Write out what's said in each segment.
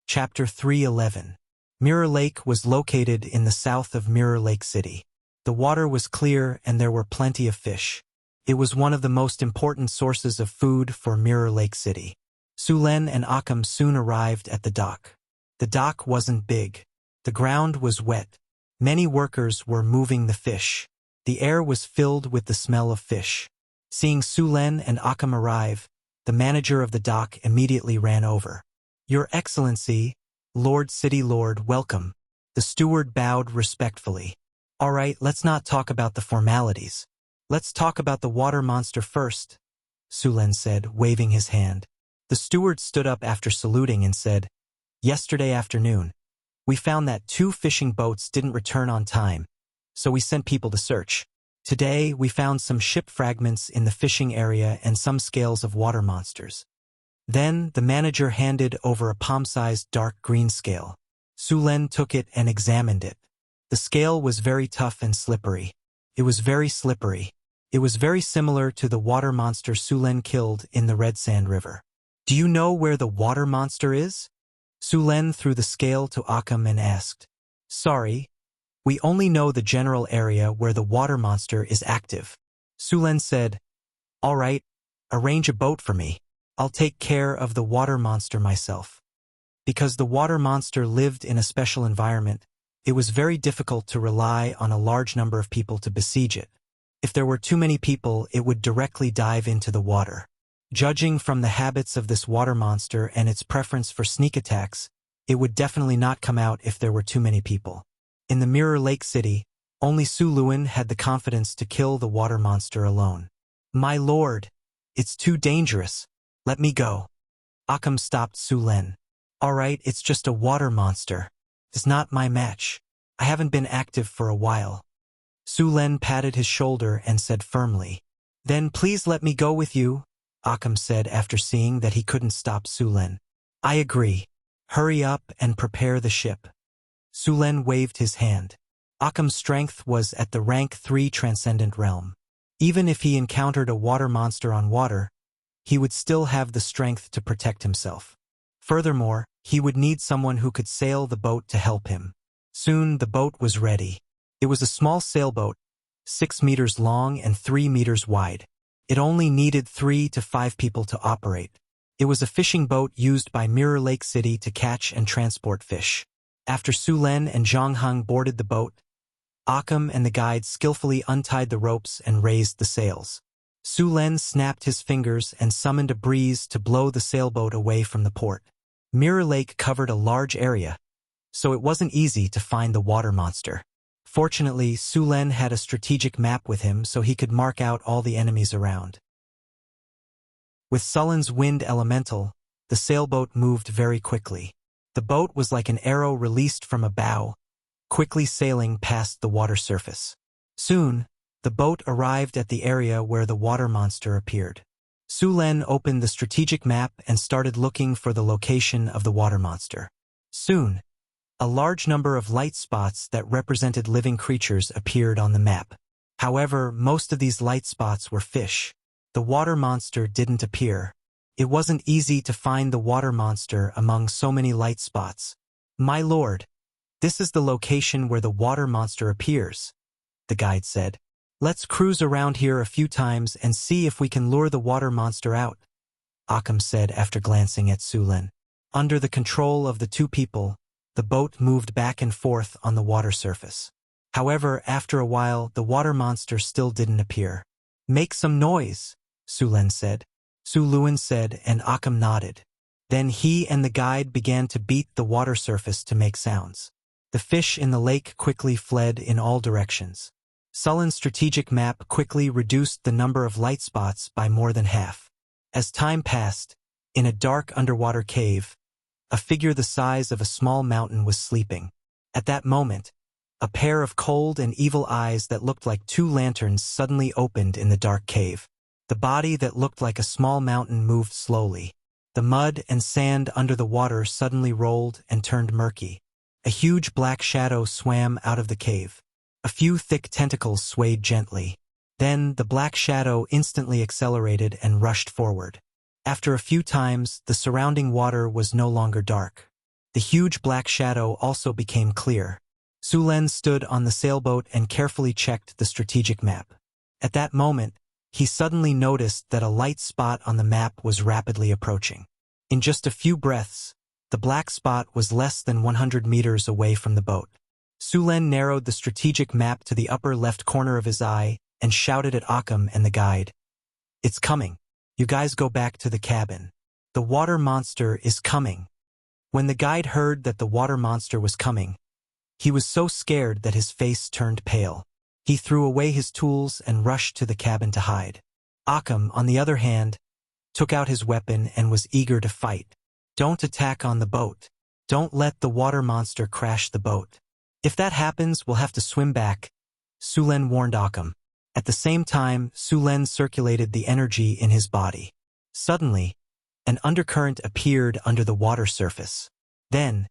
Chapter 311. Mirror Lake was located in the south of Mirror Lake City. The water was clear and there were plenty of fish. It was one of the most important sources of food for Mirror Lake City. Sulen and Akam soon arrived at the dock. The dock wasn't big. The ground was wet. Many workers were moving the fish. The air was filled with the smell of fish. Seeing Sulen and Akam arrive, the manager of the dock immediately ran over. "Your Excellency, Lord City Lord, welcome." The steward bowed respectfully. "All right, let's not talk about the formalities. Let's talk about the water monster first," Sulen said, waving his hand. The steward stood up after saluting and said, "Yesterday afternoon, we found that 2 fishing boats didn't return on time, so we sent people to search. Today, we found some ship fragments in the fishing area and some scales of water monsters." Then, the manager handed over a palm-sized dark green scale. Sulen took it and examined it. The scale was very tough and slippery. It was very slippery. It was very similar to the water monster Sulen killed in the Red Sand River. "Do you know where the water monster is?" Sulen threw the scale to Akam and asked. "Sorry, we only know the general area where the water monster is active." Sulen said, "All right, arrange a boat for me. I'll take care of the water monster myself." Because the water monster lived in a special environment, it was very difficult to rely on a large number of people to besiege it. If there were too many people, it would directly dive into the water. Judging from the habits of this water monster and its preference for sneak attacks, it would definitely not come out if there were too many people. In the Mirror Lake City, only Su Luin had the confidence to kill the water monster alone. "My lord, it's too dangerous. Let me go." Akam stopped Sulen. "All right, it's just a water monster. It's not my match. I haven't been active for a while." Sulen patted his shoulder and said firmly, "Then please let me go with you," Akam said after seeing that he couldn't stop Sulen. "I agree. Hurry up and prepare the ship." Sulen waved his hand. Akam's strength was at the rank 3 transcendent realm. Even if he encountered a water monster on water, he would still have the strength to protect himself. Furthermore, he would need someone who could sail the boat to help him. Soon the boat was ready. It was a small sailboat, 6 meters long and 3 meters wide. It only needed 3 to 5 people to operate. It was a fishing boat used by Mirror Lake City to catch and transport fish. After Sulen and Zhongheng boarded the boat, Akam and the guide skillfully untied the ropes and raised the sails. Sulen snapped his fingers and summoned a breeze to blow the sailboat away from the port. Mirror Lake covered a large area, so it wasn't easy to find the water monster. Fortunately, Sulen had a strategic map with him so he could mark out all the enemies around. With Sulen's wind elemental, the sailboat moved very quickly. The boat was like an arrow released from a bow, quickly sailing past the water surface. Soon, the boat arrived at the area where the water monster appeared. Sulen opened the strategic map and started looking for the location of the water monster. Soon, a large number of light spots that represented living creatures appeared on the map. However, most of these light spots were fish. The water monster didn't appear. It wasn't easy to find the water monster among so many light spots. "My lord, this is the location where the water monster appears," the guide said. "Let's cruise around here a few times and see if we can lure the water monster out," Akam said after glancing at Sulen. Under the control of the 2 people, the boat moved back and forth on the water surface. However, after a while, the water monster still didn't appear. "Make some noise," Sulen said. Su Luin said, and Akam nodded. Then he and the guide began to beat the water surface to make sounds. The fish in the lake quickly fled in all directions. Sulen's strategic map quickly reduced the number of light spots by more than half. As time passed, in a dark underwater cave, a figure the size of a small mountain was sleeping. At that moment, a pair of cold and evil eyes that looked like 2 lanterns suddenly opened in the dark cave. The body that looked like a small mountain moved slowly. The mud and sand under the water suddenly rolled and turned murky. A huge black shadow swam out of the cave. A few thick tentacles swayed gently. Then the black shadow instantly accelerated and rushed forward. After a few times, the surrounding water was no longer dark. The huge black shadow also became clear. Sulen stood on the sailboat and carefully checked the strategic map. At that moment, he suddenly noticed that a light spot on the map was rapidly approaching. In just a few breaths, the black spot was less than 100 meters away from the boat. Sulen narrowed the strategic map to the upper left corner of his eye and shouted at Akam and the guide. "It's coming. You guys go back to the cabin. The water monster is coming." When the guide heard that the water monster was coming, he was so scared that his face turned pale. He threw away his tools and rushed to the cabin to hide. Akam, on the other hand, took out his weapon and was eager to fight. "Don't attack on the boat. Don't let the water monster crash the boat. If that happens, we'll have to swim back," Sulen warned Akam. At the same time, Sulen circulated the energy in his body. Suddenly, an undercurrent appeared under the water surface. Then,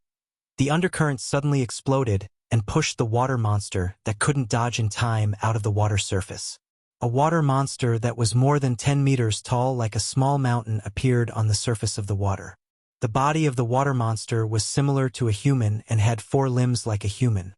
the undercurrent suddenly exploded and pushed the water monster that couldn't dodge in time out of the water surface. A water monster that was more than 10 meters tall, like a small mountain, appeared on the surface of the water. The body of the water monster was similar to a human and had 4 limbs like a human.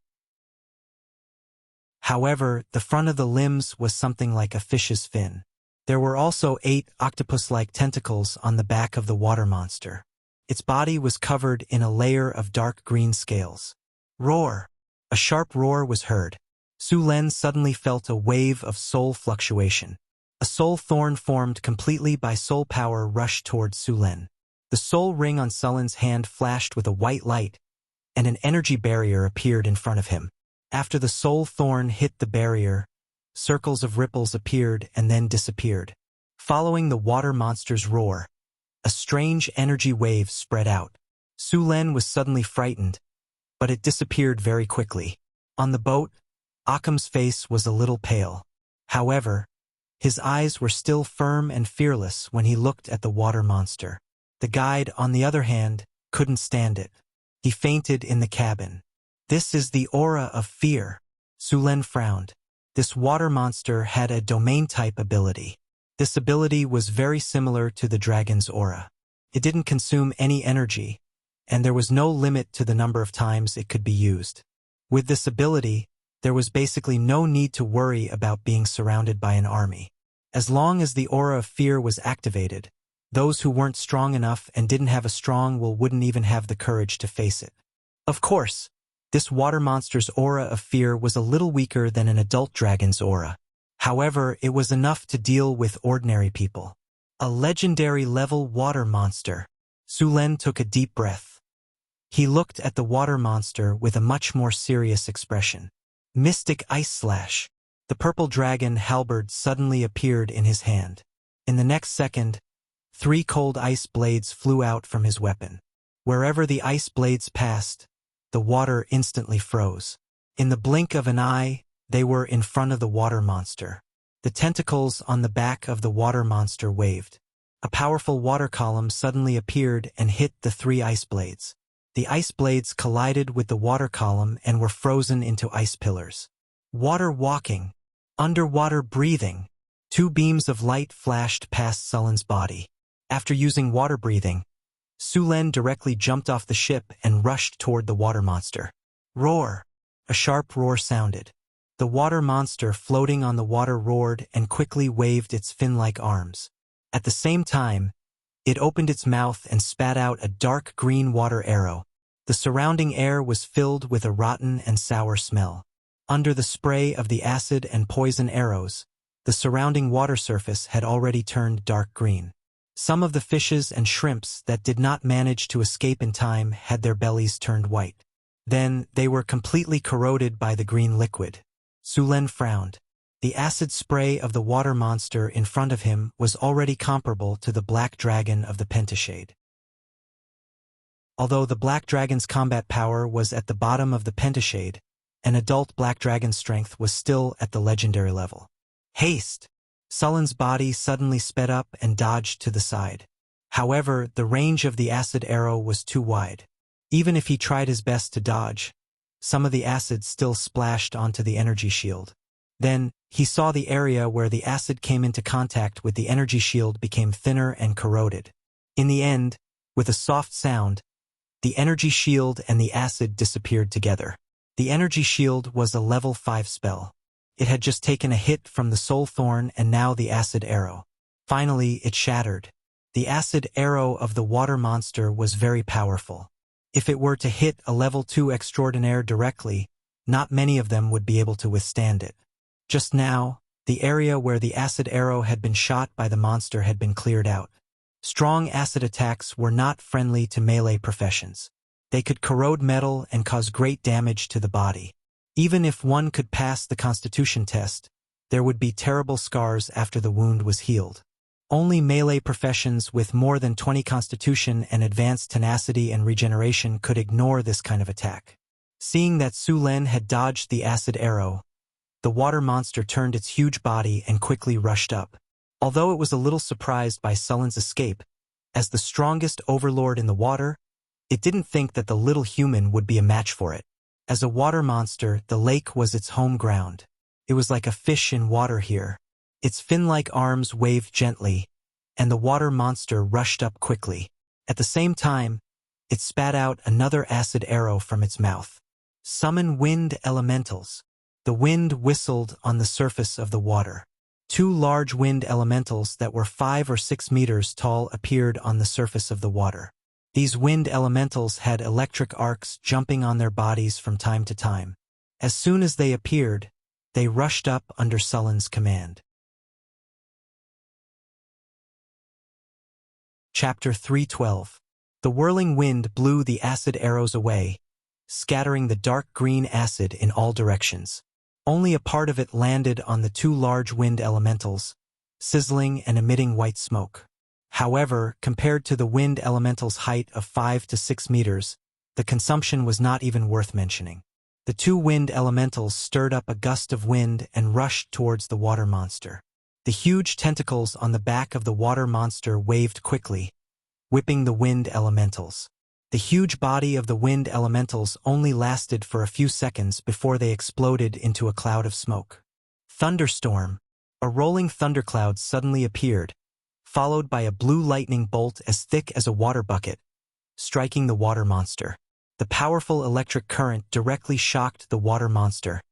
However, the front of the limbs was something like a fish's fin. There were also 8 octopus-like tentacles on the back of the water monster. Its body was covered in a layer of dark green scales. Roar! A sharp roar was heard. Sulen suddenly felt a wave of soul fluctuation. A soul thorn formed completely by soul power rushed towards Sulen. The soul ring on Sulen's hand flashed with a white light, and an energy barrier appeared in front of him. After the soul thorn hit the barrier, circles of ripples appeared and then disappeared. Following the water monster's roar, a strange energy wave spread out. Sulen was suddenly frightened, but it disappeared very quickly. On the boat, Akam's face was a little pale. However, his eyes were still firm and fearless when he looked at the water monster. The guide, on the other hand, couldn't stand it. He fainted in the cabin. "This is the aura of fear." Sulen frowned. This water monster had a domain-type ability. This ability was very similar to the dragon's aura. It didn't consume any energy, and there was no limit to the number of times it could be used. With this ability, there was basically no need to worry about being surrounded by an army. As long as the aura of fear was activated, those who weren't strong enough and didn't have a strong will wouldn't even have the courage to face it. Of course, this water monster's aura of fear was a little weaker than an adult dragon's aura. However, it was enough to deal with ordinary people. A legendary level water monster. Sulen took a deep breath. He looked at the water monster with a much more serious expression. Mystic Ice Slash. The purple dragon halberd suddenly appeared in his hand. In the next second, 3 cold ice blades flew out from his weapon. Wherever the ice blades passed, the water instantly froze. In the blink of an eye, they were in front of the water monster. The tentacles on the back of the water monster waved. A powerful water column suddenly appeared and hit the 3 ice blades. The ice blades collided with the water column and were frozen into ice pillars. Water walking. Underwater breathing. 2 beams of light flashed past Sulen's body. After using water breathing, Sulen directly jumped off the ship and rushed toward the water monster. Roar! A sharp roar sounded. The water monster floating on the water roared and quickly waved its fin-like arms. At the same time, it opened its mouth and spat out a dark green water arrow. The surrounding air was filled with a rotten and sour smell. Under the spray of the acid and poison arrows, the surrounding water surface had already turned dark green. Some of the fishes and shrimps that did not manage to escape in time had their bellies turned white. Then they were completely corroded by the green liquid. Sulen frowned. The acid spray of the water monster in front of him was already comparable to the black dragon of the Pentashade. Although the black dragon's combat power was at the bottom of the Pentashade, an adult black dragon's strength was still at the legendary level. Haste! Sulen's body suddenly sped up and dodged to the side. However, the range of the acid arrow was too wide. Even if he tried his best to dodge, some of the acid still splashed onto the energy shield. Then, he saw the area where the acid came into contact with the energy shield became thinner and corroded. In the end, with a soft sound, The energy shield and the acid disappeared together. The energy shield was a level 5 spell. It had just taken a hit from the soul thorn and now the acid arrow. Finally, it shattered. The acid arrow of the water monster was very powerful. If it were to hit a level 2 extraordinaire directly, not many of them would be able to withstand it. Just now, the area where the acid arrow had been shot by the monster had been cleared out. Strong acid attacks were not friendly to melee professions. They could corrode metal and cause great damage to the body. Even if one could pass the constitution test, there would be terrible scars after the wound was healed. Only melee professions with more than 20 constitution and advanced tenacity and regeneration could ignore this kind of attack. Seeing that Su Len had dodged the acid arrow, the water monster turned its huge body and quickly rushed up. Although it was a little surprised by Sullen's escape, as the strongest overlord in the water, it didn't think that the little human would be a match for it. As a water monster, the lake was its home ground. It was like a fish in water here. Its fin-like arms waved gently, and the water monster rushed up quickly. At the same time, it spat out another acid arrow from its mouth. Summon wind elementals. The wind whistled on the surface of the water. 2 large wind elementals that were 5 or 6 meters tall appeared on the surface of the water. These wind elementals had electric arcs jumping on their bodies from time to time. As soon as they appeared, they rushed up under Sullen's command. Chapter 3:12. The whirling wind blew the acid arrows away, scattering the dark green acid in all directions. Only a part of it landed on the 2 large wind elementals, sizzling and emitting white smoke. However, compared to the wind elemental's height of 5 to 6 meters, the consumption was not even worth mentioning. The 2 wind elementals stirred up a gust of wind and rushed towards the water monster. The huge tentacles on the back of the water monster waved quickly, whipping the wind elementals. The huge body of the wind elementals only lasted for a few seconds before they exploded into a cloud of smoke. Thunderstorm. A rolling thundercloud suddenly appeared, followed by a blue lightning bolt as thick as a water bucket, striking the water monster. The powerful electric current directly shocked the water monster,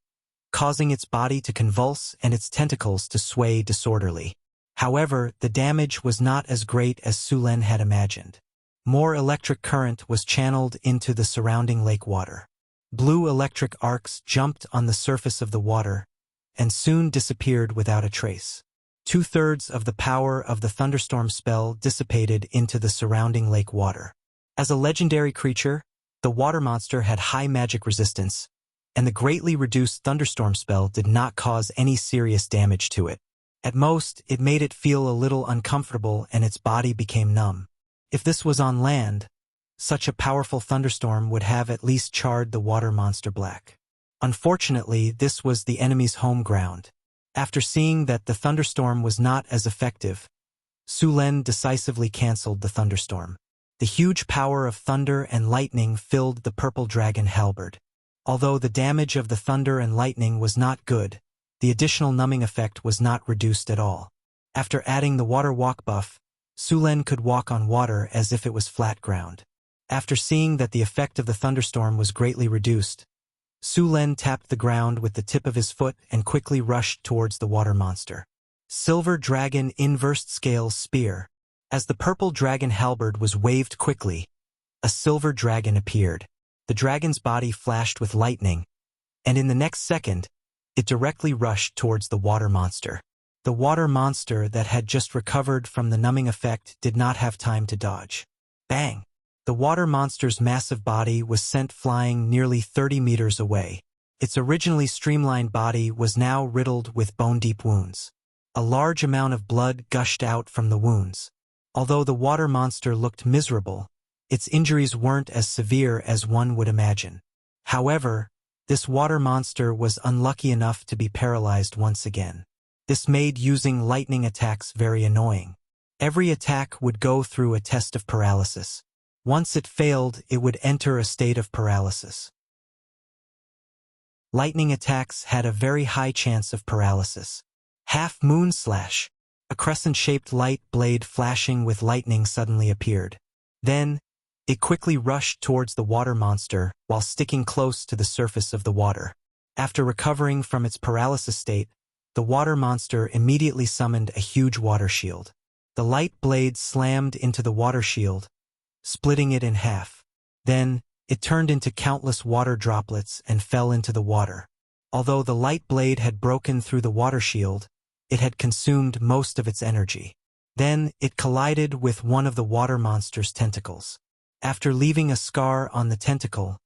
causing its body to convulse and its tentacles to sway disorderly. However, the damage was not as great as Su Len had imagined. More electric current was channeled into the surrounding lake water. Blue electric arcs jumped on the surface of the water and soon disappeared without a trace. 2/3 of the power of the thunderstorm spell dissipated into the surrounding lake water. As a legendary creature, the water monster had high magic resistance, and the greatly reduced thunderstorm spell did not cause any serious damage to it. At most, it made it feel a little uncomfortable and its body became numb. If this was on land, such a powerful thunderstorm would have at least charred the water monster black. Unfortunately, this was the enemy's home ground. After seeing that the thunderstorm was not as effective, Su Len decisively canceled the thunderstorm. The huge power of thunder and lightning filled the purple dragon halberd. Although the damage of the thunder and lightning was not good, the additional numbing effect was not reduced at all. After adding the water walk buff, Su Len could walk on water as if it was flat ground. After seeing that the effect of the thunderstorm was greatly reduced, Su Len tapped the ground with the tip of his foot and quickly rushed towards the water monster. Silver Dragon Inversed Scale Spear. As the purple dragon halberd was waved quickly, a silver dragon appeared. The dragon's body flashed with lightning, and in the next second, it directly rushed towards the water monster. The water monster that had just recovered from the numbing effect did not have time to dodge. Bang! The water monster's massive body was sent flying nearly 30 meters away. Its originally streamlined body was now riddled with bone-deep wounds. A large amount of blood gushed out from the wounds. Although the water monster looked miserable, its injuries weren't as severe as one would imagine. However, this water monster was unlucky enough to be paralyzed once again. This made using lightning attacks very annoying. Every attack would go through a test of paralysis. Once it failed, it would enter a state of paralysis. Lightning attacks had a very high chance of paralysis. Half Moon Slash. A crescent-shaped light blade flashing with lightning suddenly appeared. Then, It quickly rushed towards the water monster while sticking close to the surface of the water. After recovering from its paralysis state, the water monster immediately summoned a huge water shield. The light blade slammed into the water shield, splitting it in half. Then, it turned into countless water droplets and fell into the water. Although the light blade had broken through the water shield, it had consumed most of its energy. Then, it collided with one of the water monster's tentacles. After leaving a scar on the tentacle,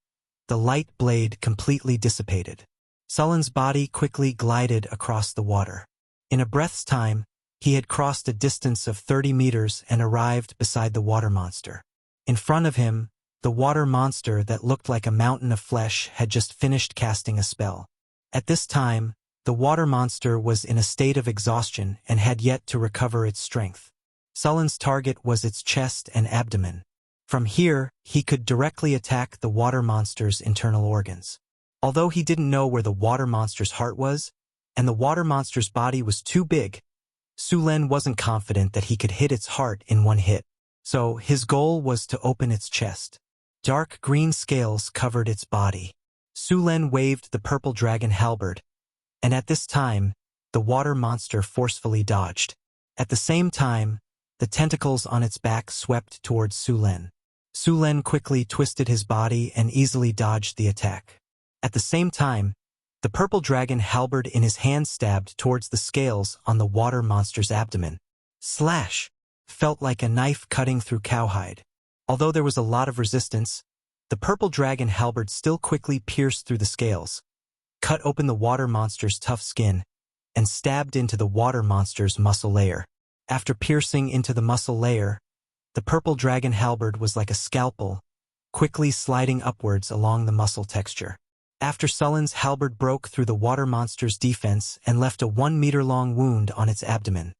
the light blade completely dissipated. Sullen's body quickly glided across the water. In a breath's time, he had crossed a distance of 30 meters and arrived beside the water monster. In front of him, the water monster that looked like a mountain of flesh had just finished casting a spell. At this time, the water monster was in a state of exhaustion and had yet to recover its strength. Sullen's target was its chest and abdomen. From here, he could directly attack the water monster's internal organs. Although he didn't know where the water monster's heart was, and the water monster's body was too big, Su-Len wasn't confident that he could hit its heart in one hit. So, his goal was to open its chest. Dark green scales covered its body. Su-Len waved the purple dragon halberd, and at this time, the water monster forcefully dodged. At the same time, the tentacles on its back swept towards Su-Len. Su-Len quickly twisted his body and easily dodged the attack. At the same time, the purple dragon halberd in his hand stabbed towards the scales on the water monster's abdomen. Slash! Felt like a knife cutting through cowhide. Although there was a lot of resistance, the purple dragon halberd still quickly pierced through the scales, cut open the water monster's tough skin, and stabbed into the water monster's muscle layer. After piercing into the muscle layer, the purple dragon halberd was like a scalpel, quickly sliding upwards along the muscle texture. After Sullen's halberd broke through the water monster's defense and left a 1-meter-long wound on its abdomen,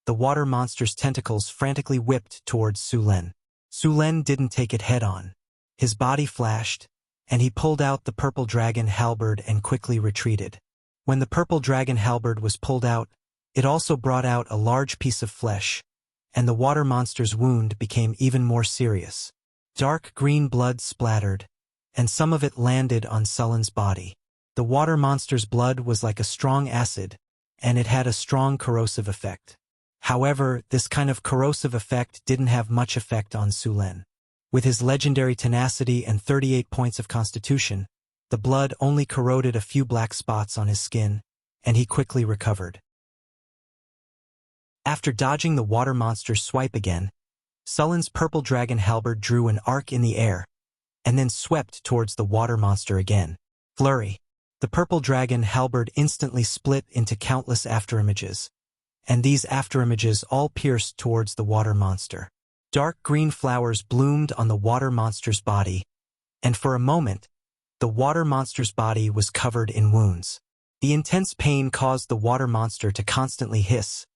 the water monster's tentacles frantically whipped towards Su-Len. Su-Len didn't take it head-on. His body flashed, and he pulled out the purple dragon halberd and quickly retreated. When the purple dragon halberd was pulled out, it also brought out a large piece of flesh, and the water monster's wound became even more serious. Dark green blood splattered, and some of it landed on Sullen's body. The water monster's blood was like a strong acid, and it had a strong corrosive effect. However, this kind of corrosive effect didn't have much effect on Su-Len. With his legendary tenacity and 38 points of constitution, the blood only corroded a few black spots on his skin, and he quickly recovered. After dodging the water monster's swipe again, Sullen's purple dragon halberd drew an arc in the air, and then swept towards the water monster again. Flurry. The purple dragon halberd instantly split into countless afterimages, and these afterimages all pierced towards the water monster. Dark green flowers bloomed on the water monster's body, and for a moment, the water monster's body was covered in wounds. The intense pain caused the water monster to constantly hiss,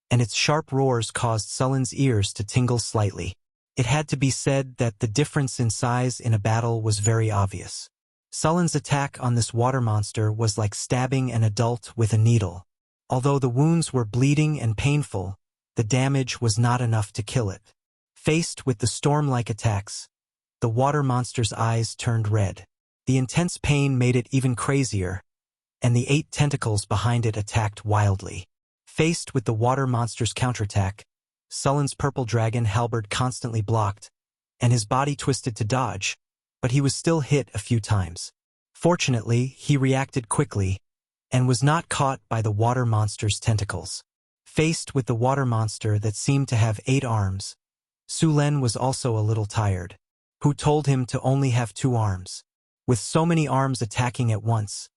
and its sharp roars caused Sullen's ears to tingle slightly. It had to be said that the difference in size in a battle was very obvious. Sullen's attack on this water monster was like stabbing an adult with a needle. Although the wounds were bleeding and painful, the damage was not enough to kill it. Faced with the storm-like attacks, the water monster's eyes turned red. The intense pain made it even crazier, and the 8 tentacles behind it attacked wildly. Faced with the water monster's counterattack, Sullen's purple dragon halberd constantly blocked, and his body twisted to dodge, but he was still hit a few times. Fortunately, he reacted quickly, and was not caught by the water monster's tentacles. Faced with the water monster that seemed to have 8 arms, Su-Len was also a little tired. Who told him to only have 2 arms? With so many arms attacking at once,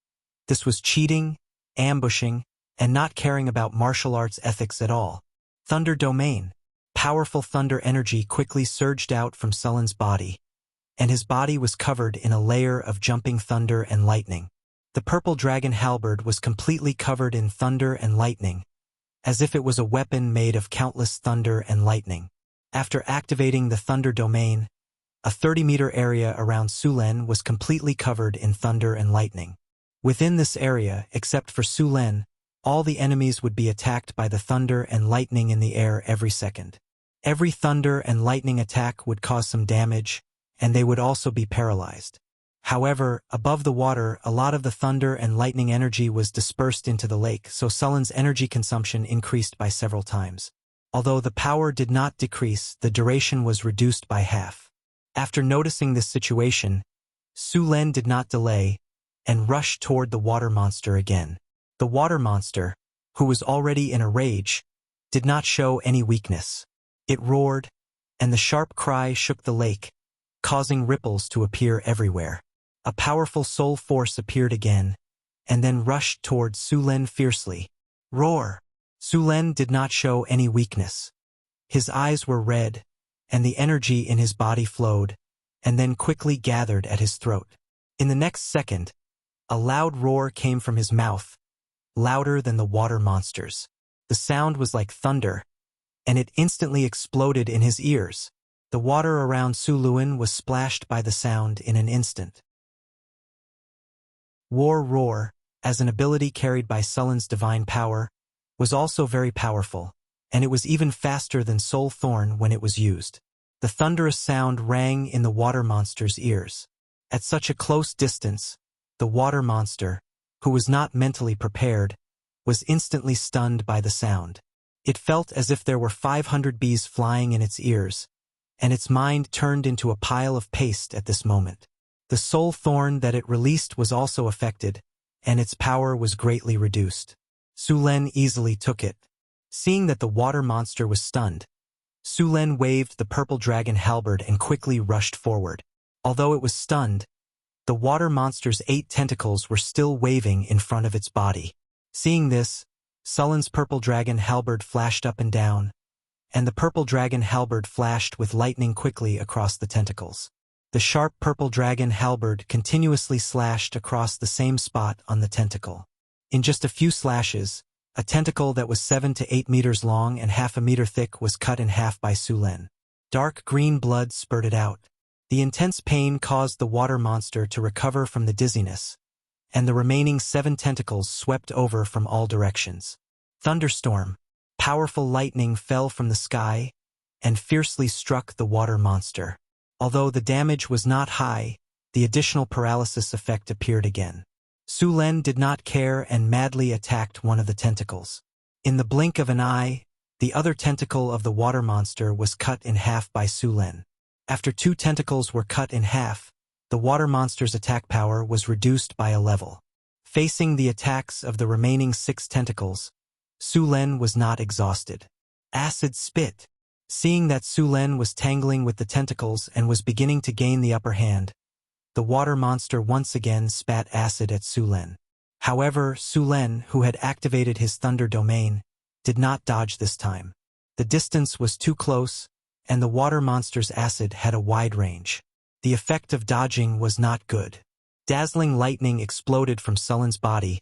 this was cheating, ambushing, and not caring about martial arts ethics at all. Thunder Domain. Powerful thunder energy quickly surged out from Sullen's body, and his body was covered in a layer of jumping thunder and lightning. The purple dragon halberd was completely covered in thunder and lightning, as if it was a weapon made of countless thunder and lightning. After activating the Thunder Domain, a 30-meter area around Su-Len was completely covered in thunder and lightning. Within this area, except for Su-Len, all the enemies would be attacked by the thunder and lightning in the air every second. Every thunder and lightning attack would cause some damage, and they would also be paralyzed. However, above the water, a lot of the thunder and lightning energy was dispersed into the lake, so Sullen's energy consumption increased by several times. Although the power did not decrease, the duration was reduced by half. After noticing this situation, Su Len did not delay and rushed toward the water monster again. The water monster, who was already in a rage, did not show any weakness. It roared, and the sharp cry shook the lake, causing ripples to appear everywhere. A powerful soul force appeared again, and then rushed toward Su Len fiercely. Roar! Su Len did not show any weakness. His eyes were red, and the energy in his body flowed, and then quickly gathered at his throat. In the next second, a loud roar came from his mouth, louder than the water monster's. The sound was like thunder, and it instantly exploded in his ears. The water around Su Luen was splashed by the sound in an instant. War Roar, as an ability carried by Sullen's divine power, was also very powerful, and it was even faster than Soul Thorn when it was used. The thunderous sound rang in the water monster's ears. At such a close distance, the water monster, who was not mentally prepared, was instantly stunned by the sound. It felt as if there were 500 bees flying in its ears, and its mind turned into a pile of paste at this moment. The soul thorn that it released was also affected, and its power was greatly reduced. Su Len easily took it. Seeing that the water monster was stunned, Su Len waved the purple dragon halberd and quickly rushed forward. Although it was stunned, the water monster's 8 tentacles were still waving in front of its body. Seeing this, Sullen's purple dragon halberd flashed up and down, and the purple dragon halberd flashed with lightning quickly across the tentacles. The sharp purple dragon halberd continuously slashed across the same spot on the tentacle. In just a few slashes, a tentacle that was 7 to 8 meters long and half a meter thick was cut in half by Su Len. Dark green blood spurted out. The intense pain caused the water monster to recover from the dizziness, and the remaining 7 tentacles swept over from all directions. Thunderstorm, powerful lightning fell from the sky and fiercely struck the water monster. Although the damage was not high, the additional paralysis effect appeared again. Su Len did not care and madly attacked one of the tentacles. In the blink of an eye, the other tentacle of the water monster was cut in half by Su Len. After 2 tentacles were cut in half, the water monster's attack power was reduced by a level. Facing the attacks of the remaining 6 tentacles, Su Len was not exhausted. Acid spit. Seeing that Su Len was tangling with the tentacles and was beginning to gain the upper hand, the water monster once again spat acid at Su Len. However, Su Len, who had activated his thunder domain, did not dodge this time. The distance was too close, and the water monster's acid had a wide range. The effect of dodging was not good. Dazzling lightning exploded from Sullen's body,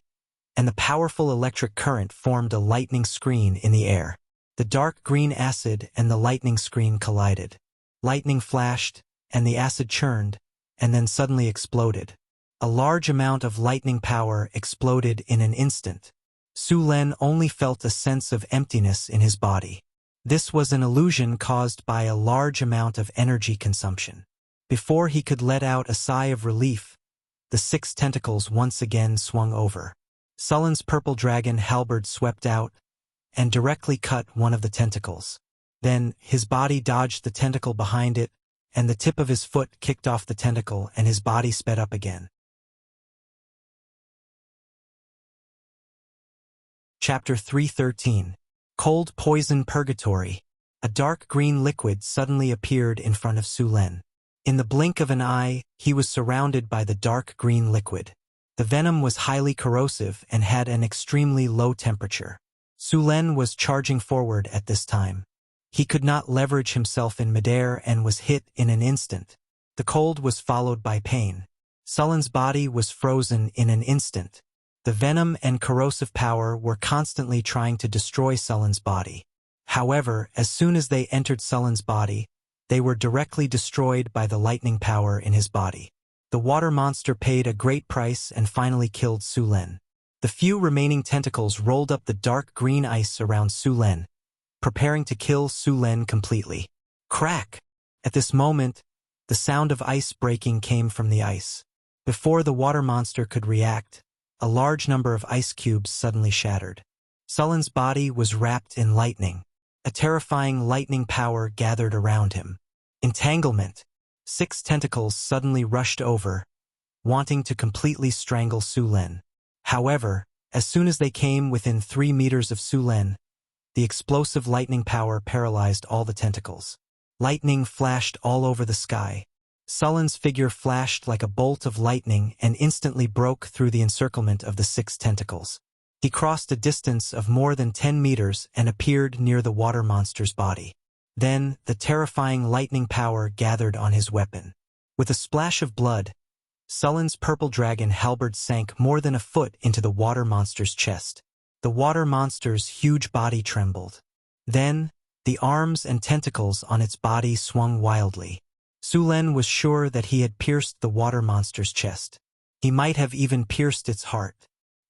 and the powerful electric current formed a lightning screen in the air. The dark green acid and the lightning screen collided. Lightning flashed, and the acid churned, and then suddenly exploded. A large amount of lightning power exploded in an instant. Su Len only felt a sense of emptiness in his body. This was an illusion caused by a large amount of energy consumption. Before he could let out a sigh of relief, the 6 tentacles once again swung over. Sullen's purple dragon halberd swept out and directly cut one of the tentacles. Then, his body dodged the tentacle behind it, and the tip of his foot kicked off the tentacle and his body sped up again. Chapter 313. Cold Poison Purgatory. A dark green liquid suddenly appeared in front of Su Len. In the blink of an eye, he was surrounded by the dark green liquid. The venom was highly corrosive and had an extremely low temperature. Su Len was charging forward at this time. He could not leverage himself in midair and was hit in an instant. The cold was followed by pain. Sullen's body was frozen in an instant. The venom and corrosive power were constantly trying to destroy Sullen's body. However, as soon as they entered Sullen's body, they were directly destroyed by the lightning power in his body. The water monster paid a great price and finally killed Su Len. The few remaining tentacles rolled up the dark green ice around Su Len, preparing to kill Su Len completely. Crack! At this moment, The sound of ice breaking came from the ice. Before the water monster could react, a large number of ice cubes suddenly shattered. Sullen's body was wrapped in lightning. A terrifying lightning power gathered around him. Entanglement. 6 tentacles suddenly rushed over, wanting to completely strangle Su-Len. However, as soon as they came within 3 meters of Su-Len, the explosive lightning power paralyzed all the tentacles. Lightning flashed all over the sky. Sullen's figure flashed like a bolt of lightning and instantly broke through the encirclement of the 6 tentacles. He crossed a distance of more than 10 meters and appeared near the water monster's body. Then, the terrifying lightning power gathered on his weapon. With a splash of blood, Sullen's purple dragon halberd sank more than a foot into the water monster's chest. The water monster's huge body trembled. Then, the arms and tentacles on its body swung wildly. Su-Len was sure that he had pierced the water monster's chest. He might have even pierced its heart.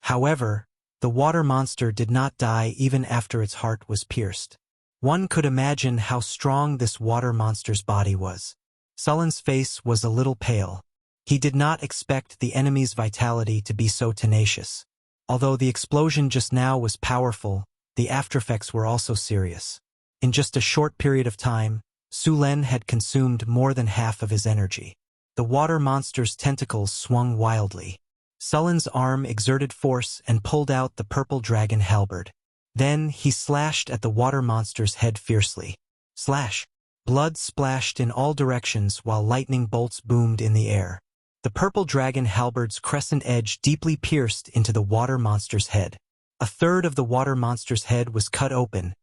However, the water monster did not die even after its heart was pierced. One could imagine how strong this water monster's body was. Sullen's face was a little pale. He did not expect the enemy's vitality to be so tenacious. Although the explosion just now was powerful, the aftereffects were also serious. In just a short period of time, Su-Len had consumed more than half of his energy. The water monster's tentacles swung wildly. Sullen's arm exerted force and pulled out the purple dragon halberd. Then he slashed at the water monster's head fiercely. Slash! Blood splashed in all directions while lightning bolts boomed in the air. The purple dragon halberd's crescent edge deeply pierced into the water monster's head. A third of the water monster's head was cut open,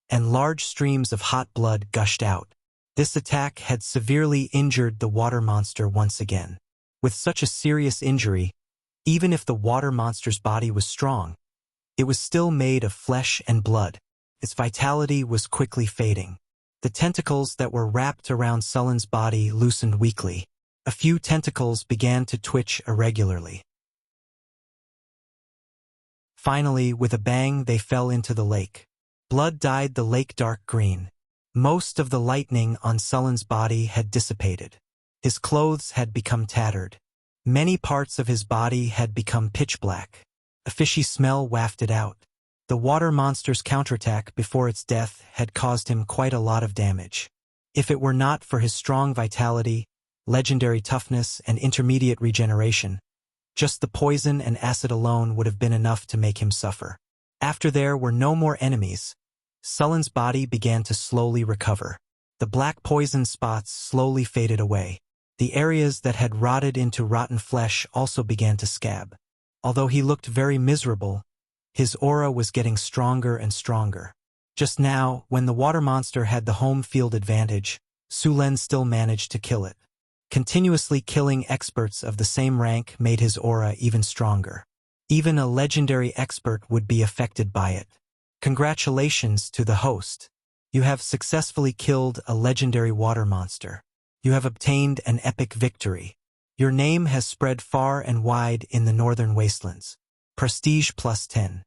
and large streams of hot blood gushed out. This attack had severely injured the water monster once again. With such a serious injury, even if the water monster's body was strong, it was still made of flesh and blood. Its vitality was quickly fading. The tentacles that were wrapped around Sullen's body loosened weakly. A few tentacles began to twitch irregularly. Finally, with a bang, they fell into the lake. Blood dyed the lake dark green. Most of the lightning on Sullen's body had dissipated. His clothes had become tattered. Many parts of his body had become pitch black. A fishy smell wafted out. The water monster's counterattack before its death had caused him quite a lot of damage. If it were not for his strong vitality, legendary toughness, and intermediate regeneration, just the poison and acid alone would have been enough to make him suffer. After there were no more enemies, Sullen's body began to slowly recover. The black poison spots slowly faded away. The areas that had rotted into rotten flesh also began to scab. Although he looked very miserable, his aura was getting stronger and stronger. Just now, when the water monster had the home field advantage, Su-Len still managed to kill it. Continuously killing experts of the same rank made his aura even stronger. Even a legendary expert would be affected by it. Congratulations to the host. You have successfully killed a legendary water monster. You have obtained an epic victory. Your name has spread far and wide in the northern wastelands. Prestige plus 10.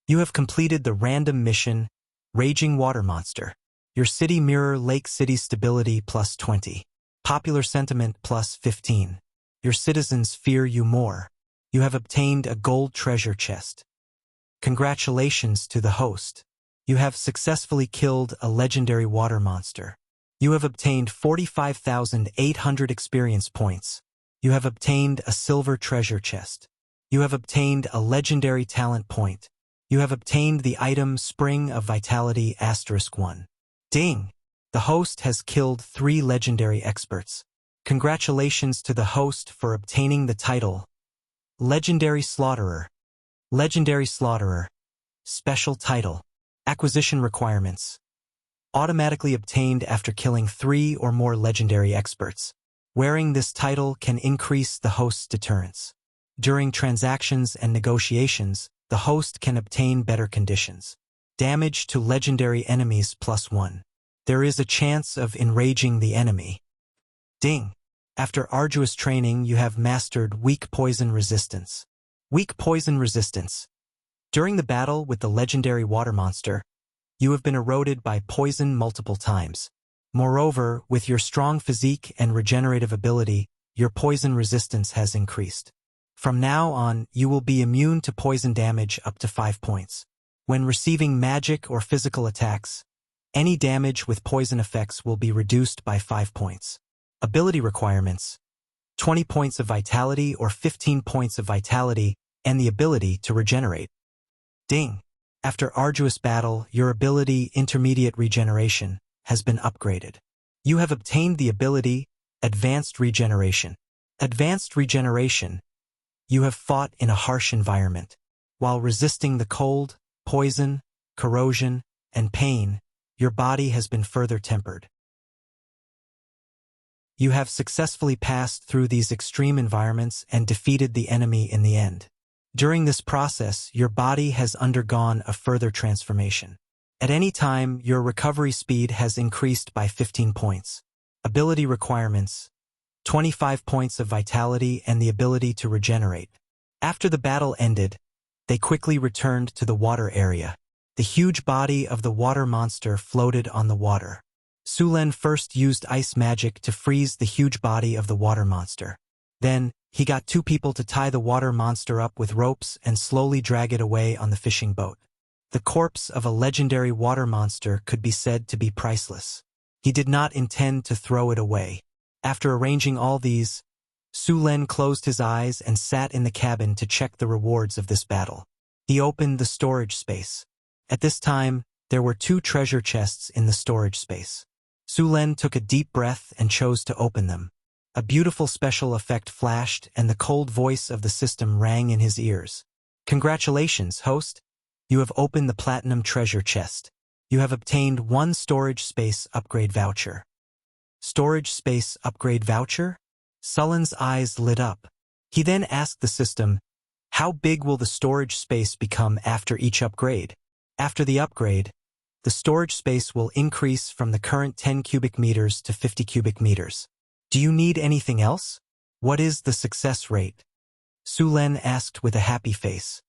You have completed the random mission, Raging Water Monster. Your city Mirror Lake City stability plus 20. Popular sentiment plus 15. Your citizens fear you more. You have obtained a gold treasure chest. Congratulations to the host. You have successfully killed a legendary water monster. You have obtained 45,800 experience points. You have obtained a silver treasure chest. You have obtained a legendary talent point. You have obtained the item Spring of Vitality *1. Ding! The host has killed 3 legendary experts. Congratulations to the host for obtaining the title Legendary Slaughterer. Legendary Slaughterer. Special title. Acquisition requirements. Automatically obtained after killing 3 or more legendary experts. Wearing this title can increase the host's deterrence. During transactions and negotiations, the host can obtain better conditions. Damage to legendary enemies plus 1. There is a chance of enraging the enemy. Ding! After arduous training, you have mastered Weak Poison Resistance. Weak Poison Resistance. During the battle with the legendary water monster, you have been eroded by poison multiple times. Moreover, with your strong physique and regenerative ability, your poison resistance has increased. From now on, you will be immune to poison damage up to 5 points. When receiving magic or physical attacks, any damage with poison effects will be reduced by 5 points. Ability requirements: 20 points of vitality or 15 points of vitality, and the ability to regenerate. Ding! After arduous battle, your ability Intermediate Regeneration has been upgraded. You have obtained the ability Advanced Regeneration. Advanced Regeneration. You have fought in a harsh environment. While resisting the cold, poison, corrosion, and pain, your body has been further tempered. You have successfully passed through these extreme environments and defeated the enemy in the end. During this process, your body has undergone a further transformation. At any time, your recovery speed has increased by 15 points. Ability requirements: 25 points of vitality and the ability to regenerate. After the battle ended, they quickly returned to the water area. The huge body of the water monster floated on the water. Sulen first used ice magic to freeze the huge body of the water monster. Then, he got 2 people to tie the water monster up with ropes and slowly drag it away on the fishing boat. The corpse of a legendary water monster could be said to be priceless. He did not intend to throw it away. After arranging all these, Sulen closed his eyes and sat in the cabin to check the rewards of this battle. He opened the storage space. At this time, there were 2 treasure chests in the storage space. Sulen took a deep breath and chose to open them. A beautiful special effect flashed and the cold voice of the system rang in his ears. Congratulations, host! You have opened the Platinum Treasure Chest. You have obtained 1 storage space upgrade voucher. Storage space upgrade voucher? Sulen's eyes lit up. He then asked the system, how big will the storage space become after each upgrade? After the upgrade, the storage space will increase from the current 10 cubic meters to 50 cubic meters. Do you need anything else? What is the success rate? Sulen asked with a happy face.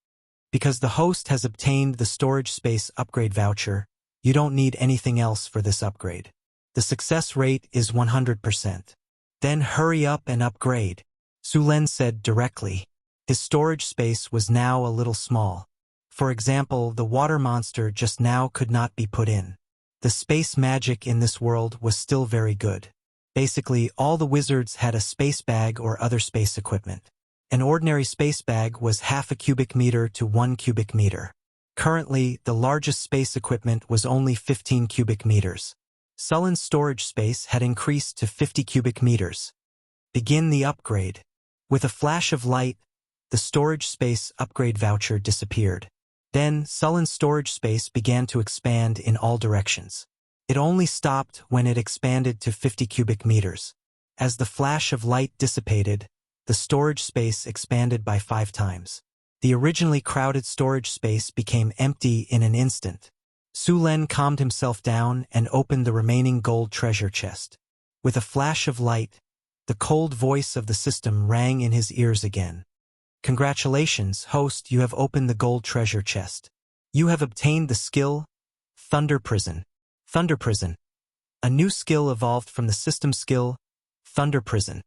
Because the host has obtained the storage space upgrade voucher, you don't need anything else for this upgrade. The success rate is 100%. Then hurry up and upgrade, Sulen said directly. His storage space was now a little small. For example, the water monster just now could not be put in. The space magic in this world was still very good. Basically, all the wizards had a space bag or other space equipment. An ordinary space bag was half a cubic meter to 1 cubic meter. Currently, the largest space equipment was only 15 cubic meters. Sulen's storage space had increased to 50 cubic meters. Begin the upgrade. With a flash of light, the storage space upgrade voucher disappeared. Then, Sulen's storage space began to expand in all directions. It only stopped when it expanded to 50 cubic meters. As the flash of light dissipated, the storage space expanded by 5 times. The originally crowded storage space became empty in an instant. Sulen calmed himself down and opened the remaining gold treasure chest. With a flash of light, the cold voice of the system rang in his ears again. Congratulations, host, you have opened the gold treasure chest. You have obtained the skill Thunder Prison. Thunder Prison. A new skill evolved from the system skill Thunder Prison.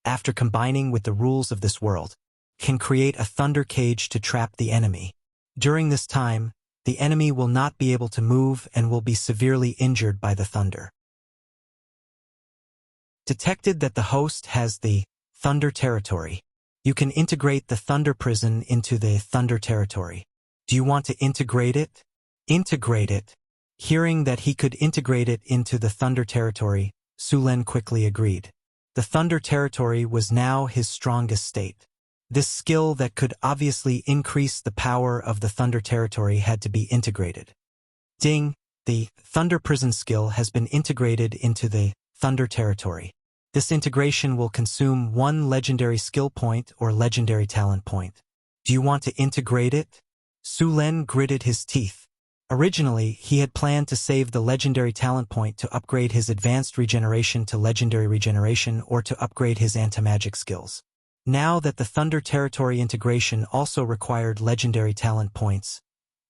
After combining with the rules of this world, can create a thunder cage to trap the enemy. During this time, the enemy will not be able to move and will be severely injured by the thunder. Detected that the host has the Thunder Territory. You can integrate the Thunder Prison into the Thunder Territory. Do you want to integrate it? Integrate it. Hearing that he could integrate it into the Thunder Territory, Sulen quickly agreed. The Thunder Territory was now his strongest state. This skill that could obviously increase the power of the Thunder Territory had to be integrated. Ding! The Thunder Prison skill has been integrated into the Thunder Territory. This integration will consume 1 legendary skill point or legendary talent point. Do you want to integrate it? Sulen gritted his teeth. Originally, he had planned to save the legendary talent point to upgrade his advanced regeneration to legendary regeneration or to upgrade his anti-magic skills. Now that the Thunder Territory integration also required legendary talent points,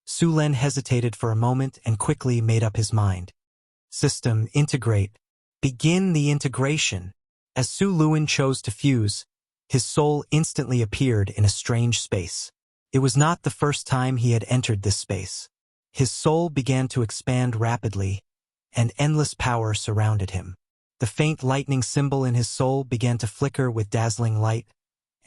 Sulen hesitated for a moment and quickly made up his mind. System integrate. Begin the integration. As Su Luan chose to fuse, his soul instantly appeared in a strange space. It was not the first time he had entered this space. His soul began to expand rapidly, and endless power surrounded him. The faint lightning symbol in his soul began to flicker with dazzling light,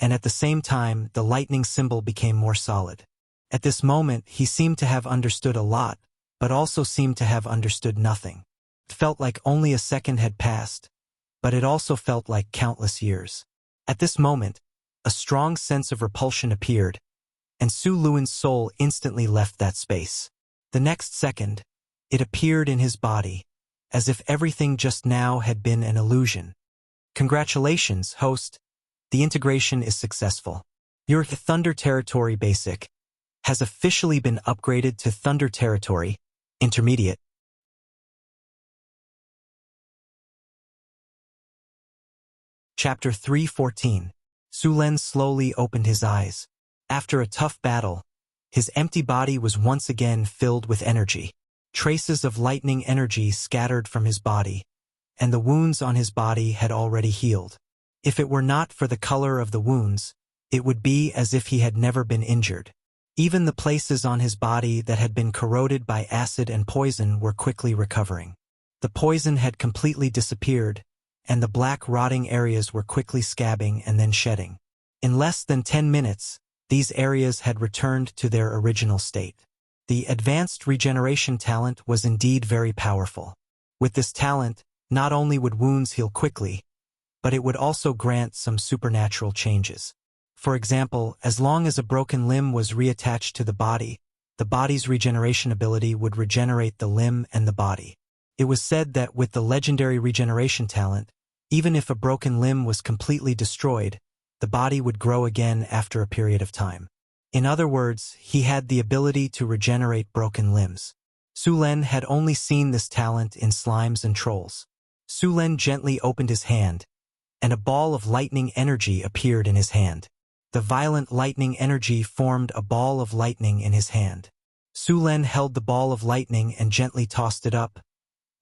and at the same time the lightning symbol became more solid. At this moment he seemed to have understood a lot, but also seemed to have understood nothing. It felt like only a second had passed, but it also felt like countless years. At this moment, a strong sense of repulsion appeared, and Su Luan's soul instantly left that space. The next second, it appeared in his body, as if everything just now had been an illusion. Congratulations, host. The integration is successful. Your Thunder Territory Basic has officially been upgraded to Thunder Territory Intermediate. Chapter 3:14. Su Luan slowly opened his eyes. After a tough battle, his empty body was once again filled with energy. Traces of lightning energy scattered from his body, and the wounds on his body had already healed. If it were not for the color of the wounds, it would be as if he had never been injured. Even the places on his body that had been corroded by acid and poison were quickly recovering. The poison had completely disappeared, and the black rotting areas were quickly scabbing and then shedding. In less than 10 minutes, these areas had returned to their original state. The advanced regeneration talent was indeed very powerful. With this talent, not only would wounds heal quickly, but it would also grant some supernatural changes. For example, as long as a broken limb was reattached to the body's regeneration ability would regenerate the limb and the body. It was said that with the legendary regeneration talent, even if a broken limb was completely destroyed, the body would grow again after a period of time. In other words, he had the ability to regenerate broken limbs. Su Luan had only seen this talent in slimes and trolls. Su Luan gently opened his hand, and a ball of lightning energy appeared in his hand. The violent lightning energy formed a ball of lightning in his hand. Su Luan held the ball of lightning and gently tossed it up,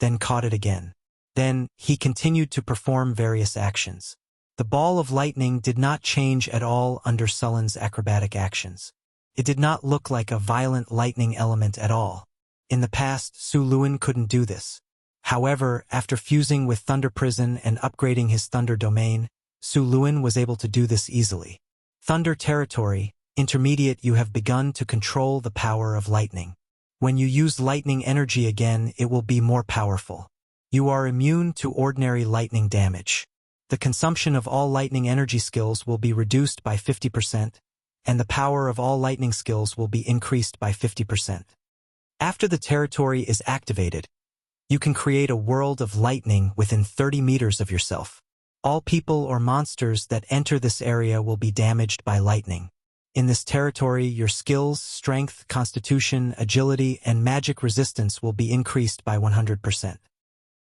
then caught it again. Then, he continued to perform various actions. The ball of lightning did not change at all under Su Luan's acrobatic actions. It did not look like a violent lightning element at all. In the past, Su Luan couldn't do this. However, after fusing with Thunder Prison and upgrading his Thunder Domain, Su Luan was able to do this easily. Thunder Territory, Intermediate. You have begun to control the power of lightning. When you use lightning energy again, it will be more powerful. You are immune to ordinary lightning damage. The consumption of all lightning energy skills will be reduced by 50%, and the power of all lightning skills will be increased by 50%. After the territory is activated, you can create a world of lightning within 30 meters of yourself. All people or monsters that enter this area will be damaged by lightning. In this territory, your skills, strength, constitution, agility, and magic resistance will be increased by 100%.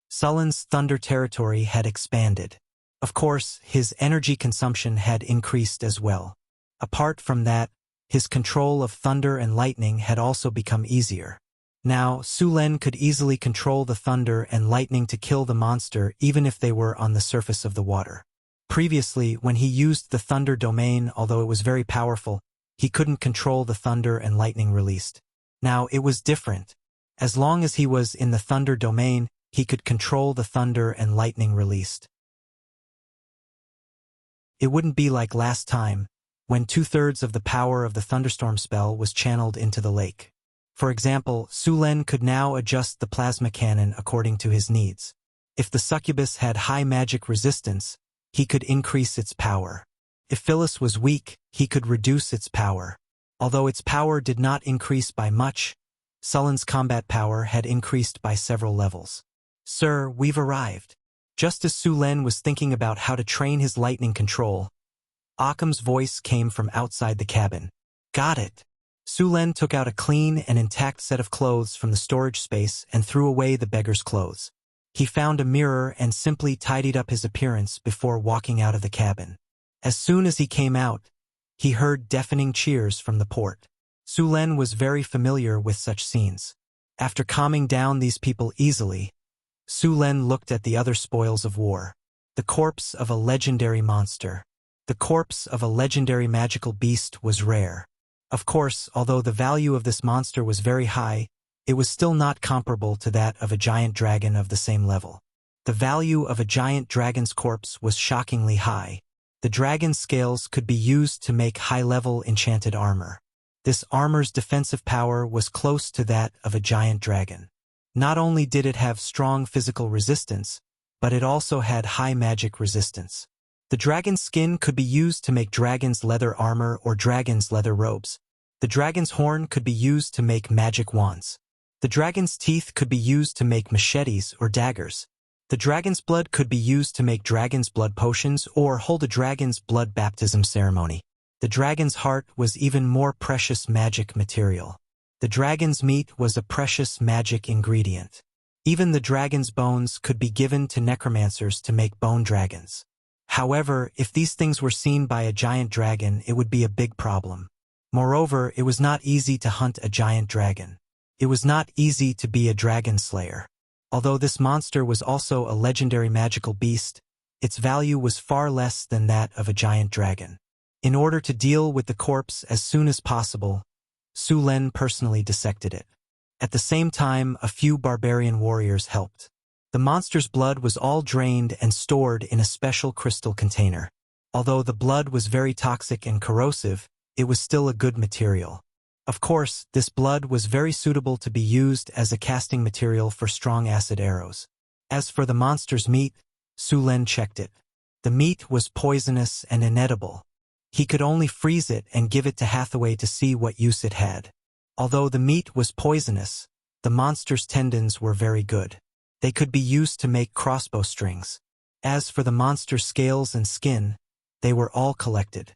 Su Luan's Thunder Territory had expanded. Of course, his energy consumption had increased as well. Apart from that, his control of thunder and lightning had also become easier. Now, Su Luan could easily control the thunder and lightning to kill the monster even if they were on the surface of the water. Previously, when he used the Thunder Domain, although it was very powerful, he couldn't control the thunder and lightning released. Now, it was different. As long as he was in the Thunder Domain, he could control the thunder and lightning released. It wouldn't be like last time, when 2/3 of the power of the thunderstorm spell was channeled into the lake. For example, Su Luan could now adjust the plasma cannon according to his needs. If the succubus had high magic resistance, he could increase its power. If Phyllis was weak, he could reduce its power. Although its power did not increase by much, Su Luan's combat power had increased by several levels. "Sir, we've arrived." Just as Su Luan was thinking about how to train his lightning control, Occam's voice came from outside the cabin. "Got it." Su Luan took out a clean and intact set of clothes from the storage space and threw away the beggar's clothes. He found a mirror and simply tidied up his appearance before walking out of the cabin. As soon as he came out, he heard deafening cheers from the port. Su Luan was very familiar with such scenes. After calming down these people easily, Su Len looked at the other spoils of war. The corpse of a legendary monster. The corpse of a legendary magical beast was rare. Of course, although the value of this monster was very high, it was still not comparable to that of a giant dragon of the same level. The value of a giant dragon's corpse was shockingly high. The dragon's scales could be used to make high-level enchanted armor. This armor's defensive power was close to that of a giant dragon. Not only did it have strong physical resistance, but it also had high magic resistance. The dragon's skin could be used to make dragon's leather armor or dragon's leather robes. The dragon's horn could be used to make magic wands. The dragon's teeth could be used to make machetes or daggers. The dragon's blood could be used to make dragon's blood potions or hold a dragon's blood baptism ceremony. The dragon's heart was even more precious magic material. The dragon's meat was a precious magic ingredient. Even the dragon's bones could be given to necromancers to make bone dragons. However, if these things were seen by a giant dragon, it would be a big problem. Moreover, it was not easy to hunt a giant dragon. It was not easy to be a dragon slayer. Although this monster was also a legendary magical beast, its value was far less than that of a giant dragon. In order to deal with the corpse as soon as possible, Su Len personally dissected it. At the same time, a few barbarian warriors helped. The monster's blood was all drained and stored in a special crystal container. Although the blood was very toxic and corrosive, it was still a good material. Of course, this blood was very suitable to be used as a casting material for strong acid arrows. As for the monster's meat, Su Len checked it. The meat was poisonous and inedible. He could only freeze it and give it to Hathaway to see what use it had. Although the meat was poisonous, the monster's tendons were very good. They could be used to make crossbow strings. As for the monster's scales and skin, they were all collected.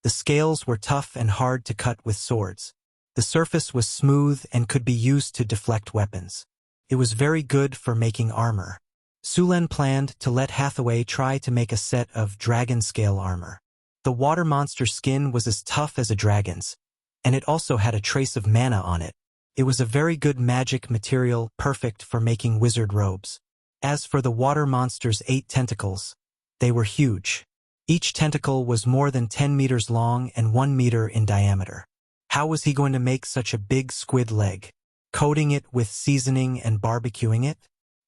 The scales were tough and hard to cut with swords. The surface was smooth and could be used to deflect weapons. It was very good for making armor. Su Len planned to let Hathaway try to make a set of dragon scale armor. The water monster's skin was as tough as a dragon's, and it also had a trace of mana on it. It was a very good magic material, perfect for making wizard robes. As for the water monster's 8 tentacles, they were huge. Each tentacle was more than 10 meters long and 1 meter in diameter. How was he going to make such a big squid leg? Coating it with seasoning and barbecuing it?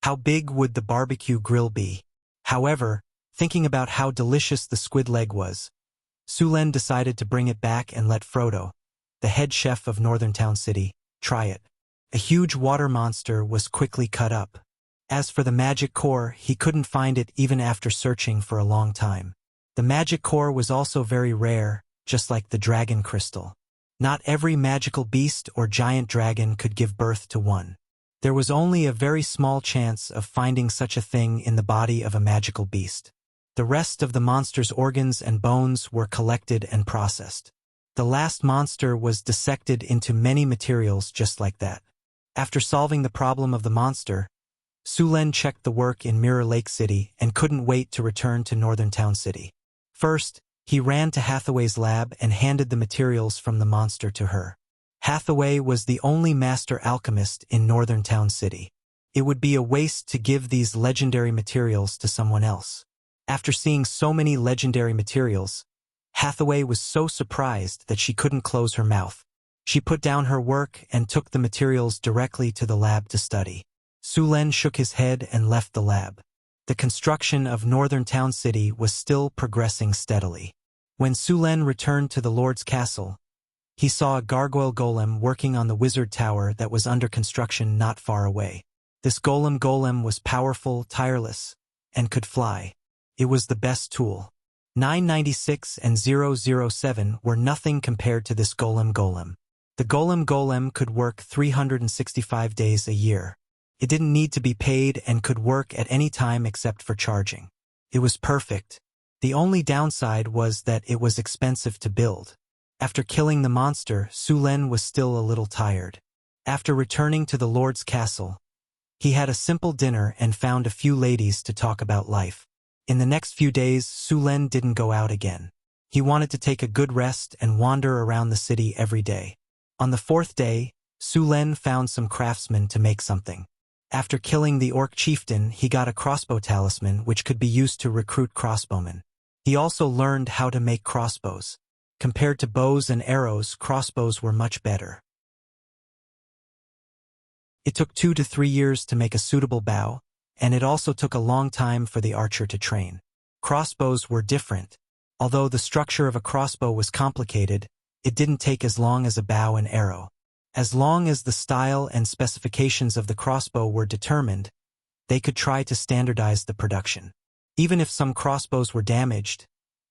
How big would the barbecue grill be? However, thinking about how delicious the squid leg was, Su Len decided to bring it back and let Frodo, the head chef of Northern Town City, try it. A huge water monster was quickly cut up. As for the magic core, he couldn't find it even after searching for a long time. The magic core was also very rare, just like the dragon crystal. Not every magical beast or giant dragon could give birth to one. There was only a very small chance of finding such a thing in the body of a magical beast. The rest of the monster's organs and bones were collected and processed. The last monster was dissected into many materials just like that. After solving the problem of the monster, Su Len checked the work in Mirror Lake City and couldn't wait to return to Northern Town City. First, he ran to Hathaway's lab and handed the materials from the monster to her. Hathaway was the only master alchemist in Northern Town City. It would be a waste to give these legendary materials to someone else. After seeing so many legendary materials, Hathaway was so surprised that she couldn't close her mouth. She put down her work and took the materials directly to the lab to study. Su Len shook his head and left the lab. The construction of Northern Town City was still progressing steadily. When Su Len returned to the Lord's castle, he saw a gargoyle golem working on the wizard tower that was under construction not far away. This golem was powerful, tireless, and could fly. It was the best tool. 996 and 007 were nothing compared to this golem. The golem could work 365 days a year. It didn't need to be paid and could work at any time except for charging. It was perfect. The only downside was that it was expensive to build. After killing the monster, Su Len was still a little tired. After returning to the Lord's castle, he had a simple dinner and found a few ladies to talk about life. In the next few days, Su Len didn't go out again. He wanted to take a good rest and wander around the city every day. On the 4th day, Su Len found some craftsmen to make something. After killing the orc chieftain, he got a crossbow talisman which could be used to recruit crossbowmen. He also learned how to make crossbows. Compared to bows and arrows, crossbows were much better. It took 2 to 3 years to make a suitable bow, and it also took a long time for the archer to train. Crossbows were different. Although the structure of a crossbow was complicated, it didn't take as long as a bow and arrow. As long as the style and specifications of the crossbow were determined, they could try to standardize the production. Even if some crossbows were damaged,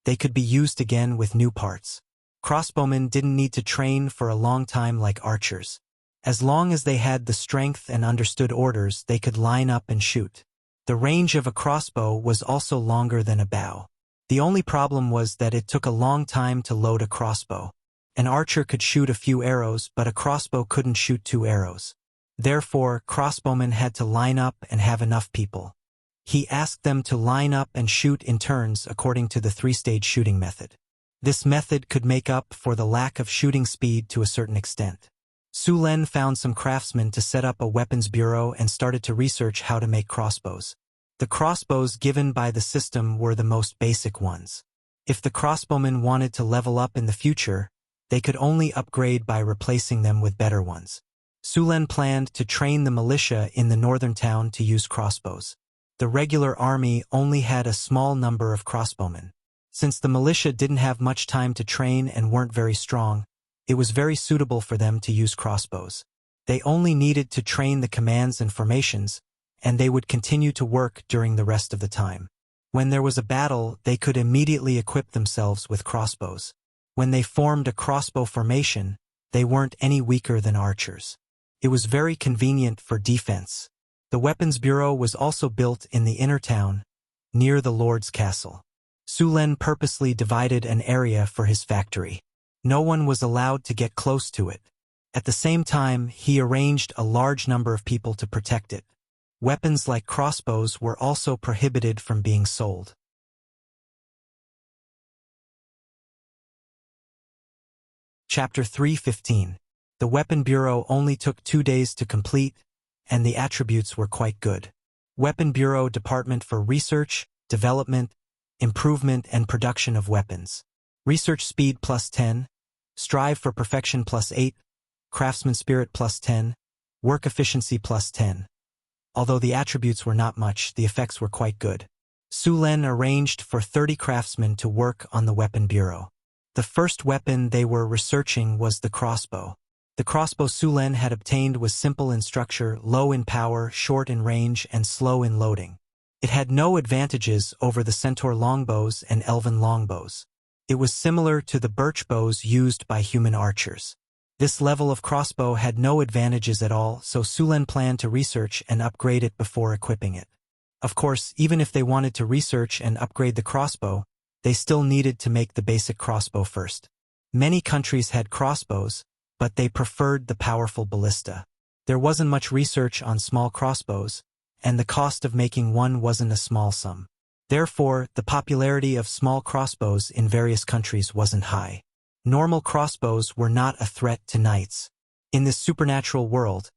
they could be used again with new parts. Crossbowmen didn't need to train for a long time like archers. As long as they had the strength and understood orders, they could line up and shoot. The range of a crossbow was also longer than a bow. The only problem was that it took a long time to load a crossbow. An archer could shoot a few arrows, but a crossbow couldn't shoot 2 arrows. Therefore, crossbowmen had to line up and have enough people. He asked them to line up and shoot in turns according to the 3-stage shooting method. This method could make up for the lack of shooting speed to a certain extent. Su Len found some craftsmen to set up a weapons bureau and started to research how to make crossbows. The crossbows given by the system were the most basic ones. If the crossbowmen wanted to level up in the future, they could only upgrade by replacing them with better ones. Su Len planned to train the militia in the northern town to use crossbows. The regular army only had a small number of crossbowmen. Since the militia didn't have much time to train and weren't very strong, it was very suitable for them to use crossbows. They only needed to train the commands and formations, and they would continue to work during the rest of the time. When there was a battle, they could immediately equip themselves with crossbows. When they formed a crossbow formation, they weren't any weaker than archers. It was very convenient for defense. The weapons bureau was also built in the inner town, near the Lord's castle. Su Len purposely divided an area for his factory. No one was allowed to get close to it. At the same time, he arranged a large number of people to protect it. Weapons like crossbows were also prohibited from being sold. Chapter 3:15. The Weapon Bureau only took 2 days to complete, and the attributes were quite good. Weapon Bureau Department for Research, Development, Improvement and Production of Weapons. Research Speed +10, Strive for Perfection +8, Craftsman Spirit +10, Work Efficiency +10. Although the attributes were not much, the effects were quite good. Su Len arranged for 30 craftsmen to work on the Weapon Bureau. The first weapon they were researching was the crossbow. The crossbow Su Len had obtained was simple in structure, low in power, short in range, and slow in loading. It had no advantages over the centaur longbows and elven longbows. It was similar to the birch bows used by human archers. This level of crossbow had no advantages at all, so Su Len planned to research and upgrade it before equipping it. Of course, even if they wanted to research and upgrade the crossbow, they still needed to make the basic crossbow first. Many countries had crossbows, but they preferred the powerful ballista. There wasn't much research on small crossbows, and the cost of making one wasn't a small sum. Therefore, the popularity of small crossbows in various countries wasn't high. Normal crossbows were not a threat to knights. In this supernatural world,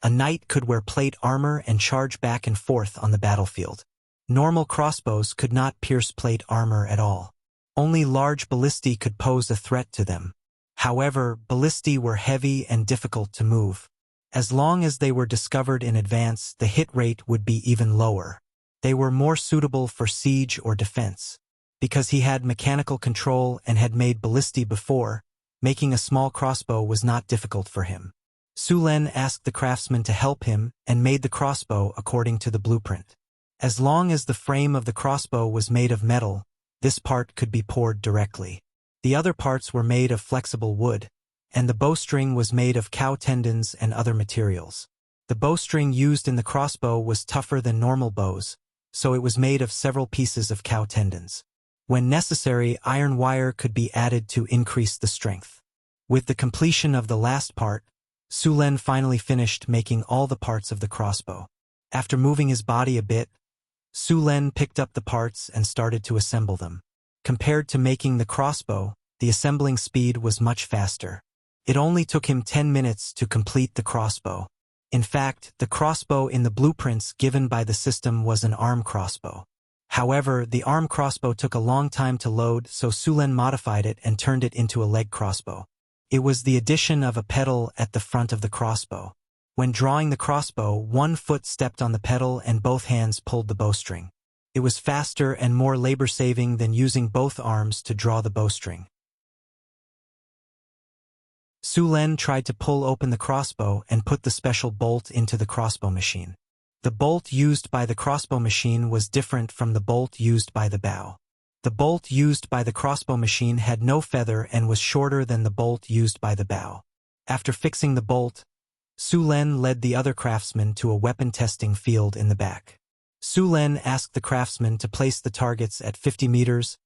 a knight could wear plate armor and charge back and forth on the battlefield. Normal crossbows could not pierce plate armor at all. Only large ballistae could pose a threat to them. However, ballistae were heavy and difficult to move. As long as they were discovered in advance, the hit rate would be even lower. They were more suitable for siege or defense. Because he had mechanical control and had made ballistae before, making a small crossbow was not difficult for him. Su Len asked the craftsman to help him and made the crossbow according to the blueprint. As long as the frame of the crossbow was made of metal, this part could be poured directly. The other parts were made of flexible wood, and the bowstring was made of cow tendons and other materials. The bowstring used in the crossbow was tougher than normal bows, so it was made of several pieces of cow tendons. When necessary, iron wire could be added to increase the strength. With the completion of the last part, Su Len finally finished making all the parts of the crossbow. After moving his body a bit, Su Len picked up the parts and started to assemble them. Compared to making the crossbow, the assembling speed was much faster. It only took him 10 minutes to complete the crossbow. In fact, the crossbow in the blueprints given by the system was an arm crossbow. However, the arm crossbow took a long time to load, so Sulen modified it and turned it into a leg crossbow. It was the addition of a pedal at the front of the crossbow. When drawing the crossbow, one foot stepped on the pedal and both hands pulled the bowstring. It was faster and more labor-saving than using both arms to draw the bowstring. Sulen tried to pull open the crossbow and put the special bolt into the crossbow machine. The bolt used by the crossbow machine was different from the bolt used by the bow. The bolt used by the crossbow machine had no feather and was shorter than the bolt used by the bow. After fixing the bolt, Sulen led the other craftsmen to a weapon testing field in the back. Sulen asked the craftsmen to place the targets at 50 meters,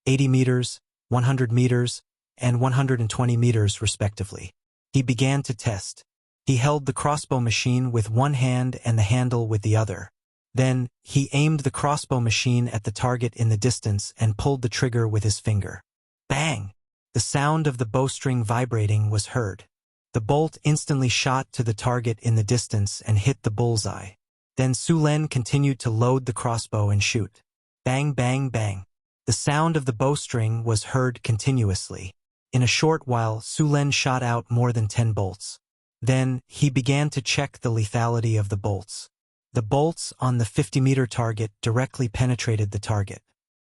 80 meters, 100 meters, and 120 meters respectively. He began to test. He held the crossbow machine with one hand and the handle with the other. Then, he aimed the crossbow machine at the target in the distance and pulled the trigger with his finger. Bang! The sound of the bowstring vibrating was heard. The bolt instantly shot to the target in the distance and hit the bullseye. Then Sulen continued to load the crossbow and shoot. Bang, bang, bang. The sound of the bowstring was heard continuously. In a short while, Sulen shot out more than 10 bolts. Then, he began to check the lethality of the bolts. The bolts on the 50-meter target directly penetrated the target.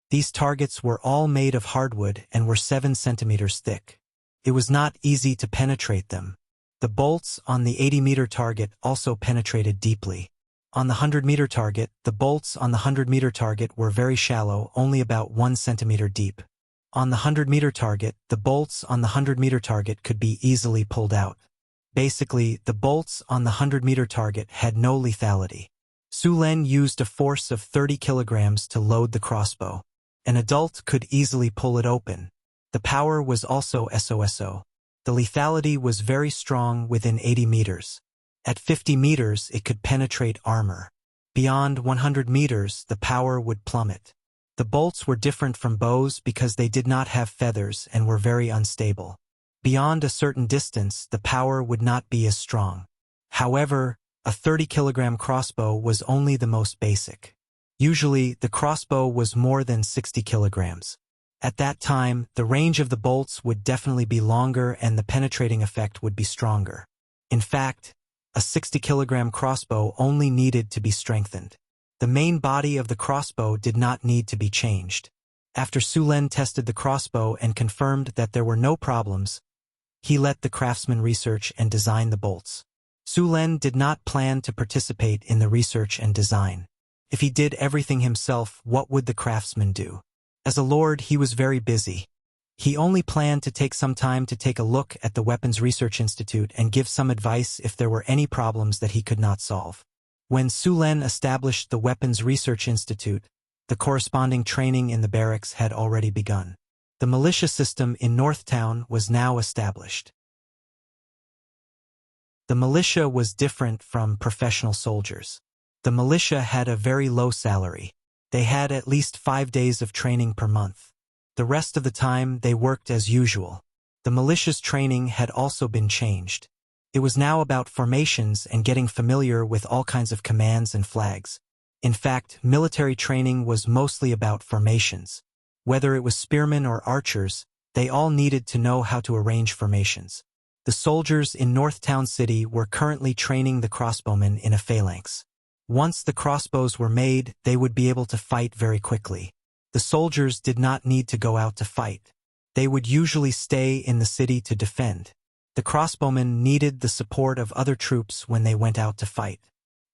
These targets were all made of hardwood and were 7 centimeters thick. It was not easy to penetrate them. The bolts on the 80-meter target also penetrated deeply. On the 100-meter target, the bolts on the 100-meter target were very shallow, only about 1 centimeter deep. On the 100-meter target, the bolts on the 100-meter target could be easily pulled out. Basically, the bolts on the 100-meter target had no lethality. Sulen used a force of 30 kilograms to load the crossbow. An adult could easily pull it open. The power was also SOSO. The lethality was very strong within 80 meters. At 50 meters, it could penetrate armor. Beyond 100 meters, the power would plummet. The bolts were different from bows because they did not have feathers and were very unstable. Beyond a certain distance, the power would not be as strong. However, a 30-kilogram crossbow was only the most basic. Usually, the crossbow was more than 60 kilograms. At that time, the range of the bolts would definitely be longer and the penetrating effect would be stronger. In fact, a 60-kilogram crossbow only needed to be strengthened. The main body of the crossbow did not need to be changed. After Sulen tested the crossbow and confirmed that there were no problems, he let the craftsmen research and design the bolts. Sulen did not plan to participate in the research and design. If he did everything himself, what would the craftsmen do? As a lord, he was very busy. He only planned to take some time to take a look at the Weapons Research Institute and give some advice if there were any problems that he could not solve. When Sulen established the Weapons Research Institute, the corresponding training in the barracks had already begun. The militia system in Northtown was now established. The militia was different from professional soldiers. The militia had a very low salary. They had at least 5 days of training per month. The rest of the time, they worked as usual. The militia's training had also been changed. It was now about formations and getting familiar with all kinds of commands and flags. In fact, military training was mostly about formations. Whether it was spearmen or archers, they all needed to know how to arrange formations. The soldiers in Northtown City were currently training the crossbowmen in a phalanx. Once the crossbows were made, they would be able to fight very quickly. The soldiers did not need to go out to fight. They would usually stay in the city to defend. The crossbowmen needed the support of other troops when they went out to fight.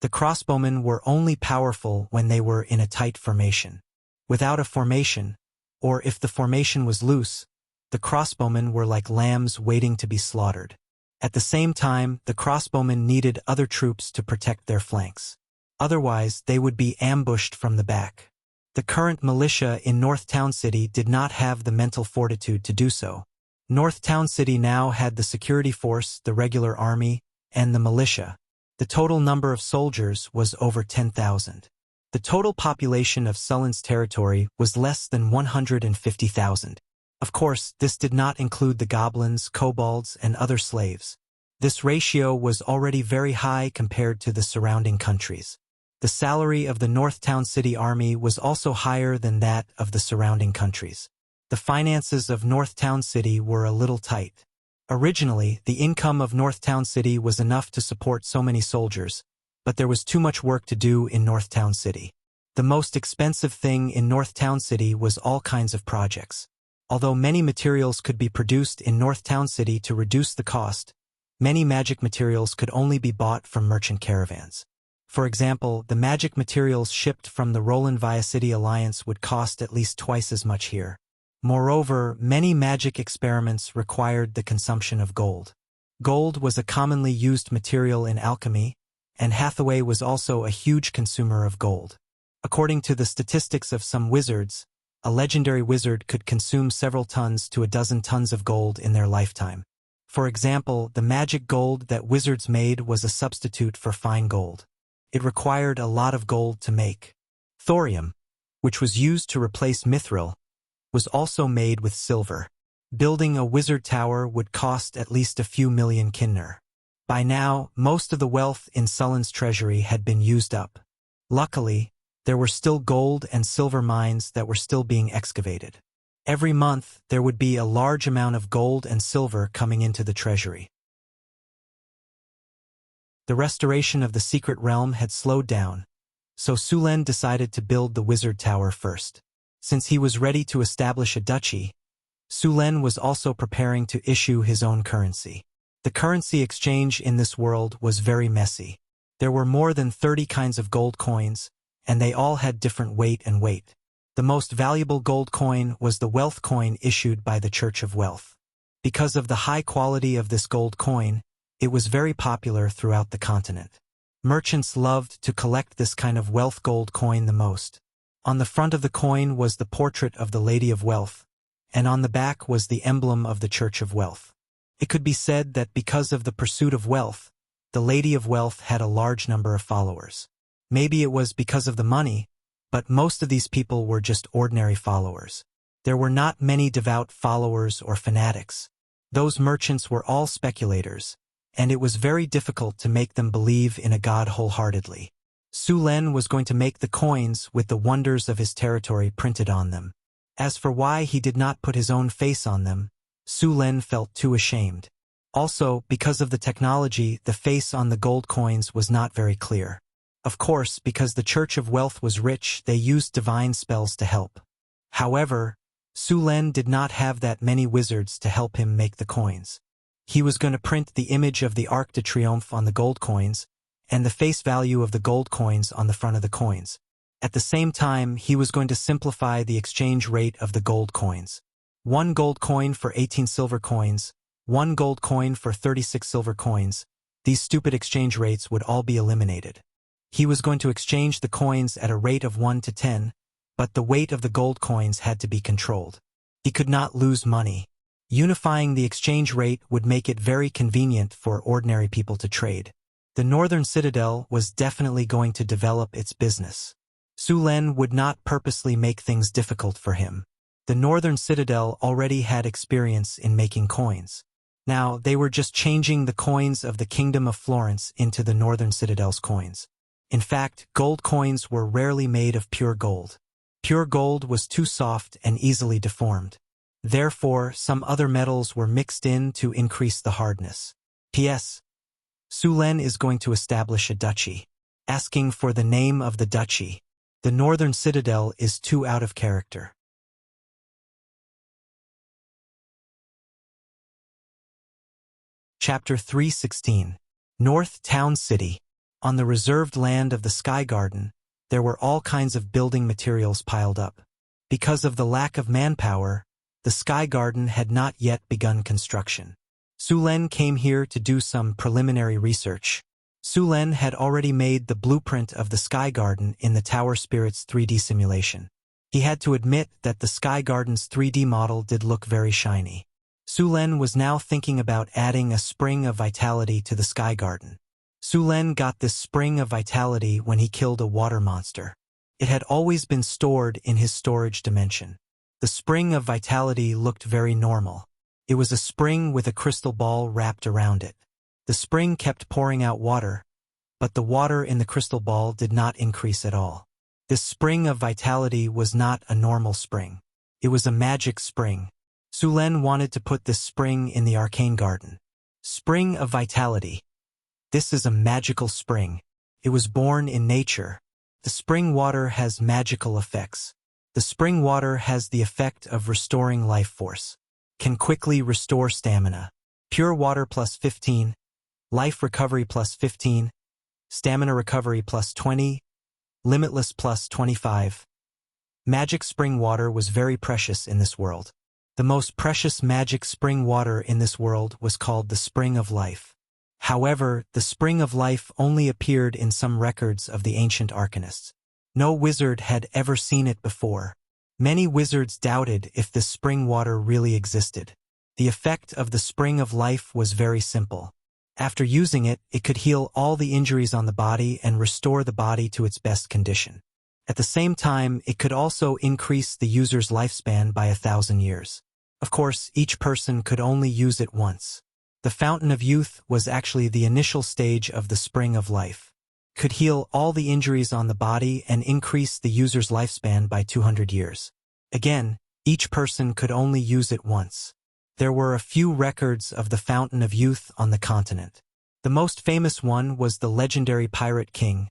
The crossbowmen were only powerful when they were in a tight formation. Without a formation, or if the formation was loose, the crossbowmen were like lambs waiting to be slaughtered. At the same time, the crossbowmen needed other troops to protect their flanks. Otherwise, they would be ambushed from the back. The current militia in Northtown City did not have the mental fortitude to do so. Northtown City now had the security force, the regular army, and the militia. The total number of soldiers was over 10,000. The total population of Sullen's territory was less than 150,000. Of course, this did not include the goblins, kobolds, and other slaves. This ratio was already very high compared to the surrounding countries. The salary of the North Town City Army was also higher than that of the surrounding countries. The finances of North Town City were a little tight. Originally, the income of North Town City was enough to support so many soldiers, but there was too much work to do in North Town City. The most expensive thing in North Town City was all kinds of projects. Although many materials could be produced in North Town City to reduce the cost, many magic materials could only be bought from merchant caravans. For example, the magic materials shipped from the Roland Via City Alliance would cost at least twice as much here. Moreover, many magic experiments required the consumption of gold. Gold was a commonly used material in alchemy, and Hathaway was also a huge consumer of gold. According to the statistics of some wizards, a legendary wizard could consume several tons to a dozen tons of gold in their lifetime. For example, the magic gold that wizards made was a substitute for fine gold. It required a lot of gold to make. Thorium, which was used to replace mithril, was also made with silver. Building a wizard tower would cost at least a few million kinner. By now, most of the wealth in Sullen's treasury had been used up. Luckily, there were still gold and silver mines that were still being excavated. Every month, there would be a large amount of gold and silver coming into the treasury. The restoration of the secret realm had slowed down, so Sulen decided to build the wizard tower first. Since he was ready to establish a duchy, Sulen was also preparing to issue his own currency. The currency exchange in this world was very messy. There were more than 30 kinds of gold coins, and they all had different weight and weight. The most valuable gold coin was the wealth coin issued by the Church of Wealth. Because of the high quality of this gold coin, it was very popular throughout the continent. Merchants loved to collect this kind of wealth gold coin the most. On the front of the coin was the portrait of the Lady of Wealth, and on the back was the emblem of the Church of Wealth. It could be said that because of the pursuit of wealth, the Lady of Wealth had a large number of followers. Maybe it was because of the money, but most of these people were just ordinary followers. There were not many devout followers or fanatics. Those merchants were all speculators, and it was very difficult to make them believe in a god wholeheartedly. Sulen was going to make the coins with the wonders of his territory printed on them. As for why he did not put his own face on them, Sulen felt too ashamed. Also, because of the technology, the face on the gold coins was not very clear. Of course, because the Church of Wealth was rich, they used divine spells to help. However, Sulen did not have that many wizards to help him make the coins. He was going to print the image of the Arc de Triomphe on the gold coins, and the face value of the gold coins on the front of the coins. At the same time, he was going to simplify the exchange rate of the gold coins. 1 gold coin for 18 silver coins, 1 gold coin for 36 silver coins. These stupid exchange rates would all be eliminated. He was going to exchange the coins at a rate of 1 to 10, but the weight of the gold coins had to be controlled. He could not lose money. Unifying the exchange rate would make it very convenient for ordinary people to trade. The Northern Citadel was definitely going to develop its business. Sulen would not purposely make things difficult for him. The Northern Citadel already had experience in making coins. Now, they were just changing the coins of the Kingdom of Florence into the Northern Citadel's coins. In fact, gold coins were rarely made of pure gold. Pure gold was too soft and easily deformed. Therefore, some other metals were mixed in to increase the hardness. P.S. Sulen is going to establish a duchy. Asking for the name of the duchy. The Northern Citadel is too out of character. Chapter 3:16. North Town City. On the reserved land of the Sky Garden, there were all kinds of building materials piled up. Because of the lack of manpower, the Sky Garden had not yet begun construction. Sulen came here to do some preliminary research. Sulen had already made the blueprint of the Sky Garden in the Tower Spirit's 3D simulation. He had to admit that the Sky Garden's 3D model did look very shiny. Sulen was now thinking about adding a spring of vitality to the Sky Garden. Sulen got this spring of vitality when he killed a water monster. It had always been stored in his storage dimension. The spring of vitality looked very normal. It was a spring with a crystal ball wrapped around it. The spring kept pouring out water, but the water in the crystal ball did not increase at all. This spring of vitality was not a normal spring. It was a magic spring. Sulen wanted to put this spring in the arcane garden. Spring of vitality. This is a magical spring. It was born in nature. The spring water has magical effects. The spring water has the effect of restoring life force. Can quickly restore stamina. Pure water plus 15. Life recovery plus 15. Stamina recovery plus 20. Limitless plus 25. Magic spring water was very precious in this world. The most precious magic spring water in this world was called the Spring of Life. However, the Spring of Life only appeared in some records of the ancient arcanists. No wizard had ever seen it before. Many wizards doubted if the spring water really existed. The effect of the Spring of Life was very simple. After using it, it could heal all the injuries on the body and restore the body to its best condition. At the same time, it could also increase the user's lifespan by 1,000 years. Of course, each person could only use it once. The Fountain of Youth was actually the initial stage of the Spring of Life. Could heal all the injuries on the body and increase the user's lifespan by 200 years. Again, each person could only use it once. There were a few records of the Fountain of Youth on the continent. The most famous one was the legendary pirate king,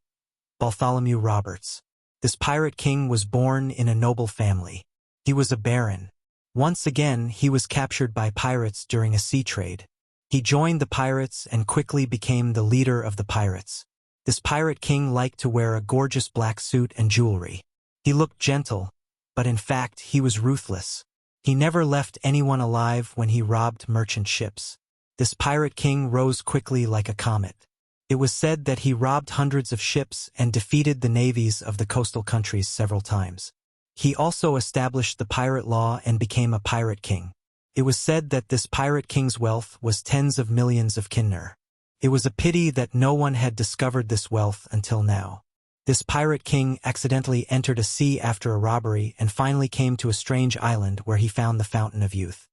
Bartholomew Roberts. This pirate king was born in a noble family. He was a baron. Once again, he was captured by pirates during a sea trade. He joined the pirates and quickly became the leader of the pirates. This pirate king liked to wear a gorgeous black suit and jewelry. He looked gentle, but in fact he was ruthless. He never left anyone alive when he robbed merchant ships. This pirate king rose quickly like a comet. It was said that he robbed hundreds of ships and defeated the navies of the coastal countries several times. He also established the pirate law and became a pirate king. It was said that this pirate king's wealth was tens of millions of kinner. It was a pity that no one had discovered this wealth until now. This pirate king accidentally entered a sea after a robbery and finally came to a strange island where he found the Fountain of Youth.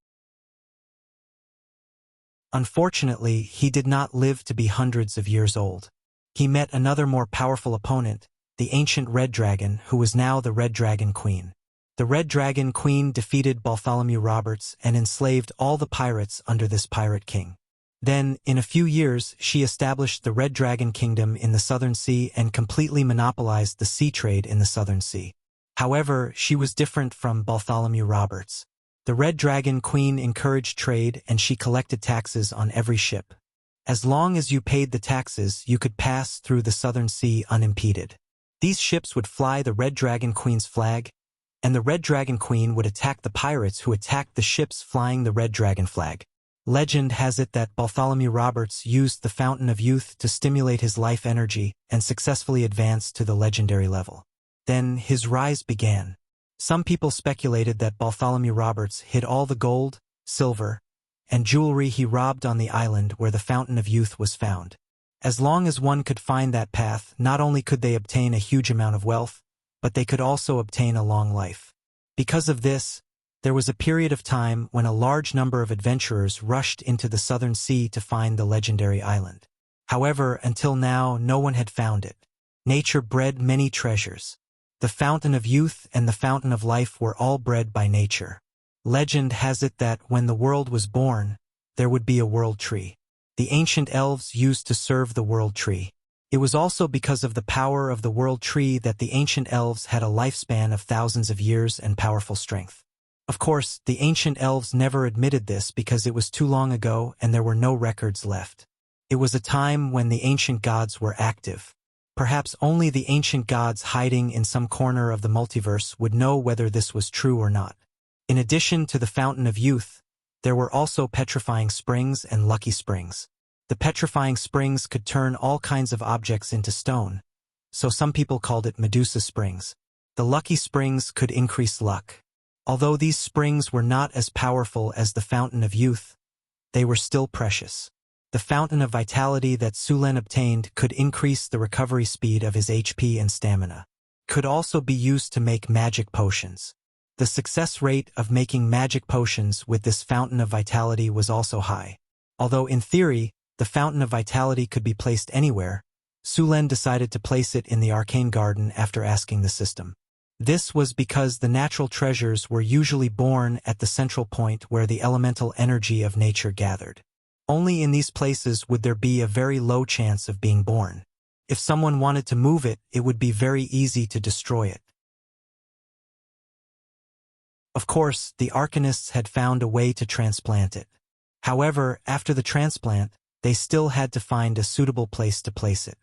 Unfortunately, he did not live to be hundreds of years old. He met another more powerful opponent, the ancient Red Dragon, who was now the Red Dragon Queen. The Red Dragon Queen defeated Bartholomew Roberts and enslaved all the pirates under this pirate king. Then, in a few years, she established the Red Dragon Kingdom in the Southern Sea and completely monopolized the sea trade in the Southern Sea. However, she was different from Bartholomew Roberts. The Red Dragon Queen encouraged trade and she collected taxes on every ship. As long as you paid the taxes, you could pass through the Southern Sea unimpeded. These ships would fly the Red Dragon Queen's flag, and the Red Dragon Queen would attack the pirates who attacked the ships flying the Red Dragon flag. Legend has it that Bartholomew Roberts used the Fountain of Youth to stimulate his life energy and successfully advanced to the legendary level. Then his rise began. Some people speculated that Bartholomew Roberts hid all the gold, silver, and jewelry he robbed on the island where the Fountain of Youth was found. As long as one could find that path, not only could they obtain a huge amount of wealth, but they could also obtain a long life. Because of this, there was a period of time when a large number of adventurers rushed into the Southern Sea to find the legendary island. However, until now, no one had found it. Nature bred many treasures. The Fountain of Youth and the Fountain of Life were all bred by nature. Legend has it that when the world was born, there would be a world tree. The ancient elves used to serve the world tree. It was also because of the power of the world tree that the ancient elves had a lifespan of thousands of years and powerful strength. Of course, the ancient elves never admitted this because it was too long ago and there were no records left. It was a time when the ancient gods were active. Perhaps only the ancient gods hiding in some corner of the multiverse would know whether this was true or not. In addition to the Fountain of Youth, there were also petrifying springs and lucky springs. The petrifying springs could turn all kinds of objects into stone, so some people called it Medusa springs. The lucky springs could increase luck. Although these springs were not as powerful as the Fountain of Youth, they were still precious. The Fountain of Vitality that Sulen obtained could increase the recovery speed of his HP and stamina. Could also be used to make magic potions. The success rate of making magic potions with this Fountain of Vitality was also high. Although in theory, the Fountain of Vitality could be placed anywhere, Sulen decided to place it in the Arcane Garden after asking the system. This was because the natural treasures were usually born at the central point where the elemental energy of nature gathered. Only in these places would there be a very low chance of being born. If someone wanted to move it, it would be very easy to destroy it. Of course, the Arcanists had found a way to transplant it. However, after the transplant, they still had to find a suitable place to place it.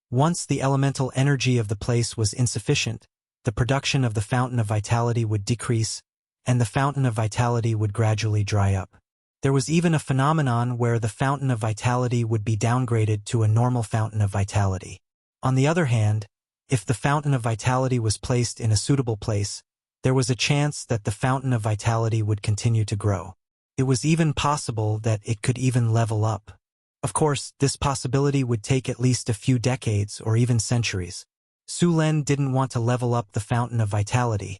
Once the elemental energy of the place was insufficient, the production of the Fountain of Vitality would decrease, and the Fountain of Vitality would gradually dry up. There was even a phenomenon where the Fountain of Vitality would be downgraded to a normal Fountain of Vitality. On the other hand, if the Fountain of Vitality was placed in a suitable place, there was a chance that the Fountain of Vitality would continue to grow. It was even possible that it could even level up. Of course, this possibility would take at least a few decades or even centuries. Sulen didn't want to level up the Fountain of Vitality,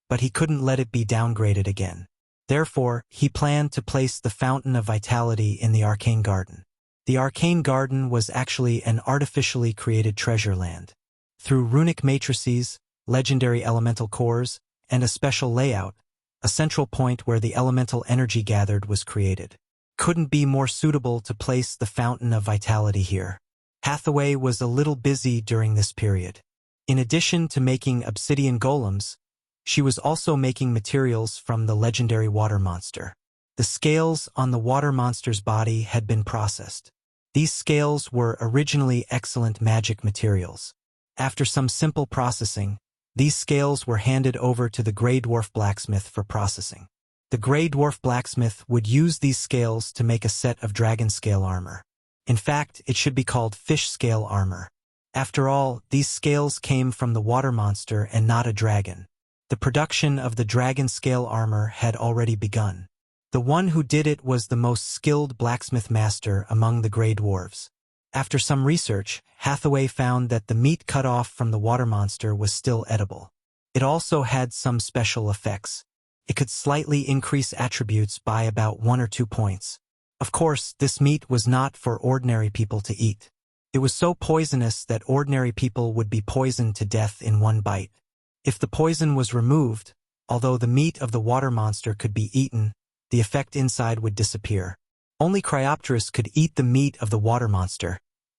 but he couldn't let it be downgraded again. Therefore, he planned to place the Fountain of Vitality in the Arcane Garden. The Arcane Garden was actually an artificially created treasure land. Through runic matrices, legendary elemental cores, and a special layout, a central point where the elemental energy gathered was created. Couldn't be more suitable to place the Fountain of Vitality here. Hathaway was a little busy during this period. In addition to making obsidian golems, she was also making materials from the legendary water monster. The scales on the water monster's body had been processed. These scales were originally excellent magic materials. After some simple processing, these scales were handed over to the Grey Dwarf blacksmith for processing. The Grey Dwarf blacksmith would use these scales to make a set of dragon scale armor. In fact, it should be called fish scale armor. After all, these scales came from the water monster and not a dragon. The production of the dragon scale armor had already begun. The one who did it was the most skilled blacksmith master among the Grey Dwarves. After some research, Hathaway found that the meat cut off from the water monster was still edible. It also had some special effects. It could slightly increase attributes by about 1 or 2 points. Of course, this meat was not for ordinary people to eat. It was so poisonous that ordinary people would be poisoned to death in one bite. If the poison was removed, although the meat of the water monster could be eaten, the effect inside would disappear. Only Cryopteris could eat the meat of the water monster,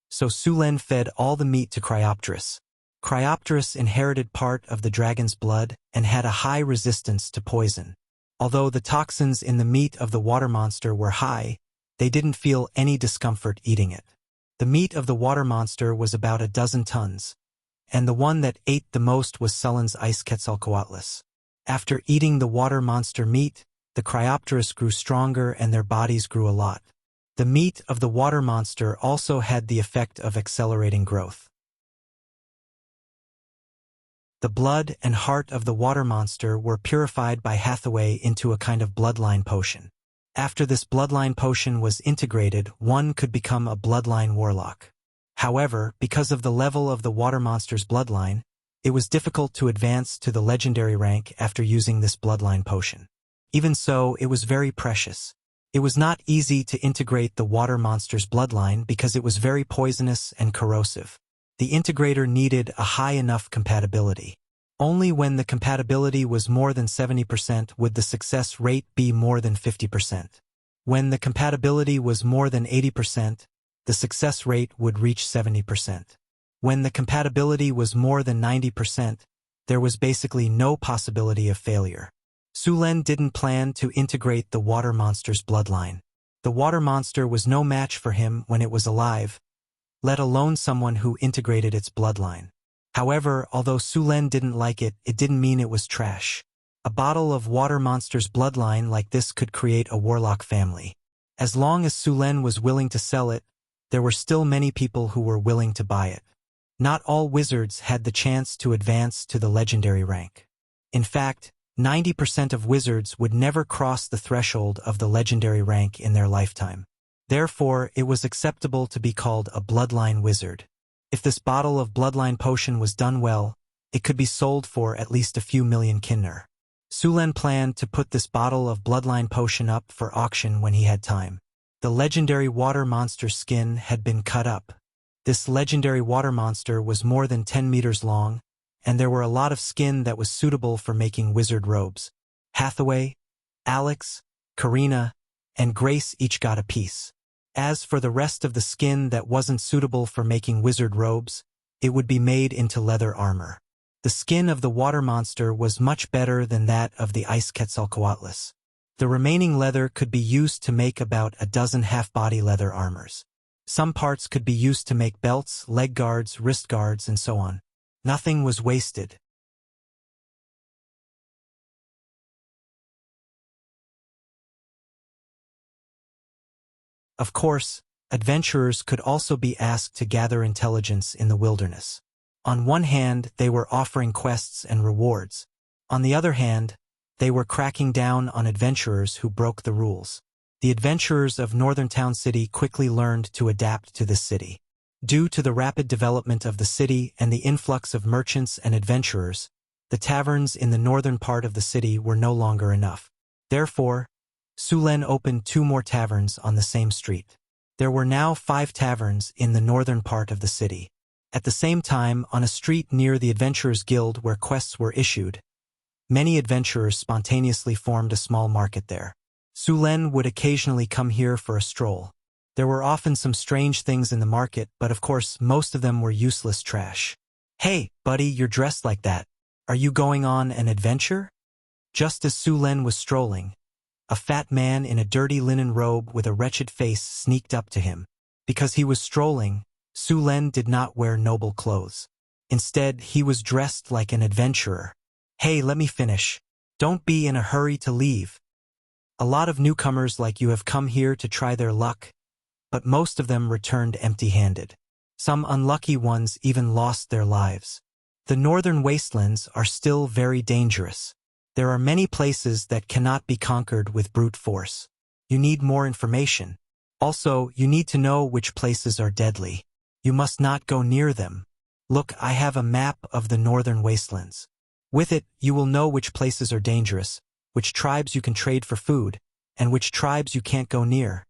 so Sulen fed all the meat to Cryopteris. Cryopteris inherited part of the dragon's blood and had a high resistance to poison. Although the toxins in the meat of the water monster were high, they didn't feel any discomfort eating it. The meat of the water monster was about 12 tons, and the one that ate the most was Sullen's Ice Quetzalcoatlus. After eating the water monster meat, the Cryopteris grew stronger and their bodies grew a lot. The meat of the water monster also had the effect of accelerating growth. The blood and heart of the water monster were purified by Hathaway into a kind of bloodline potion. After this bloodline potion was integrated, one could become a bloodline warlock. However, because of the level of the water monster's bloodline, it was difficult to advance to the legendary rank after using this bloodline potion. Even so, it was very precious. It was not easy to integrate the water monster's bloodline because it was very poisonous and corrosive. The integrator needed a high enough compatibility. Only when the compatibility was more than 70% would the success rate be more than 50%. When the compatibility was more than 80%, the success rate would reach 70%. When the compatibility was more than 90%, there was basically no possibility of failure. Sulen didn't plan to integrate the water monster's bloodline. The water monster was no match for him when it was alive, let alone someone who integrated its bloodline. However, although Sulen didn't like it, it didn't mean it was trash. A bottle of water monster's bloodline like this could create a warlock family. As long as Sulen was willing to sell it, there were still many people who were willing to buy it. Not all wizards had the chance to advance to the legendary rank. In fact, 90% of wizards would never cross the threshold of the legendary rank in their lifetime. Therefore, it was acceptable to be called a bloodline wizard. If this bottle of bloodline potion was done well, it could be sold for at least a few million kinner. Sulen planned to put this bottle of bloodline potion up for auction when he had time. The legendary water monster's skin had been cut up. This legendary water monster was more than 10 meters long, and there were a lot of skin that was suitable for making wizard robes. Hathaway, Alex, Karina, and Grace each got a piece. As for the rest of the skin that wasn't suitable for making wizard robes, it would be made into leather armor. The skin of the water monster was much better than that of the ice Quetzalcoatlus. The remaining leather could be used to make about a dozen half-body leather armors. Some parts could be used to make belts, leg guards, wrist guards, and so on. Nothing was wasted. Of course, adventurers could also be asked to gather intelligence in the wilderness. On one hand, they were offering quests and rewards. On the other hand, they were cracking down on adventurers who broke the rules. The adventurers of Northern Town City quickly learned to adapt to this city. Due to the rapid development of the city and the influx of merchants and adventurers, the taverns in the northern part of the city were no longer enough. Therefore, Sulen opened 2 more taverns on the same street. There were now 5 taverns in the northern part of the city. At the same time, on a street near the Adventurers Guild where quests were issued, many adventurers spontaneously formed a small market there. Sulen would occasionally come here for a stroll. There were often some strange things in the market, but of course most of them were useless trash. "Hey, buddy, you're dressed like that. Are you going on an adventure?" Just as Sulen was strolling, a fat man in a dirty linen robe with a wretched face sneaked up to him. Because he was strolling, Sulen did not wear noble clothes. Instead, he was dressed like an adventurer. "Hey, let me finish. Don't be in a hurry to leave. A lot of newcomers like you have come here to try their luck, but most of them returned empty-handed. Some unlucky ones even lost their lives. The northern wastelands are still very dangerous. There are many places that cannot be conquered with brute force. You need more information. Also, you need to know which places are deadly. You must not go near them. Look, I have a map of the northern wastelands. With it, you will know which places are dangerous, which tribes you can trade for food, and which tribes you can't go near."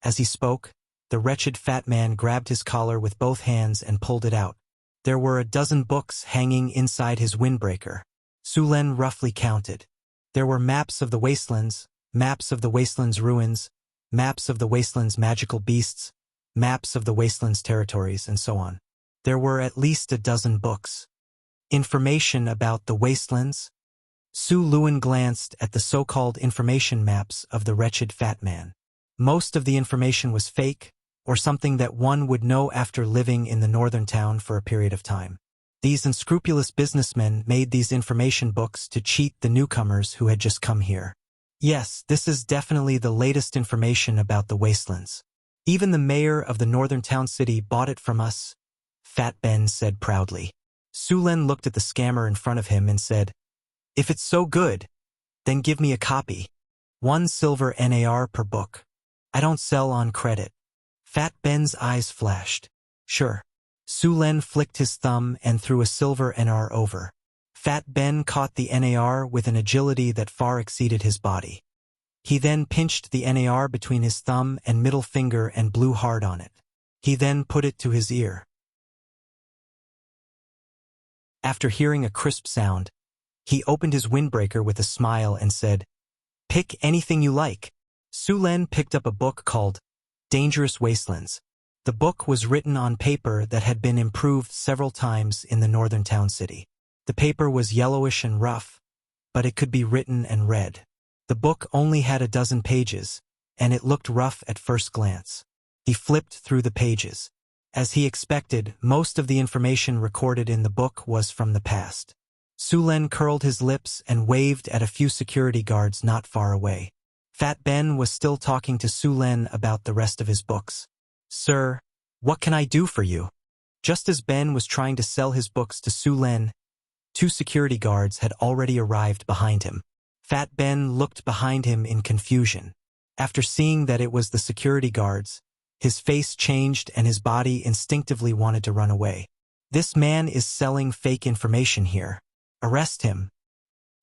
As he spoke, the wretched fat man grabbed his collar with both hands and pulled it out. There were a dozen books hanging inside his windbreaker. Sulen roughly counted. There were maps of the wastelands, maps of the wasteland's ruins, maps of the wasteland's magical beasts, maps of the wasteland's territories, and so on. There were at least a dozen books. Information about the wastelands? Su Luen glanced at the so-called information maps of the wretched fat man. Most of the information was fake, or something that one would know after living in the northern town for a period of time. These unscrupulous businessmen made these information books to cheat the newcomers who had just come here. Yes, this is definitely the latest information about the wastelands. Even the mayor of the northern town city bought it from us, Fat Ben said proudly. Sulen looked at the scammer in front of him and said, "If it's so good, then give me a copy. 1 silver NAR per book. I don't sell on credit." Fat Ben's eyes flashed. "Sure." Sulen flicked his thumb and threw a silver NR over. Fat Ben caught the NAR with an agility that far exceeded his body. He then pinched the NAR between his thumb and middle finger and blew hard on it. He then put it to his ear. After hearing a crisp sound, he opened his windbreaker with a smile and said, "Pick anything you like." Sulen picked up a book called Dangerous Wastelands. The book was written on paper that had been improved several times in the northern town city. The paper was yellowish and rough, but it could be written and read. The book only had a dozen pages, and it looked rough at first glance. He flipped through the pages. As he expected, most of the information recorded in the book was from the past. Sulen curled his lips and waved at a few security guards not far away. Fat Ben was still talking to Sulen about the rest of his books. "Sir, what can I do for you?" Just as Ben was trying to sell his books to Sulen, 2 security guards had already arrived behind him. Fat Ben looked behind him in confusion. After seeing that it was the security guards, his face changed and his body instinctively wanted to run away. "This man is selling fake information here. Arrest him."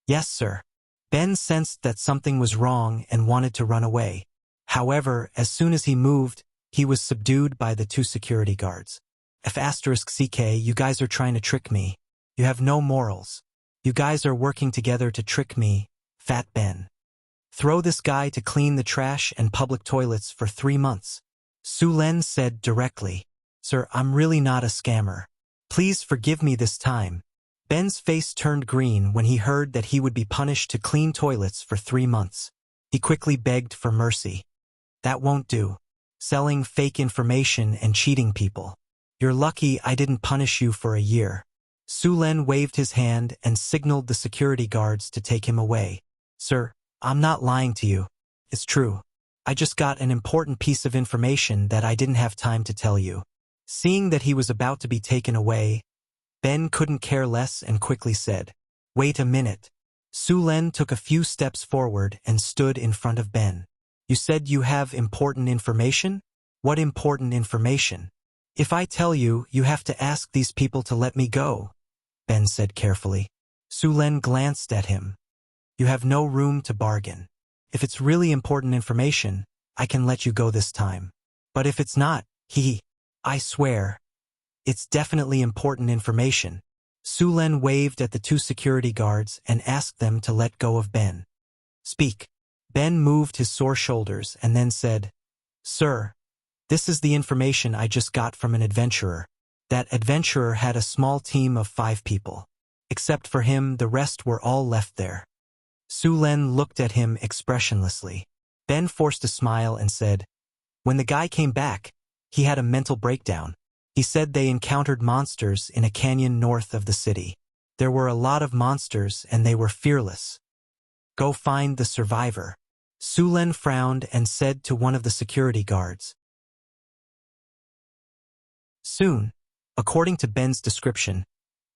"Yes, sir." Ben sensed that something was wrong and wanted to run away. However, as soon as he moved, he was subdued by the 2 security guards. F***CK, you guys are trying to trick me. You have no morals. You guys are working together to trick me, Fat Ben. Throw this guy to clean the trash and public toilets for 3 months. Su Len said directly. Sir, I'm really not a scammer. Please forgive me this time. Ben's face turned green when he heard that he would be punished to clean toilets for 3 months. He quickly begged for mercy. That won't do. Selling fake information and cheating people. You're lucky I didn't punish you for a year. Su Len waved his hand and signaled the security guards to take him away. Sir, I'm not lying to you. It's true. I just got an important piece of information that I didn't have time to tell you. Seeing that he was about to be taken away, Ben couldn't care less and quickly said, Wait a minute. Su Len took a few steps forward and stood in front of Ben. You said you have important information? What important information? If I tell you, you have to ask these people to let me go, Ben said carefully. Su Len glanced at him. You have no room to bargain. If it's really important information, I can let you go this time. But if it's not, I swear. It's definitely important information. Su Len waved at the 2 security guards and asked them to let go of Ben. Speak. Ben moved his sore shoulders and then said, Sir, this is the information I just got from an adventurer. That adventurer had a small team of 5 people. Except for him, the rest were all left there. Su Len looked at him expressionlessly. Ben forced a smile and said, When the guy came back, he had a mental breakdown. He said they encountered monsters in a canyon north of the city. There were a lot of monsters and they were fearless. Go find the survivor. Su Len frowned and said to one of the security guards. Soon, according to Ben's description,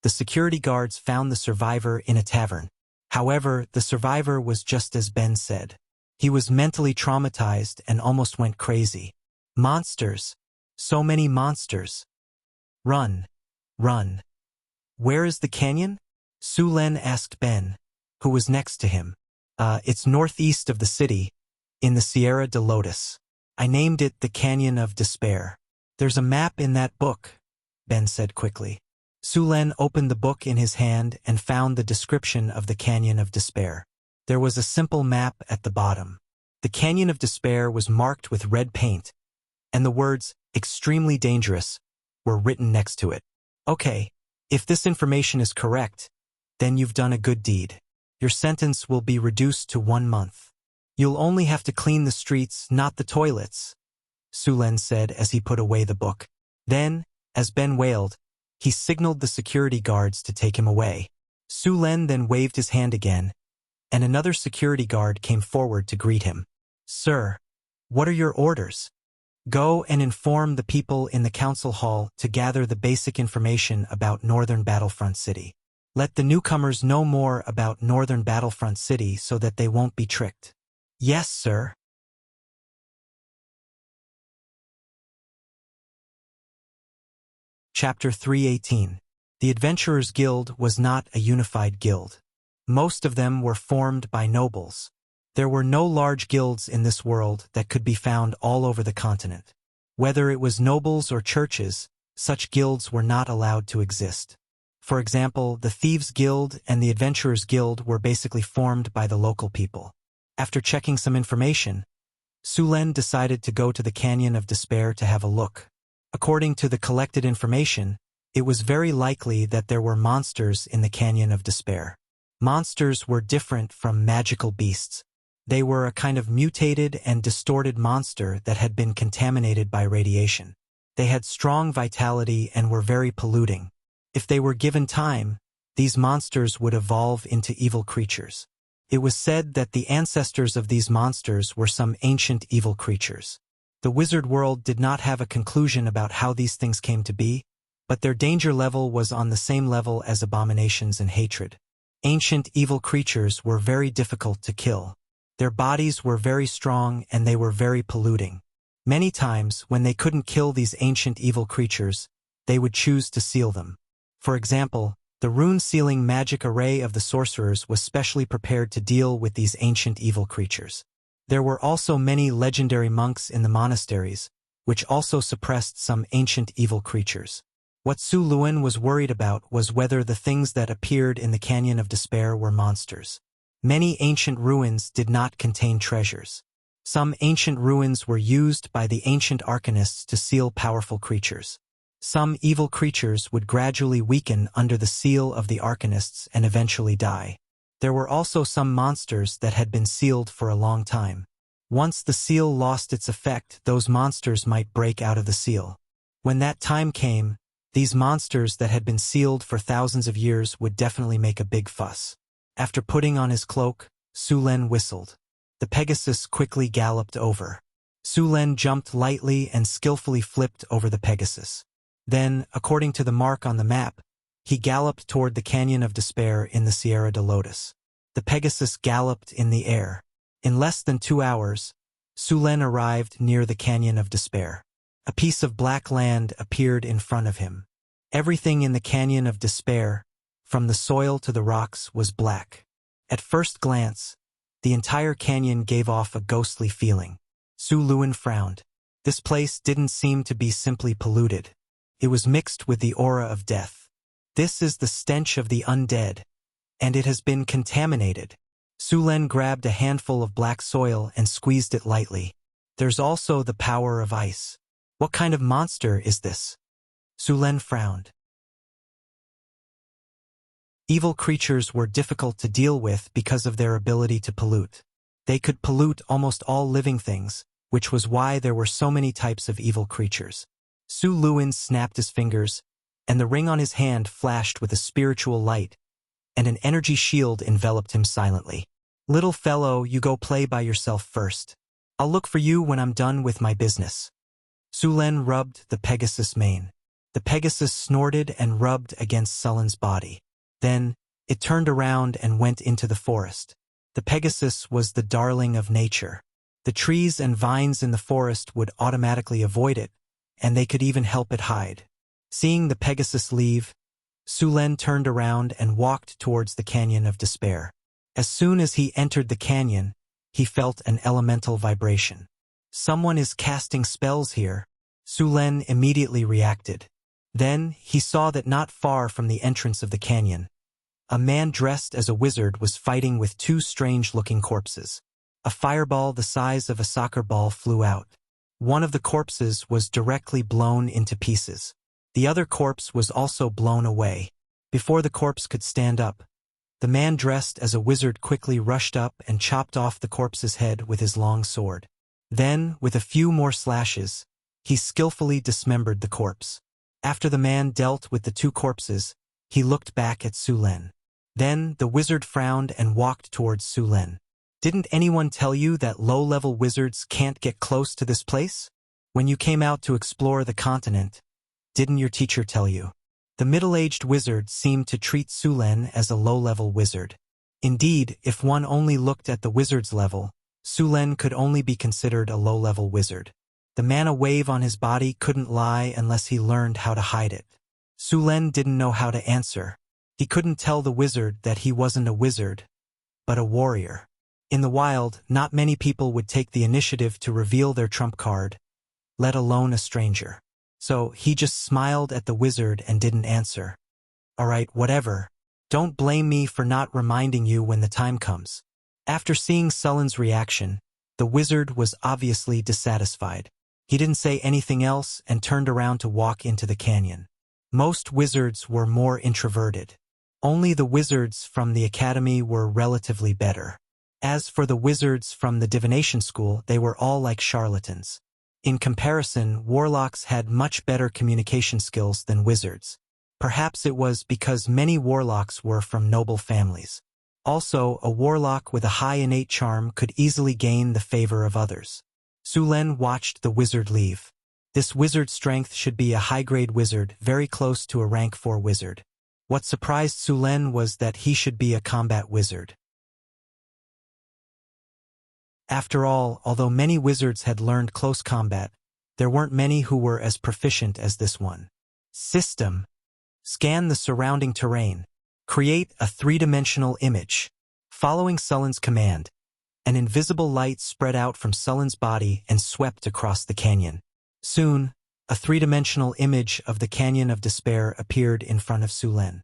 the security guards found the survivor in a tavern. However, the survivor was just as Ben said. He was mentally traumatized and almost went crazy. Monsters. So many monsters. Run. Run. Where is the canyon? Su Len asked Ben, who was next to him. It's northeast of the city, in the Sierra de Lotus. I named it the Canyon of Despair. There's a map in that book, Ben said quickly. Su Len opened the book in his hand and found the description of the Canyon of Despair. There was a simple map at the bottom. The Canyon of Despair was marked with red paint, and the words, extremely dangerous, were written next to it. Okay, if this information is correct, then you've done a good deed. Your sentence will be reduced to 1 month. You'll only have to clean the streets, not the toilets, Su Len said as he put away the book. Then, as Ben wailed, he signaled the security guards to take him away. Su Len then waved his hand again, and another security guard came forward to greet him. Sir, what are your orders? Go and inform the people in the council hall to gather the basic information about Northern Battlefront City. Let the newcomers know more about Northern Battlefront City so that they won't be tricked. Yes, sir. Chapter 318. The Adventurers Guild was not a unified guild. Most of them were formed by nobles. There were no large guilds in this world that could be found all over the continent. Whether it was nobles or churches, such guilds were not allowed to exist. For example, the Thieves' Guild and the Adventurers' Guild were basically formed by the local people. After checking some information, Su Len decided to go to the Canyon of Despair to have a look. According to the collected information, it was very likely that there were monsters in the Canyon of Despair. Monsters were different from magical beasts. They were a kind of mutated and distorted monster that had been contaminated by radiation. They had strong vitality and were very polluting. If they were given time, these monsters would evolve into evil creatures. It was said that the ancestors of these monsters were some ancient evil creatures. The wizard world did not have a conclusion about how these things came to be, but their danger level was on the same level as abominations and hatred. Ancient evil creatures were very difficult to kill. Their bodies were very strong and they were very polluting. Many times, when they couldn't kill these ancient evil creatures, they would choose to seal them. For example, the rune-sealing magic array of the sorcerers was specially prepared to deal with these ancient evil creatures. There were also many legendary monks in the monasteries, which also suppressed some ancient evil creatures. What Su Luan was worried about was whether the things that appeared in the Canyon of Despair were monsters. Many ancient ruins did not contain treasures. Some ancient ruins were used by the ancient arcanists to seal powerful creatures. Some evil creatures would gradually weaken under the seal of the arcanists and eventually die. There were also some monsters that had been sealed for a long time. Once the seal lost its effect, those monsters might break out of the seal. When that time came, these monsters that had been sealed for thousands of years would definitely make a big fuss. After putting on his cloak, Su Len whistled. The Pegasus quickly galloped over. Su Len jumped lightly and skillfully flipped over the Pegasus. Then, according to the mark on the map, he galloped toward the Canyon of Despair in the Sierra de Lotus. The Pegasus galloped in the air. In less than 2 hours, Su Len arrived near the Canyon of Despair. A piece of black land appeared in front of him. Everything in the Canyon of Despair, from the soil to the rocks, was black. At first glance, the entire canyon gave off a ghostly feeling. Su Luan frowned. This place didn't seem to be simply polluted. It was mixed with the aura of death. This is the stench of the undead, and it has been contaminated. Su Len grabbed a handful of black soil and squeezed it lightly. There's also the power of ice. What kind of monster is this? Su Len frowned. Evil creatures were difficult to deal with because of their ability to pollute. They could pollute almost all living things, which was why there were so many types of evil creatures. Su Luan snapped his fingers, and the ring on his hand flashed with a spiritual light, and an energy shield enveloped him silently. Little fellow, you go play by yourself first. I'll look for you when I'm done with my business. Su Len rubbed the Pegasus' mane. The Pegasus snorted and rubbed against Sullen's body. Then, it turned around and went into the forest. The Pegasus was the darling of nature. The trees and vines in the forest would automatically avoid it, and they could even help it hide. Seeing the Pegasus leave, Su Len turned around and walked towards the Canyon of Despair. As soon as he entered the canyon, he felt an elemental vibration. Someone is casting spells here. Su Len immediately reacted. Then, he saw that not far from the entrance of the canyon, a man dressed as a wizard was fighting with 2 strange-looking corpses. A fireball the size of a soccer ball flew out. One of the corpses was directly blown into pieces. The other corpse was also blown away. Before the corpse could stand up, the man dressed as a wizard quickly rushed up and chopped off the corpse's head with his long sword. Then, with a few more slashes, he skillfully dismembered the corpse. After the man dealt with the 2 corpses, he looked back at Su Len. Then, the wizard frowned and walked towards Su Len. Didn't anyone tell you that low-level wizards can't get close to this place? When you came out to explore the continent, didn't your teacher tell you? The middle-aged wizard seemed to treat Su Len as a low-level wizard. Indeed, if one only looked at the wizard's level, Su Len could only be considered a low-level wizard. The mana wave on his body couldn't lie unless he learned how to hide it. Su Len didn't know how to answer. He couldn't tell the wizard that he wasn't a wizard, but a warrior. In the wild, not many people would take the initiative to reveal their trump card, let alone a stranger. So he just smiled at the wizard and didn't answer. Alright, whatever. Don't blame me for not reminding you when the time comes. After seeing Sullen's reaction, the wizard was obviously dissatisfied. He didn't say anything else and turned around to walk into the canyon. Most wizards were more introverted. Only the wizards from the academy were relatively better. As for the wizards from the divination school, they were all like charlatans. In comparison, warlocks had much better communication skills than wizards. Perhaps it was because many warlocks were from noble families. Also, a warlock with a high innate charm could easily gain the favor of others. Su Len watched the wizard leave. This wizard strength should be a high-grade wizard, very close to a rank 4 wizard. What surprised Su Len was that he should be a combat wizard. After all, although many wizards had learned close combat, there weren't many who were as proficient as this one. System. Scan the surrounding terrain. Create a 3-dimensional image. Following Sullen's command, An invisible light spread out from Sullen's body and swept across the canyon. Soon, a three-dimensional image of the Canyon of Despair appeared in front of Sullen.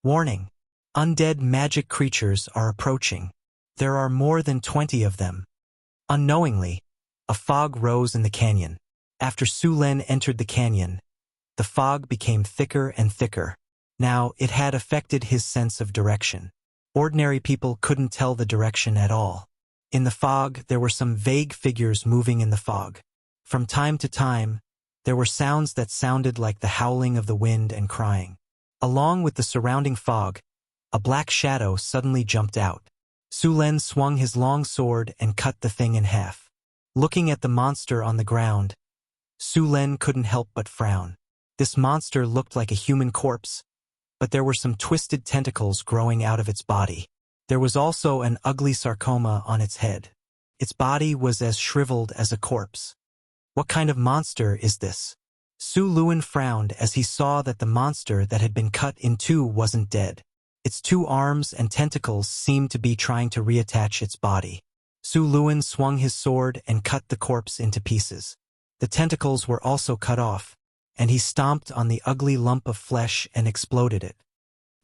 Warning: undead magic creatures are approaching. There are more than 20 of them. Unknowingly, a fog rose in the canyon. After Sullen entered the canyon, the fog became thicker and thicker. Now, it had affected his sense of direction. Ordinary people couldn't tell the direction at all. In the fog, there were some vague figures moving in the fog. From time to time, there were sounds that sounded like the howling of the wind and crying. Along with the surrounding fog, a black shadow suddenly jumped out. Sullen swung his long sword and cut the thing in half. Looking at the monster on the ground, Sullen couldn't help but frown. This monster looked like a human corpse, but there were some twisted tentacles growing out of its body. There was also an ugly sarcoma on its head. Its body was as shriveled as a corpse. What kind of monster is this? Sullen frowned as he saw that the monster that had been cut in two wasn't dead. Its two arms and tentacles seemed to be trying to reattach its body. Sullen swung his sword and cut the corpse into pieces. The tentacles were also cut off, and he stomped on the ugly lump of flesh and exploded it.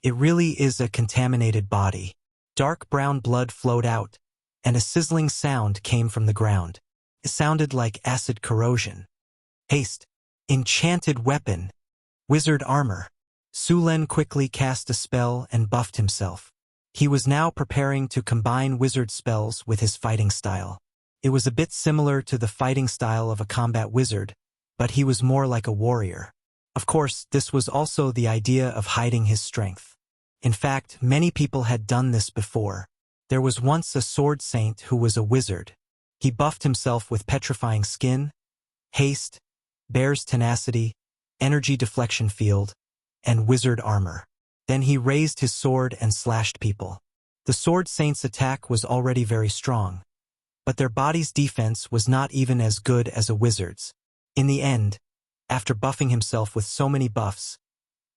It really is a contaminated body. Dark brown blood flowed out, and a sizzling sound came from the ground. It sounded like acid corrosion. Haste. Enchanted weapon. Wizard armor. Sullen quickly cast a spell and buffed himself. He was now preparing to combine wizard spells with his fighting style. It was a bit similar to the fighting style of a combat wizard, but he was more like a warrior. Of course, this was also the idea of hiding his strength. In fact, many people had done this before. There was once a sword saint who was a wizard. He buffed himself with petrifying skin, haste, bear's tenacity, energy deflection field, and wizard armor. Then he raised his sword and slashed people. The sword saint's attack was already very strong, but their body's defense was not even as good as a wizard's. In the end, after buffing himself with so many buffs,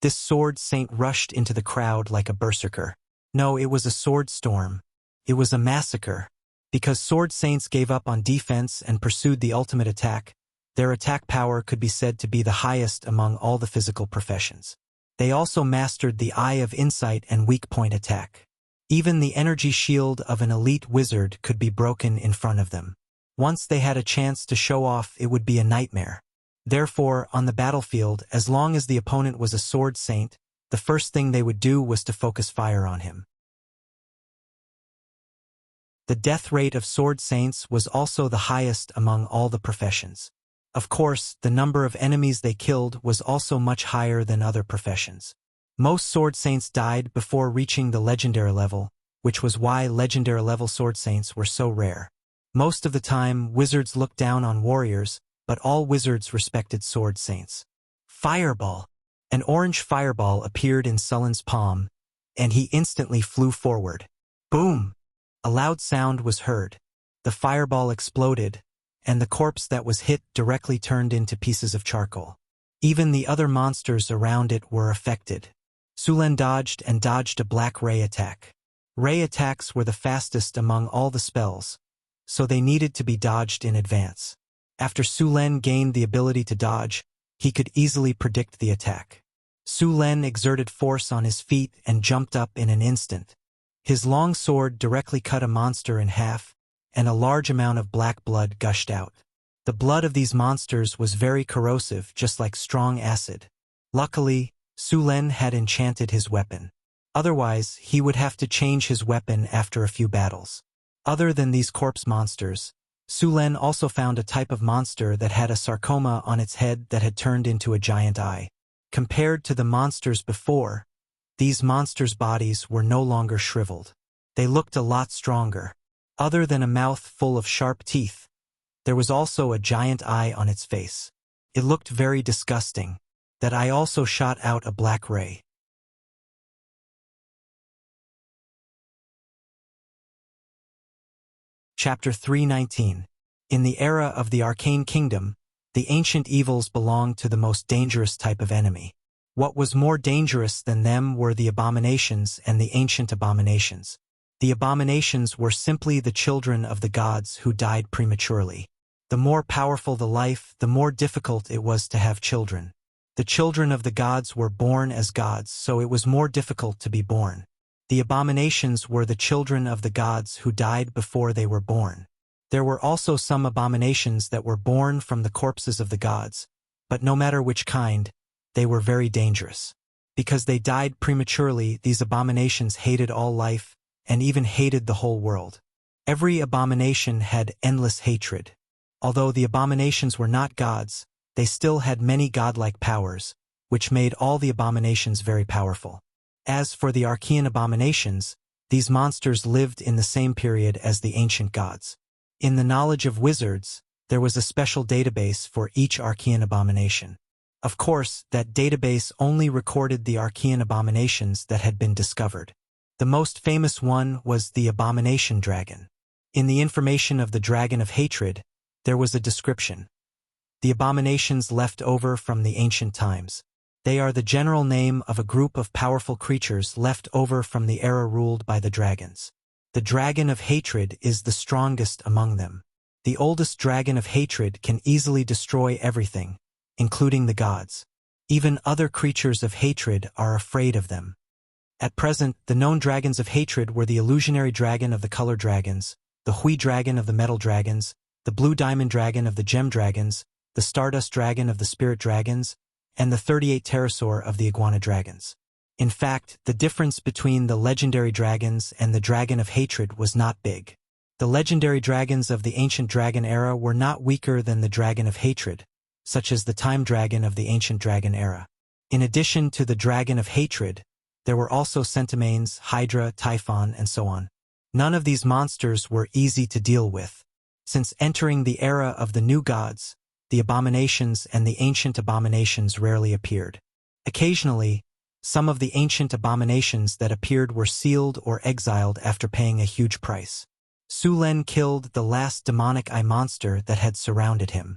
this sword saint rushed into the crowd like a berserker. No, it was a sword storm. It was a massacre. Because sword saints gave up on defense and pursued the ultimate attack, their attack power could be said to be the highest among all the physical professions. They also mastered the Eye of Insight and weak point attack. Even the energy shield of an elite wizard could be broken in front of them. Once they had a chance to show off, it would be a nightmare. Therefore, on the battlefield, as long as the opponent was a sword saint, the first thing they would do was to focus fire on him. The death rate of sword saints was also the highest among all the professions. Of course, the number of enemies they killed was also much higher than other professions. Most sword saints died before reaching the legendary level, which was why legendary level sword saints were so rare. Most of the time, wizards looked down on warriors, but all wizards respected sword saints. Fireball. An orange fireball appeared in Sullen's palm, and he instantly flew forward. Boom! A loud sound was heard. The fireball exploded, and the corpse that was hit directly turned into pieces of charcoal. Even the other monsters around it were affected. Sullen dodged and dodged a black ray attack. Ray attacks were the fastest among all the spells, so they needed to be dodged in advance. After Sullen gained the ability to dodge, he could easily predict the attack. Sullen exerted force on his feet and jumped up in an instant. His long sword directly cut a monster in half, and a large amount of black blood gushed out. The blood of these monsters was very corrosive, just like strong acid. Luckily, Sullen had enchanted his weapon. Otherwise, he would have to change his weapon after a few battles. Other than these corpse monsters, Sullen also found a type of monster that had a sarcoma on its head that had turned into a giant eye. Compared to the monsters before, these monsters' bodies were no longer shriveled. They looked a lot stronger. Other than a mouth full of sharp teeth, there was also a giant eye on its face. It looked very disgusting. That eye also shot out a black ray. Chapter 319. In the era of the Arcane Kingdom, the ancient evils belonged to the most dangerous type of enemy. What was more dangerous than them were the abominations and the ancient abominations. The abominations were simply the children of the gods who died prematurely. The more powerful the life, the more difficult it was to have children. The children of the gods were born as gods, so it was more difficult to be born. The abominations were the children of the gods who died before they were born. There were also some abominations that were born from the corpses of the gods, but no matter which kind, they were very dangerous. Because they died prematurely, these abominations hated all life, and even hated the whole world. Every abomination had endless hatred. Although the abominations were not gods, they still had many godlike powers, which made all the abominations very powerful. As for the Archean abominations, these monsters lived in the same period as the ancient gods. In the knowledge of wizards, there was a special database for each Archean abomination. Of course, that database only recorded the Archean abominations that had been discovered. The most famous one was the abomination dragon. In the information of the dragon of hatred, there was a description. The abominations left over from the ancient times. They are the general name of a group of powerful creatures left over from the era ruled by the dragons. The dragon of hatred is the strongest among them. The oldest dragon of hatred can easily destroy everything, including the gods. Even other creatures of hatred are afraid of them. At present, the known dragons of hatred were the illusionary dragon of the color dragons, the Hui dragon of the metal dragons, the blue diamond dragon of the gem dragons, the stardust dragon of the spirit dragons, and the 38 pterosaur of the iguana dragons. In fact, the difference between the legendary dragons and the dragon of hatred was not big. The legendary dragons of the ancient dragon era were not weaker than the dragon of hatred, such as the time dragon of the ancient dragon era. In addition to the dragon of hatred, there were also centimanes, hydra, typhon, and so on. None of these monsters were easy to deal with. Since entering the era of the new gods, the abominations and the ancient abominations rarely appeared. Occasionally, some of the ancient abominations that appeared were sealed or exiled after paying a huge price. Su Len killed the last demonic eye monster that had surrounded him.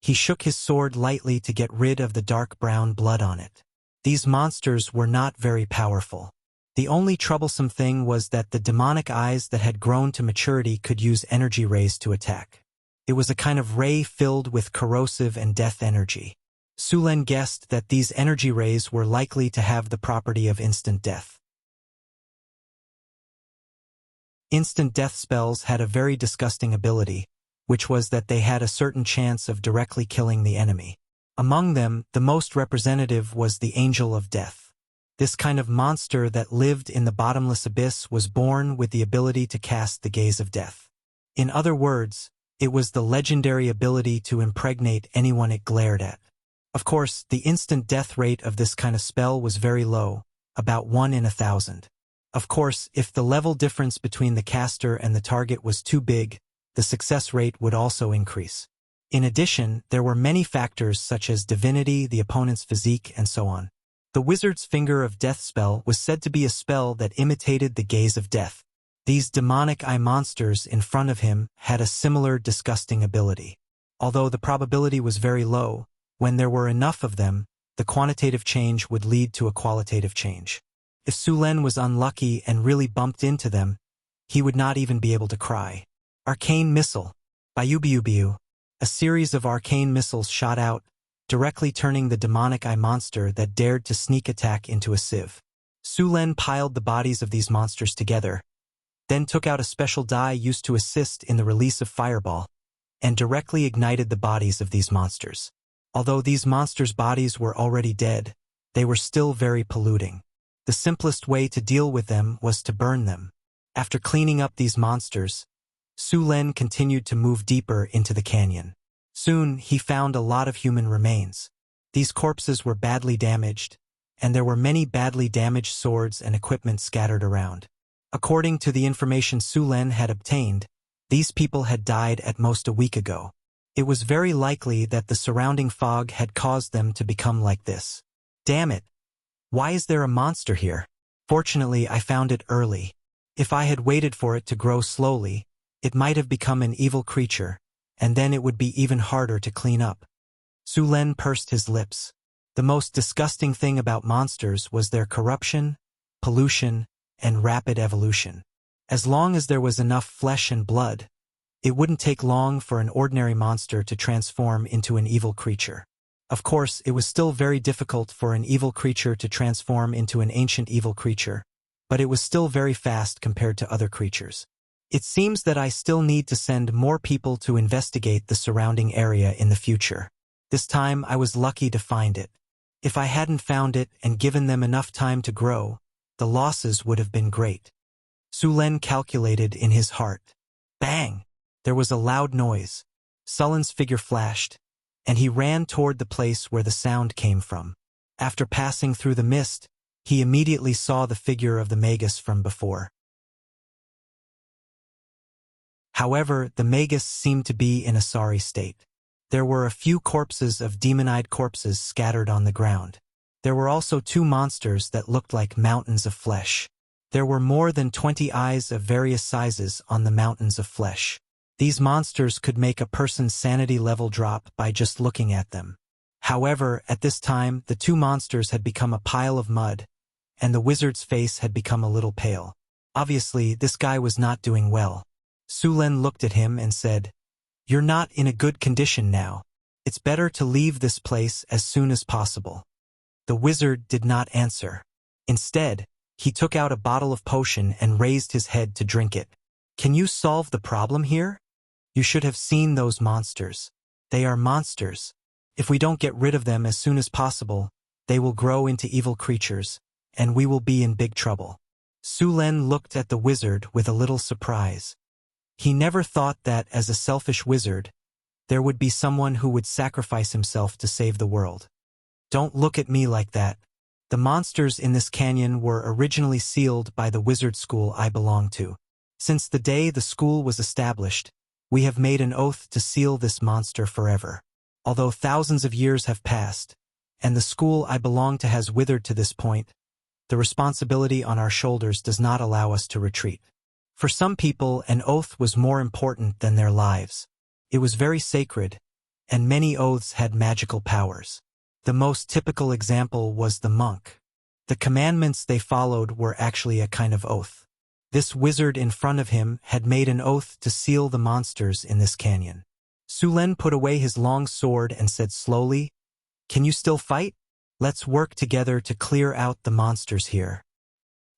He shook his sword lightly to get rid of the dark brown blood on it. These monsters were not very powerful. The only troublesome thing was that the demonic eyes that had grown to maturity could use energy rays to attack. It was a kind of ray filled with corrosive and death energy. Su Len guessed that these energy rays were likely to have the property of instant death. Instant death spells had a very disgusting ability, which was that they had a certain chance of directly killing the enemy. Among them, the most representative was the Angel of Death. This kind of monster that lived in the bottomless abyss was born with the ability to cast the gaze of death. In other words, it was the legendary ability to impregnate anyone it glared at. Of course, the instant death rate of this kind of spell was very low, about 1 in 1,000. Of course, if the level difference between the caster and the target was too big, the success rate would also increase. In addition, there were many factors such as divinity, the opponent's physique, and so on. The wizard's finger of death spell was said to be a spell that imitated the gaze of death. These demonic eye monsters in front of him had a similar disgusting ability. Although the probability was very low, when there were enough of them, the quantitative change would lead to a qualitative change. If Su Len was unlucky and really bumped into them, he would not even be able to cry. Arcane Missile. Biu. A series of arcane missiles shot out, directly turning the demonic eye monster that dared to sneak attack into a sieve. Su Len piled the bodies of these monsters together, then took out a special die used to assist in the release of fireball, and directly ignited the bodies of these monsters. Although these monsters' bodies were already dead, they were still very polluting. The simplest way to deal with them was to burn them. After cleaning up these monsters, Su Len continued to move deeper into the canyon. Soon, he found a lot of human remains. These corpses were badly damaged, and there were many badly damaged swords and equipment scattered around. According to the information Su Len had obtained, these people had died at most a week ago. It was very likely that the surrounding fog had caused them to become like this. Damn it! Why is there a monster here? Fortunately, I found it early. If I had waited for it to grow slowly, it might have become an evil creature, and then it would be even harder to clean up. Su Len pursed his lips. The most disgusting thing about monsters was their corruption, pollution, and rapid evolution. As long as there was enough flesh and blood, it wouldn't take long for an ordinary monster to transform into an evil creature. Of course, it was still very difficult for an evil creature to transform into an ancient evil creature, but it was still very fast compared to other creatures. It seems that I still need to send more people to investigate the surrounding area in the future. This time I was lucky to find it. If I hadn't found it and given them enough time to grow, the losses would have been great. Su Len calculated in his heart. Bang! There was a loud noise. Sullen's figure flashed, and he ran toward the place where the sound came from. After passing through the mist, he immediately saw the figure of the Magus from before. However, the Magus seemed to be in a sorry state. There were a few corpses of demon-eyed corpses scattered on the ground. There were also 2 monsters that looked like mountains of flesh. There were more than 20 eyes of various sizes on the mountains of flesh. These monsters could make a person's sanity level drop by just looking at them. However, at this time, the 2 monsters had become a pile of mud, and the wizard's face had become a little pale. Obviously, this guy was not doing well. Su Len looked at him and said, "You're not in a good condition now. It's better to leave this place as soon as possible." The wizard did not answer. Instead, he took out a bottle of potion and raised his head to drink it. "Can you solve the problem here? You should have seen those monsters. They are monsters. If we don't get rid of them as soon as possible, they will grow into evil creatures, and we will be in big trouble." Su Len looked at the wizard with a little surprise. He never thought that, as a selfish wizard, there would be someone who would sacrifice himself to save the world. "Don't look at me like that. The monsters in this canyon were originally sealed by the wizard school I belong to. Since the day the school was established, we have made an oath to seal this monster forever. Although thousands of years have passed, and the school I belong to has withered to this point, the responsibility on our shoulders does not allow us to retreat. For some people, an oath was more important than their lives. It was very sacred, and many oaths had magical powers. The most typical example was the monk. The commandments they followed were actually a kind of oath. This wizard in front of him had made an oath to seal the monsters in this canyon. Su Len put away his long sword and said slowly, "Can you still fight? Let's work together to clear out the monsters here."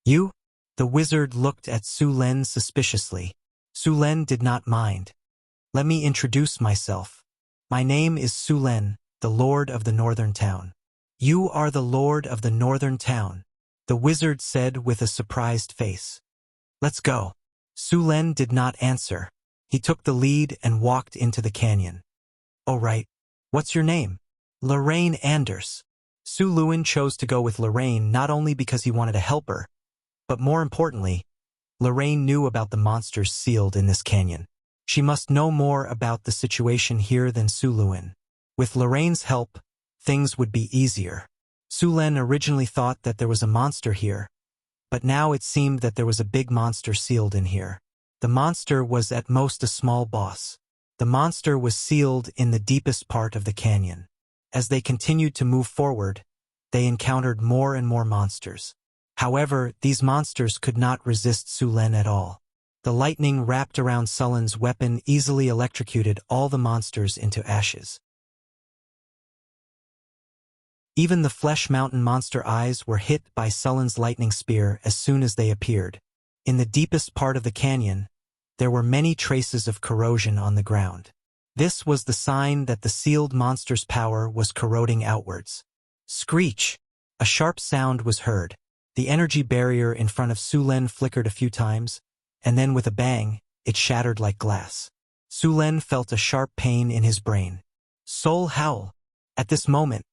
"You?" The wizard looked at Su Len suspiciously. Su Len did not mind. "Let me introduce myself. My name is Su Len, the Lord of the Northern Town." "You are the Lord of the Northern Town," the wizard said with a surprised face. "Let's go." Su Len did not answer. He took the lead and walked into the canyon. "Oh right. What's your name?" "Lorraine Anders." Su Luen chose to go with Lorraine not only because he wanted to help her, but more importantly, Lorraine knew about the monsters sealed in this canyon. She must know more about the situation here than Su Luen. With Lorraine's help, things would be easier. Su Len originally thought that there was a monster here, but now it seemed that there was a big monster sealed in here. The monster was at most a small boss. The monster was sealed in the deepest part of the canyon. As they continued to move forward, they encountered more and more monsters. However, these monsters could not resist Su Len at all. The lightning wrapped around Sullen's weapon easily electrocuted all the monsters into ashes. Even the Flesh Mountain monster eyes were hit by Sullen's lightning spear as soon as they appeared. In the deepest part of the canyon, there were many traces of corrosion on the ground. This was the sign that the sealed monster's power was corroding outwards. Screech! A sharp sound was heard. The energy barrier in front of Su Len flickered a few times, and then with a bang, it shattered like glass. Su Len felt a sharp pain in his brain. Soul howl! At this moment,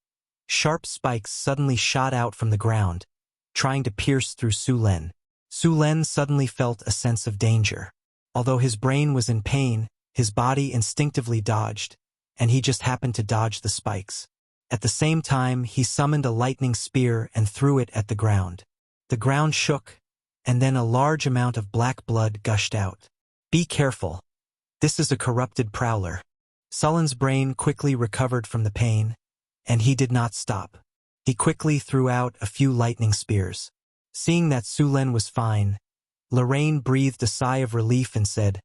sharp spikes suddenly shot out from the ground, trying to pierce through Su Len. Su Len suddenly felt a sense of danger. Although his brain was in pain, his body instinctively dodged, and he just happened to dodge the spikes. At the same time, he summoned a lightning spear and threw it at the ground. The ground shook, and then a large amount of black blood gushed out. "Be careful. This is a corrupted prowler." Sullen's brain quickly recovered from the pain, and he did not stop. He quickly threw out a few lightning spears. Seeing that Su Len was fine, Lorraine breathed a sigh of relief and said,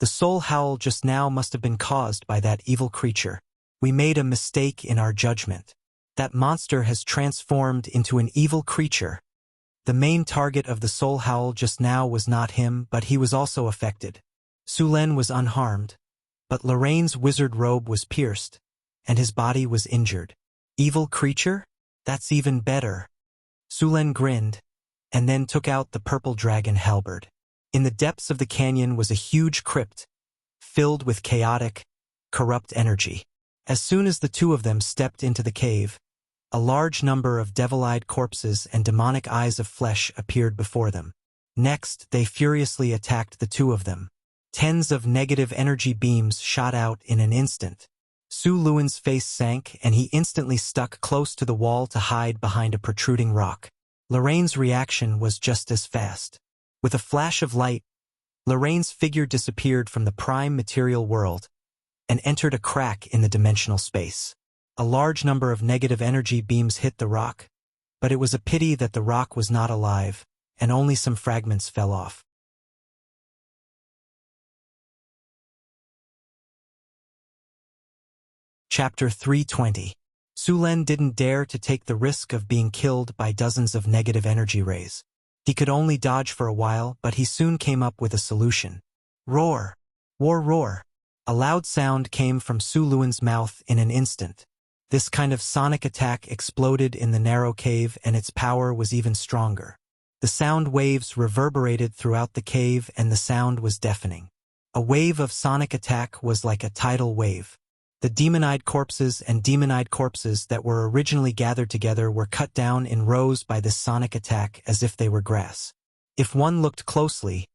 "The soul howl just now must have been caused by that evil creature. We made a mistake in our judgment. That monster has transformed into an evil creature." The main target of the soul howl just now was not him, but he was also affected. Sulen was unharmed, but Lorraine's wizard robe was pierced, and his body was injured. Evil creature? That's even better. Sulen grinned, and then took out the purple dragon halberd. In the depths of the canyon was a huge crypt, filled with chaotic, corrupt energy. As soon as the two of them stepped into the cave, a large number of devil-eyed corpses and demonic eyes of flesh appeared before them. Next, they furiously attacked the two of them. Tens of negative energy beams shot out in an instant. Su Luan's face sank, and he instantly stuck close to the wall to hide behind a protruding rock. Lorraine's reaction was just as fast. With a flash of light, Lorraine's figure disappeared from the prime material world and entered a crack in the dimensional space. A large number of negative energy beams hit the rock, but it was a pity that the rock was not alive, and only some fragments fell off. Chapter 320. Sulen didn't dare to take the risk of being killed by dozens of negative energy rays. He could only dodge for a while, but he soon came up with a solution. Roar! War roar! A loud sound came from Su Luan's mouth in an instant. This kind of sonic attack exploded in the narrow cave, and its power was even stronger. The sound waves reverberated throughout the cave, and the sound was deafening. A wave of sonic attack was like a tidal wave. The demon-eyed corpses and demon-eyed corpses that were originally gathered together were cut down in rows by this sonic attack as if they were grass. If one looked closely,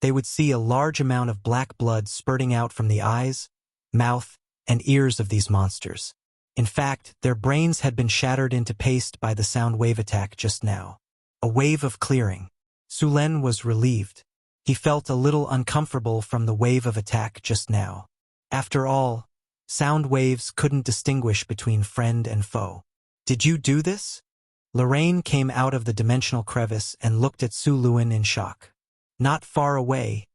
they would see a large amount of black blood spurting out from the eyes, mouth, and ears of these monsters. In fact, their brains had been shattered into paste by the sound wave attack just now. A wave of clearing. Sulen was relieved. He felt a little uncomfortable from the wave of attack just now. After all, sound waves couldn't distinguish between friend and foe. "Did you do this?" Lorraine came out of the dimensional crevice and looked at Su Luan in shock. Not far away,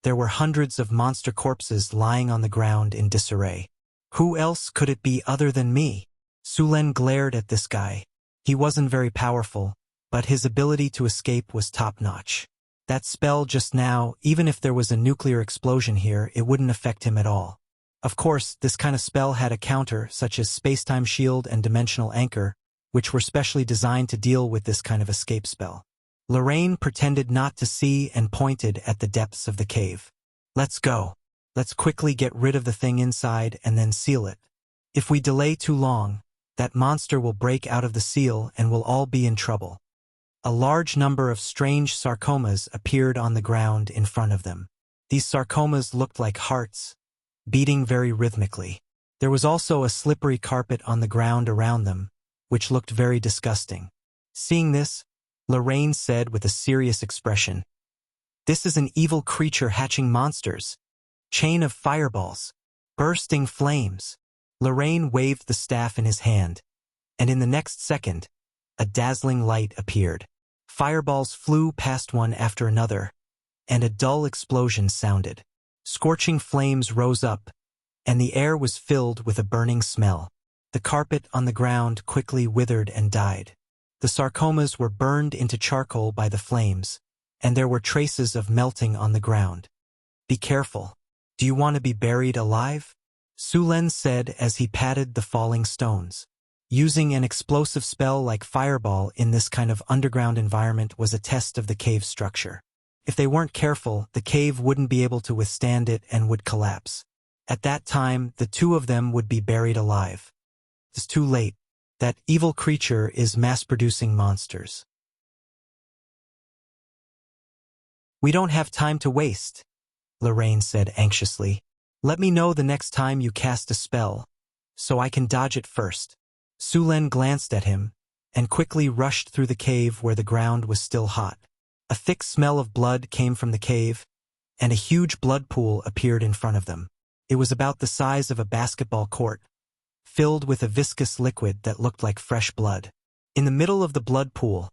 there were hundreds of monster corpses lying on the ground in disarray. Who else could it be other than me? Sulen glared at this guy. He wasn't very powerful, but his ability to escape was top-notch. That spell just now, even if there was a nuclear explosion here, it wouldn't affect him at all. Of course, this kind of spell had a counter, such as Space-Time Shield and Dimensional Anchor, which were specially designed to deal with this kind of escape spell. Lorraine pretended not to see and pointed at the depths of the cave. "Let's go. Let's quickly get rid of the thing inside and then seal it. If we delay too long, that monster will break out of the seal and we'll all be in trouble." A large number of strange sarcomas appeared on the ground in front of them. These sarcomas looked like hearts, beating very rhythmically. There was also a slippery carpet on the ground around them, which looked very disgusting. Seeing this, Lorraine said with a serious expression, "This is an evil creature hatching monsters. Chain of fireballs. Bursting flames." Lorraine waved the staff in his hand, and in the next second, a dazzling light appeared. Fireballs flew past one after another, and a dull explosion sounded. Scorching flames rose up, and the air was filled with a burning smell. The carpet on the ground quickly withered and died. The sarcomas were burned into charcoal by the flames, and there were traces of melting on the ground. "Be careful. Do you want to be buried alive?" Sulen said as he patted the falling stones. Using an explosive spell like Fireball in this kind of underground environment was a test of the cave's structure. If they weren't careful, the cave wouldn't be able to withstand it and would collapse. At that time, the two of them would be buried alive. It's too late. That evil creature is mass-producing monsters. "We don't have time to waste," Lorraine said anxiously. "Let me know the next time you cast a spell, so I can dodge it first." Sulen glanced at him, and quickly rushed through the cave where the ground was still hot. A thick smell of blood came from the cave, and a huge blood pool appeared in front of them. It was about the size of a basketball court, filled with a viscous liquid that looked like fresh blood. In the middle of the blood pool,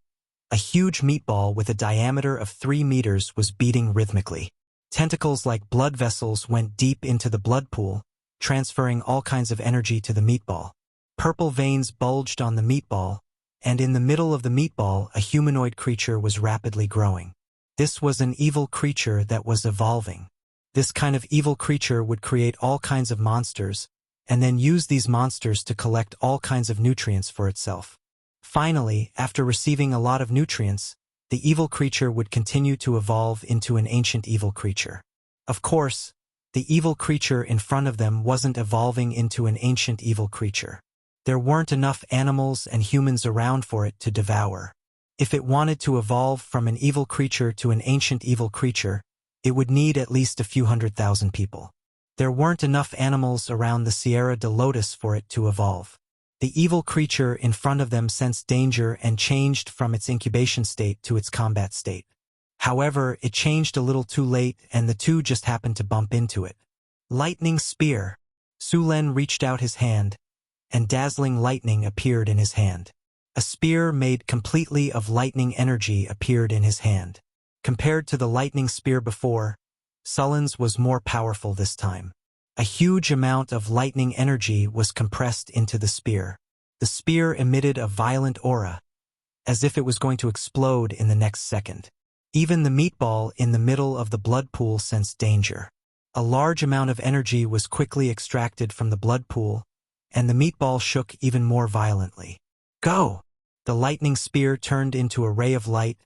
A huge meatball with a diameter of 3 meters was beating rhythmically. Tentacles like blood vessels went deep into the blood pool, transferring all kinds of energy to the meatball. Purple veins bulged on the meatball, and in the middle of the meatball a humanoid creature was rapidly growing. This was an evil creature that was evolving. This kind of evil creature would create all kinds of monsters, and then use these monsters to collect all kinds of nutrients for itself. Finally, after receiving a lot of nutrients, the evil creature would continue to evolve into an ancient evil creature. Of course, the evil creature in front of them wasn't evolving into an ancient evil creature. There weren't enough animals and humans around for it to devour. If it wanted to evolve from an evil creature to an ancient evil creature, it would need at least a few 100,000 people. There weren't enough animals around the Sierra de Lotus for it to evolve. The evil creature in front of them sensed danger and changed from its incubation state to its combat state. However, it changed a little too late and the two just happened to bump into it. Lightning spear. Su Len reached out his hand, and dazzling lightning appeared in his hand. A spear made completely of lightning energy appeared in his hand. Compared to the lightning spear before, Sullen's was more powerful this time. A huge amount of lightning energy was compressed into the spear. The spear emitted a violent aura, as if it was going to explode in the next second. Even the meatball in the middle of the blood pool sensed danger. A large amount of energy was quickly extracted from the blood pool, and the meatball shook even more violently. Go! The lightning spear turned into a ray of light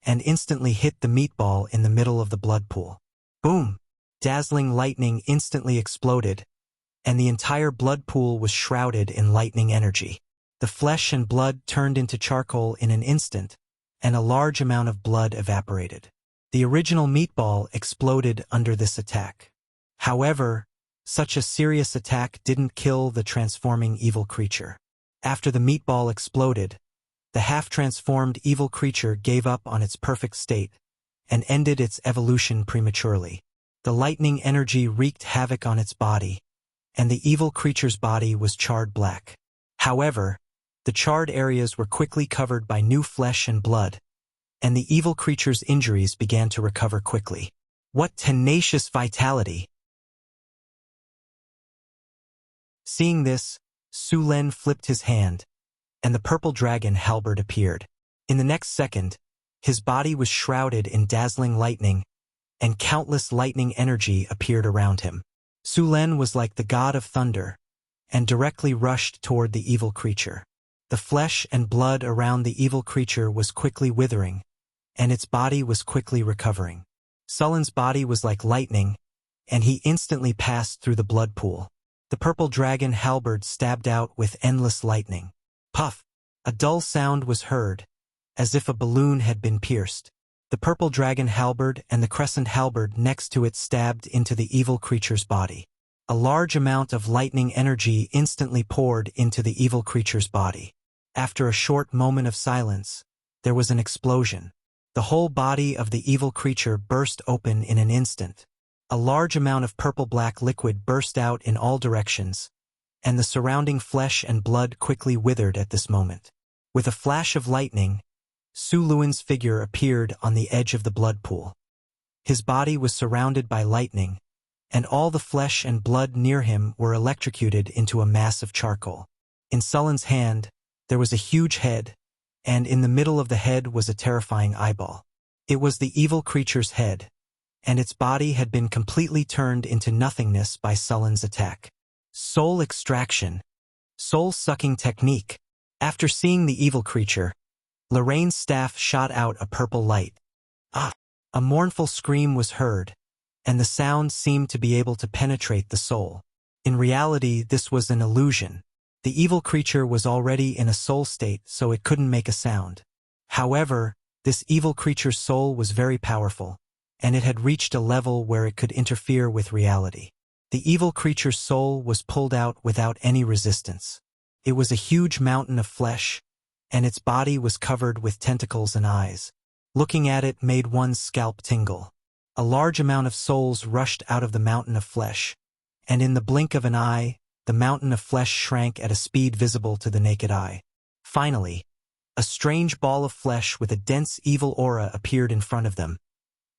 and instantly hit the meatball in the middle of the blood pool. Boom! Dazzling lightning instantly exploded, and the entire blood pool was shrouded in lightning energy. The flesh and blood turned into charcoal in an instant, and a large amount of blood evaporated. The original meatball exploded under this attack. However, such a serious attack didn't kill the transforming evil creature. After the meatball exploded, the half-transformed evil creature gave up on its perfect state and ended its evolution prematurely. The lightning energy wreaked havoc on its body, and the evil creature's body was charred black. However, the charred areas were quickly covered by new flesh and blood, and the evil creature's injuries began to recover quickly. What tenacious vitality! Seeing this, Su Len flipped his hand, and the purple dragon halberd appeared. In the next second, his body was shrouded in dazzling lightning, and countless lightning energy appeared around him. Su Len was like the god of thunder, and directly rushed toward the evil creature. The flesh and blood around the evil creature was quickly withering, and its body was quickly recovering. Sullen's body was like lightning, and he instantly passed through the blood pool. The purple dragon halberd stabbed out with endless lightning. Puff! A dull sound was heard, as if a balloon had been pierced. The purple dragon halberd and the crescent halberd next to it stabbed into the evil creature's body. A large amount of lightning energy instantly poured into the evil creature's body. After a short moment of silence, there was an explosion. The whole body of the evil creature burst open in an instant. A large amount of purple-black liquid burst out in all directions, and the surrounding flesh and blood quickly withered at this moment. With a flash of lightning, Su Luen's figure appeared on the edge of the blood pool. His body was surrounded by lightning, and all the flesh and blood near him were electrocuted into a mass of charcoal. In Sullen's hand, there was a huge head, and in the middle of the head was a terrifying eyeball. It was the evil creature's head, and its body had been completely turned into nothingness by Sullen's attack. Soul extraction. Soul-sucking technique. After seeing the evil creature, Lorraine's staff shot out a purple light. Ah! A mournful scream was heard, and the sound seemed to be able to penetrate the soul. In reality, this was an illusion. The evil creature was already in a soul state, so it couldn't make a sound. However, this evil creature's soul was very powerful, and it had reached a level where it could interfere with reality. The evil creature's soul was pulled out without any resistance. It was a huge mountain of flesh, and its body was covered with tentacles and eyes. Looking at it made one's scalp tingle. A large amount of souls rushed out of the mountain of flesh, and in the blink of an eye, the mountain of flesh shrank at a speed visible to the naked eye. Finally, A strange ball of flesh with a dense evil aura appeared in front of them,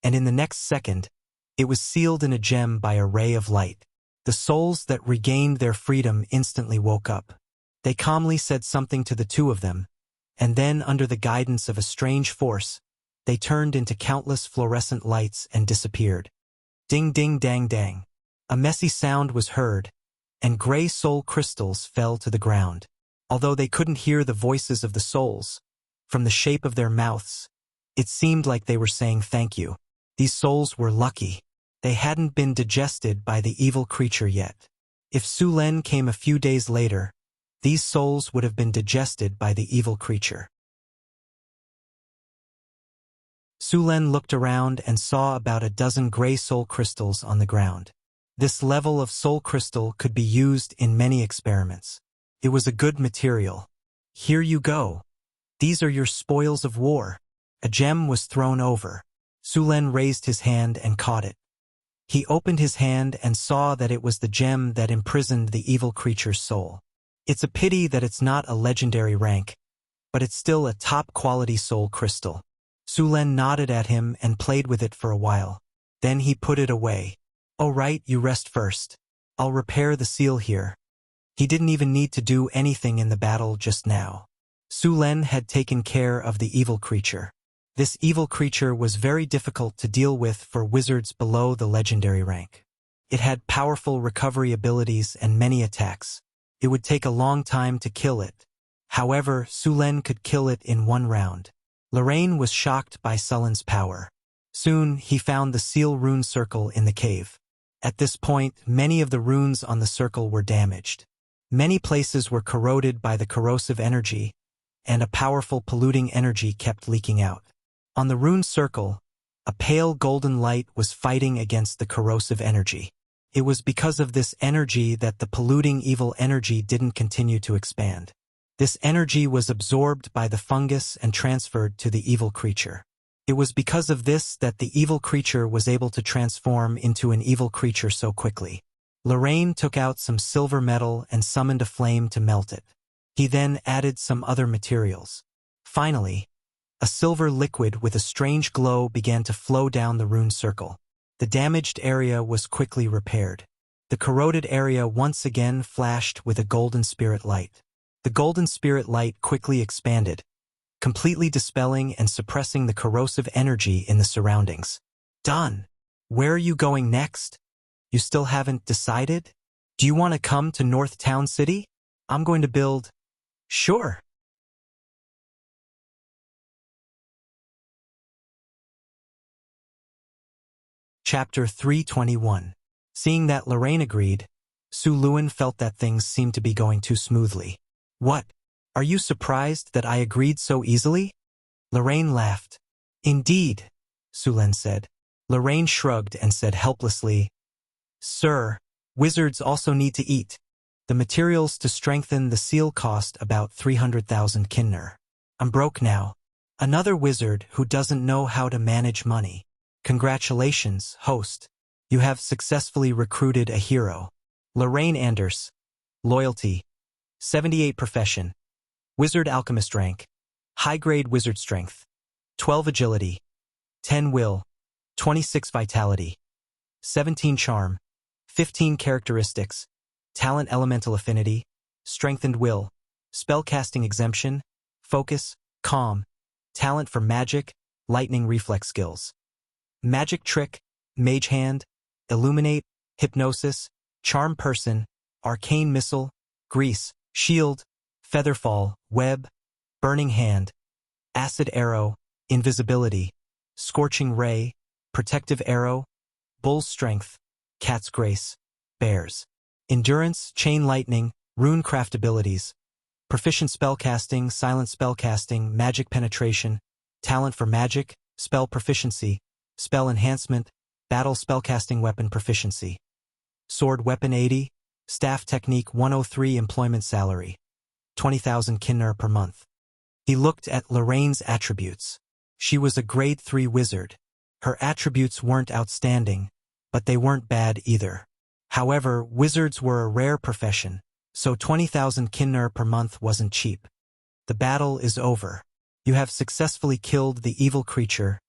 and in the next second, it was sealed in a gem by a ray of light. The souls that regained their freedom instantly woke up. They calmly said something to the two of them, and then, under the guidance of a strange force, they turned into countless fluorescent lights and disappeared. Ding ding dang dang. A messy sound was heard, and gray soul crystals fell to the ground. Although they couldn't hear the voices of the souls, from the shape of their mouths, it seemed like they were saying thank you. These souls were lucky. They hadn't been digested by the evil creature yet. If Su Len came a few days later, these souls would have been digested by the evil creature. Su Len looked around and saw about a dozen gray soul crystals on the ground. This level of soul crystal could be used in many experiments. It was a good material. Here you go. These are your spoils of war. A gem was thrown over. Su Len raised his hand and caught it. He opened his hand and saw that it was the gem that imprisoned the evil creature's soul. It's a pity that it's not a legendary rank, but it's still a top-quality soul crystal. Su Len nodded at him and played with it for a while. Then he put it away. "Oh right, you rest first. I'll repair the seal here." He didn't even need to do anything in the battle just now. Su Len had taken care of the evil creature. This evil creature was very difficult to deal with for wizards below the legendary rank. It had powerful recovery abilities and many attacks. It would take a long time to kill it. However, Su Len could kill it in one round. Lorraine was shocked by Sullen's power. Soon, he found the seal rune circle in the cave. At this point, many of the runes on the circle were damaged. Many places were corroded by the corrosive energy, and a powerful polluting energy kept leaking out. On the rune circle, a pale golden light was fighting against the corrosive energy. It was because of this energy that the polluting evil energy didn't continue to expand. This energy was absorbed by the fungus and transferred to the evil creature. It was because of this that the evil creature was able to transform into an evil creature so quickly. Lorraine took out some silver metal and summoned a flame to melt it. He then added some other materials. Finally, a silver liquid with a strange glow began to flow down the rune circle. The damaged area was quickly repaired. The corroded area once again flashed with a golden spirit light. The golden spirit light quickly expanded, completely dispelling and suppressing the corrosive energy in the surroundings. Done. Where are you going next? You still haven't decided? Do you want to come to North Town City? I'm going to build... Sure. Chapter 321. Seeing that Lorraine agreed, Su Luen felt that things seemed to be going too smoothly. What? Are you surprised that I agreed so easily? Lorraine laughed. Indeed, Su Len said. Lorraine shrugged and said helplessly, Sir, wizards also need to eat. The materials to strengthen the seal cost about 300,000 kinner. I'm broke now. Another wizard who doesn't know how to manage money. Congratulations, host. You have successfully recruited a hero. Lorraine Anders. Loyalty. 78 profession. Wizard alchemist rank. High-grade wizard strength. 12 agility. 10 will. 26 vitality. 17 charm. 15 characteristics. Talent elemental affinity. Strengthened will. Spellcasting exemption. Focus. Calm. Talent for magic. Lightning reflex skills. Magic trick. Mage hand. Illuminate. Hypnosis. Charm person. Arcane missile. Grease. Shield. Featherfall. Web. Burning hand. Acid arrow. Invisibility. Scorching ray. Protective arrow. Bull's strength. Cat's grace. Bears. Endurance. Chain lightning. Runecraft abilities. Proficient spellcasting. Silent spellcasting. Magic penetration. Talent for magic. Spell proficiency. Spell enhancement. Battle spellcasting weapon proficiency. Sword weapon 80. Staff technique 103. Employment salary. 20,000 kinner per month. He looked at Lorraine's attributes. She was a grade 3 wizard. Her attributes weren't outstanding, but they weren't bad either. However, wizards were a rare profession, so 20,000 kinner per month wasn't cheap. The battle is over. You have successfully killed the evil creature,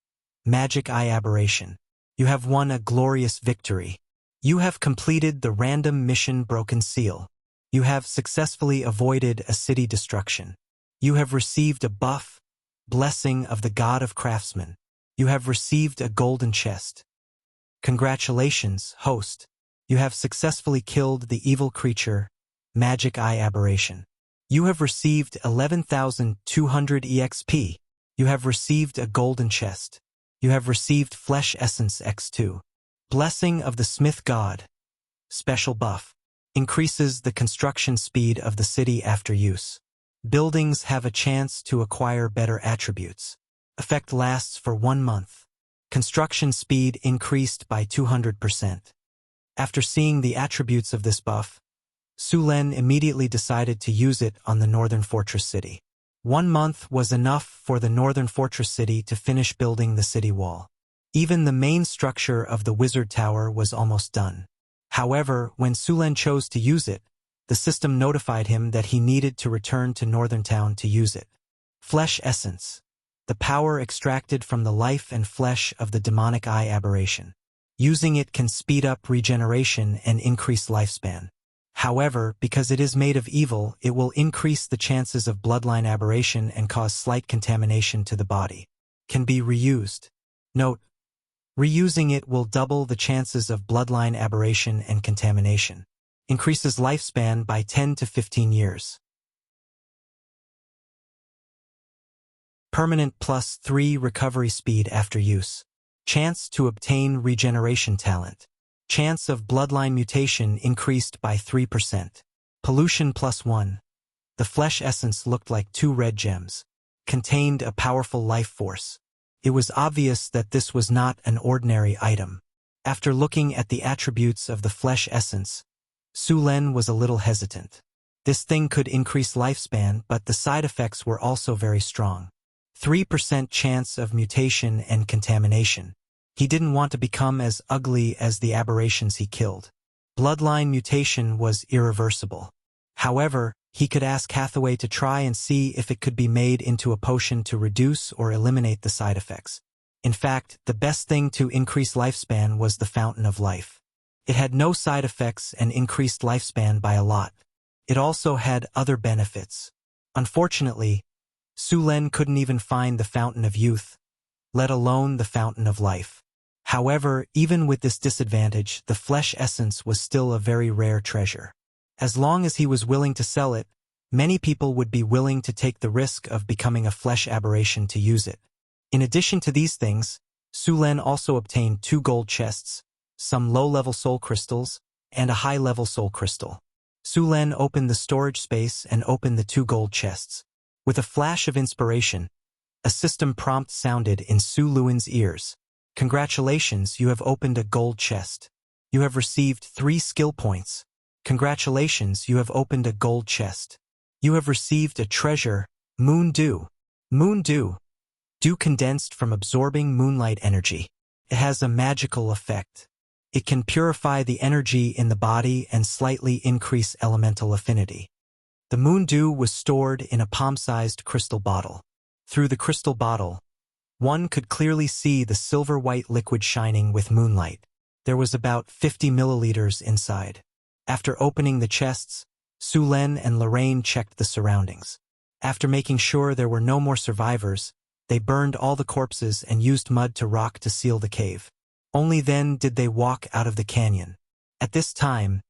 Magic Eye Aberration. You have won a glorious victory. You have completed the random mission Broken Seal. You have successfully avoided a city destruction. You have received a buff, Blessing of the God of Craftsmen. You have received a golden chest. Congratulations, host. You have successfully killed the evil creature, Magic Eye Aberration. You have received 11,200 EXP. You have received a golden chest. You have received Flesh Essence X2. Blessing of the Smith God. Special buff. Increases the construction speed of the city after use. Buildings have a chance to acquire better attributes. Effect lasts for 1 month. Construction speed increased by 200%. After seeing the attributes of this buff, Su Len immediately decided to use it on the Northern Fortress City. 1 month was enough for the Northern Fortress City to finish building the city wall. Even the main structure of the Wizard Tower was almost done. However, when Su Len chose to use it, the system notified him that he needed to return to Northern Town to use it. Flesh Essence. The power extracted from the life and flesh of the demonic eye aberration. Using it can speed up regeneration and increase lifespan. However, because it is made of evil, it will increase the chances of bloodline aberration and cause slight contamination to the body. Can be reused. Note: reusing it will double the chances of bloodline aberration and contamination. Increases lifespan by 10 to 15 years. Permanent +3 recovery speed after use. Chance to obtain regeneration talent. Chance of bloodline mutation increased by 3%. Pollution +1. The flesh essence looked like 2 red gems. Contained a powerful life force. It was obvious that this was not an ordinary item. After looking at the attributes of the flesh essence, Su Len was a little hesitant. This thing could increase lifespan, but the side effects were also very strong. 3% chance of mutation and contamination. He didn't want to become as ugly as the aberrations he killed. Bloodline mutation was irreversible. However, he could ask Hathaway to try and see if it could be made into a potion to reduce or eliminate the side effects. In fact, the best thing to increase lifespan was the Fountain of Life. It had no side effects and increased lifespan by a lot. It also had other benefits. Unfortunately, Su Len couldn't even find the Fountain of Youth, let alone the Fountain of Life. However, even with this disadvantage, the flesh essence was still a very rare treasure. As long as he was willing to sell it, many people would be willing to take the risk of becoming a flesh aberration to use it. In addition to these things, Su Len also obtained 2 gold chests, some low-level soul crystals, and a high-level soul crystal. Su Len opened the storage space and opened the 2 gold chests. With a flash of inspiration, a system prompt sounded in Su Luen's ears. Congratulations, you have opened a gold chest. You have received 3 skill points. Congratulations, you have opened a gold chest. You have received a treasure, Moon Dew. Moon Dew. Dew condensed from absorbing moonlight energy. It has a magical effect. It can purify the energy in the body and slightly increase elemental affinity. The Moon Dew was stored in a palm-sized crystal bottle. Through the crystal bottle, one could clearly see the silver-white liquid shining with moonlight. There was about 50 milliliters inside. After opening the chests, Su Len and Lorraine checked the surroundings. After making sure there were no more survivors, they burned all the corpses and used mud to rock to seal the cave. Only then did they walk out of the canyon. At this time,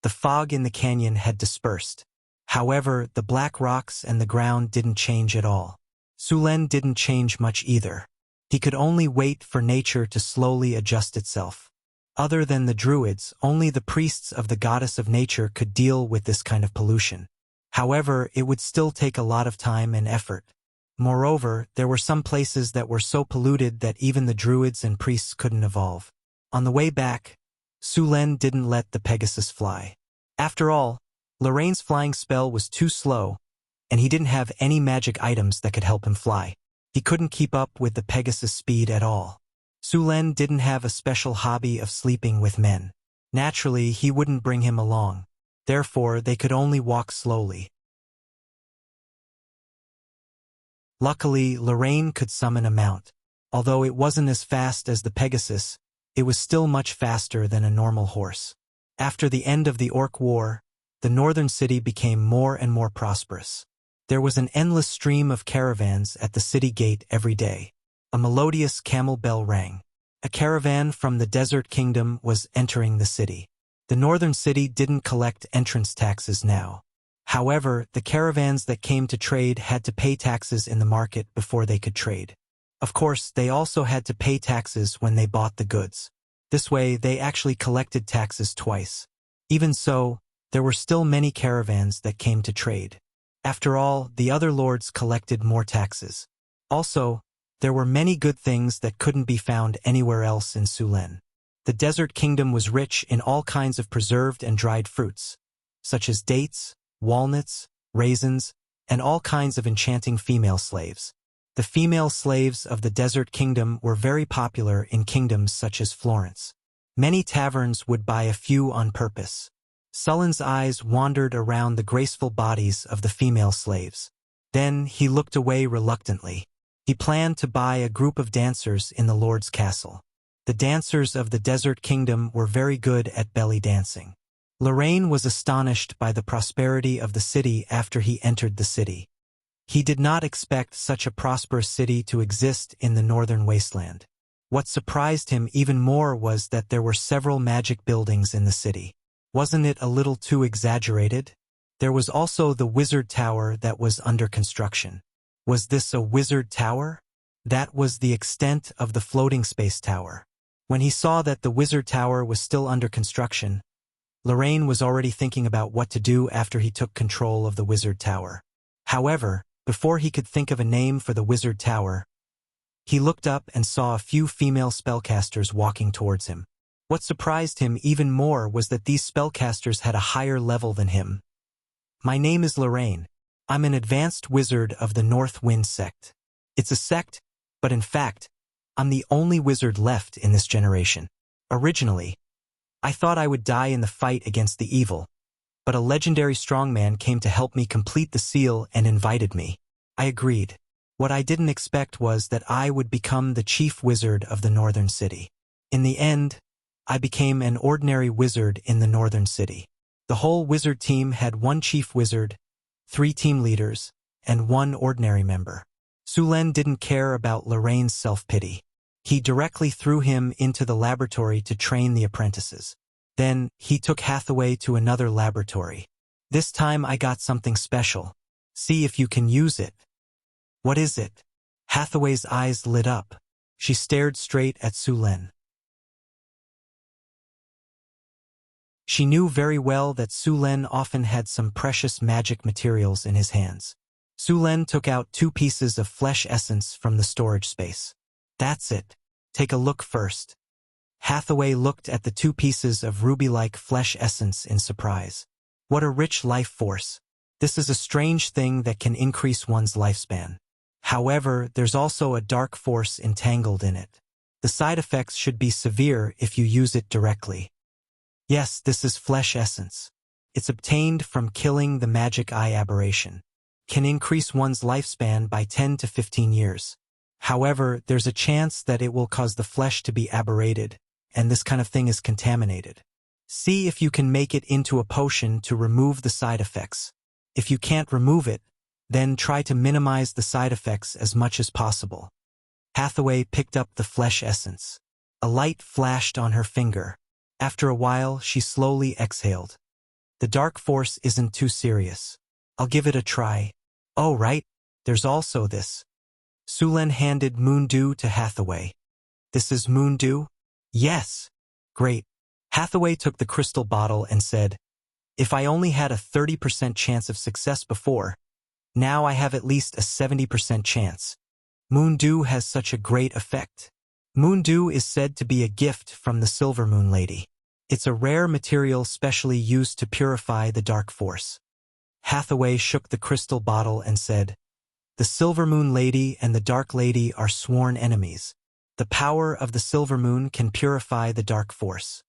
the fog in the canyon had dispersed. However, the black rocks and the ground didn't change at all. Su Len didn't change much either. He could only wait for nature to slowly adjust itself. Other than the druids, only the priests of the goddess of nature could deal with this kind of pollution. However, it would still take a lot of time and effort. Moreover, there were some places that were so polluted that even the druids and priests couldn't evolve. On the way back, Su Len didn't let the Pegasus fly. After all, Lorraine's flying spell was too slow, and he didn't have any magic items that could help him fly. He couldn't keep up with the Pegasus' speed at all. Su Len didn't have a special hobby of sleeping with men. Naturally, he wouldn't bring him along. Therefore, they could only walk slowly. Luckily, Lorraine could summon a mount. Although it wasn't as fast as the Pegasus, it was still much faster than a normal horse. After the end of the Orc War, the northern city became more and more prosperous. There was an endless stream of caravans at the city gate every day. A melodious camel bell rang. A caravan from the Desert Kingdom was entering the city. The northern city didn't collect entrance taxes now. However, the caravans that came to trade had to pay taxes in the market before they could trade. Of course, they also had to pay taxes when they bought the goods. This way, they actually collected taxes twice. Even so, there were still many caravans that came to trade. After all, the other lords collected more taxes. Also, there were many good things that couldn't be found anywhere else in Sulen. The Desert Kingdom was rich in all kinds of preserved and dried fruits, such as dates, walnuts, raisins, and all kinds of enchanting female slaves. The female slaves of the Desert Kingdom were very popular in kingdoms such as Florence. Many taverns would buy a few on purpose. Sullen's eyes wandered around the graceful bodies of the female slaves. Then he looked away reluctantly. He planned to buy a group of dancers in the Lord's castle. The dancers of the Desert Kingdom were very good at belly dancing. Lorraine was astonished by the prosperity of the city after he entered the city. He did not expect such a prosperous city to exist in the northern wasteland. What surprised him even more was that there were several magic buildings in the city. Wasn't it a little too exaggerated? There was also the wizard tower that was under construction. Was this a wizard tower? That was the extent of the floating space tower. When he saw that the wizard tower was still under construction, Lorraine was already thinking about what to do after he took control of the wizard tower. However, before he could think of a name for the wizard tower, he looked up and saw a few female spellcasters walking towards him. What surprised him even more was that these spellcasters had a higher level than him. "My name is Lorraine. I'm an advanced wizard of the North Wind sect. It's a sect, but in fact, I'm the only wizard left in this generation. Originally, I thought I would die in the fight against the evil, but a legendary strongman came to help me complete the seal and invited me. I agreed. What I didn't expect was that I would become the chief wizard of the northern city. In the end, I became an ordinary wizard in the northern city. The whole wizard team had one chief wizard, 3 team leaders, and 1 ordinary member. Sulen didn't care about Lorraine's self-pity. He directly threw him into the laboratory to train the apprentices. Then, he took Hathaway to another laboratory. "This time I got something special. See if you can use it." "What is it?" Hathaway's eyes lit up. She stared straight at Sulen. She knew very well that Sulen often had some precious magic materials in his hands. Sulen took out 2 pieces of flesh essence from the storage space. "That's it. Take a look first." Hathaway looked at the 2 pieces of ruby-like flesh essence in surprise. What a rich life force. This is a strange thing that can increase one's lifespan. However, there's also a dark force entangled in it. The side effects should be severe if you use it directly. Yes, this is flesh essence. It's obtained from killing the magic eye aberration. Can increase one's lifespan by 10 to 15 years. However, there's a chance that it will cause the flesh to be aberrated, and this kind of thing is contaminated. See if you can make it into a potion to remove the side effects. If you can't remove it, then try to minimize the side effects as much as possible. Hathaway picked up the flesh essence. A light flashed on her finger. After a while, she slowly exhaled. The dark force isn't too serious. I'll give it a try. Oh, right, there's also this. Sulen handed Moon Dew to Hathaway. This is Moon Dew? Yes. Great. Hathaway took the crystal bottle and said, "If I only had a 30% chance of success before, now I have at least a 70% chance. Moon Dew has such a great effect." Moon Dew is said to be a gift from the Silver Moon Lady. It's a rare material specially used to purify the dark force. Hathaway shook the crystal bottle and said, "The Silver Moon Lady and the Dark Lady are sworn enemies. The power of the Silver Moon can purify the dark force."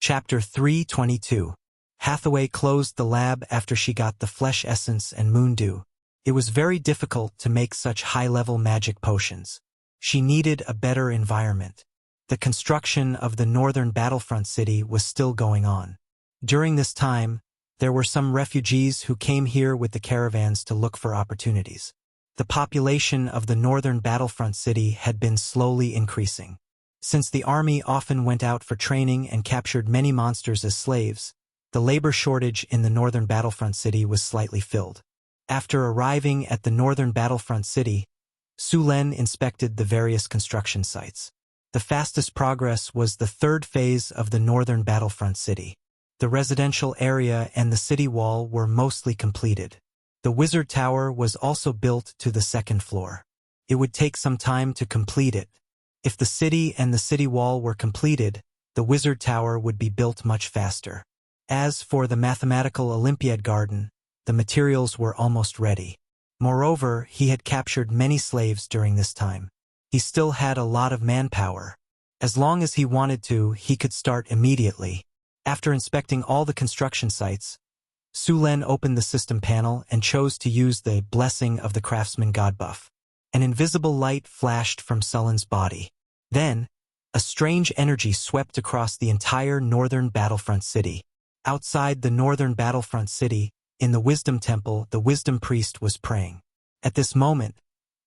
Chapter 322. Hathaway closed the lab after she got the flesh essence and moon dew. It was very difficult to make such high-level magic potions. She needed a better environment. The construction of the northern battlefront city was still going on. During this time, there were some refugees who came here with the caravans to look for opportunities. The population of the northern battlefront city had been slowly increasing. Since the army often went out for training and captured many monsters as slaves, the labor shortage in the northern battlefront city was slightly filled. After arriving at the northern battlefront city, Su Len inspected the various construction sites. The fastest progress was the third phase of the northern battlefront city. The residential area and the city wall were mostly completed. The wizard tower was also built to the second floor. It would take some time to complete it. If the city and the city wall were completed, the wizard tower would be built much faster. As for the mathematical Olympiad garden, the materials were almost ready. Moreover, he had captured many slaves during this time. He still had a lot of manpower. As long as he wanted to, he could start immediately. After inspecting all the construction sites, Su Len opened the system panel and chose to use the blessing of the craftsman god buff. An invisible light flashed from Sullen's body. Then, a strange energy swept across the entire northern battlefront city. Outside the northern battlefront city, in the Wisdom Temple, the Wisdom Priest was praying. At this moment,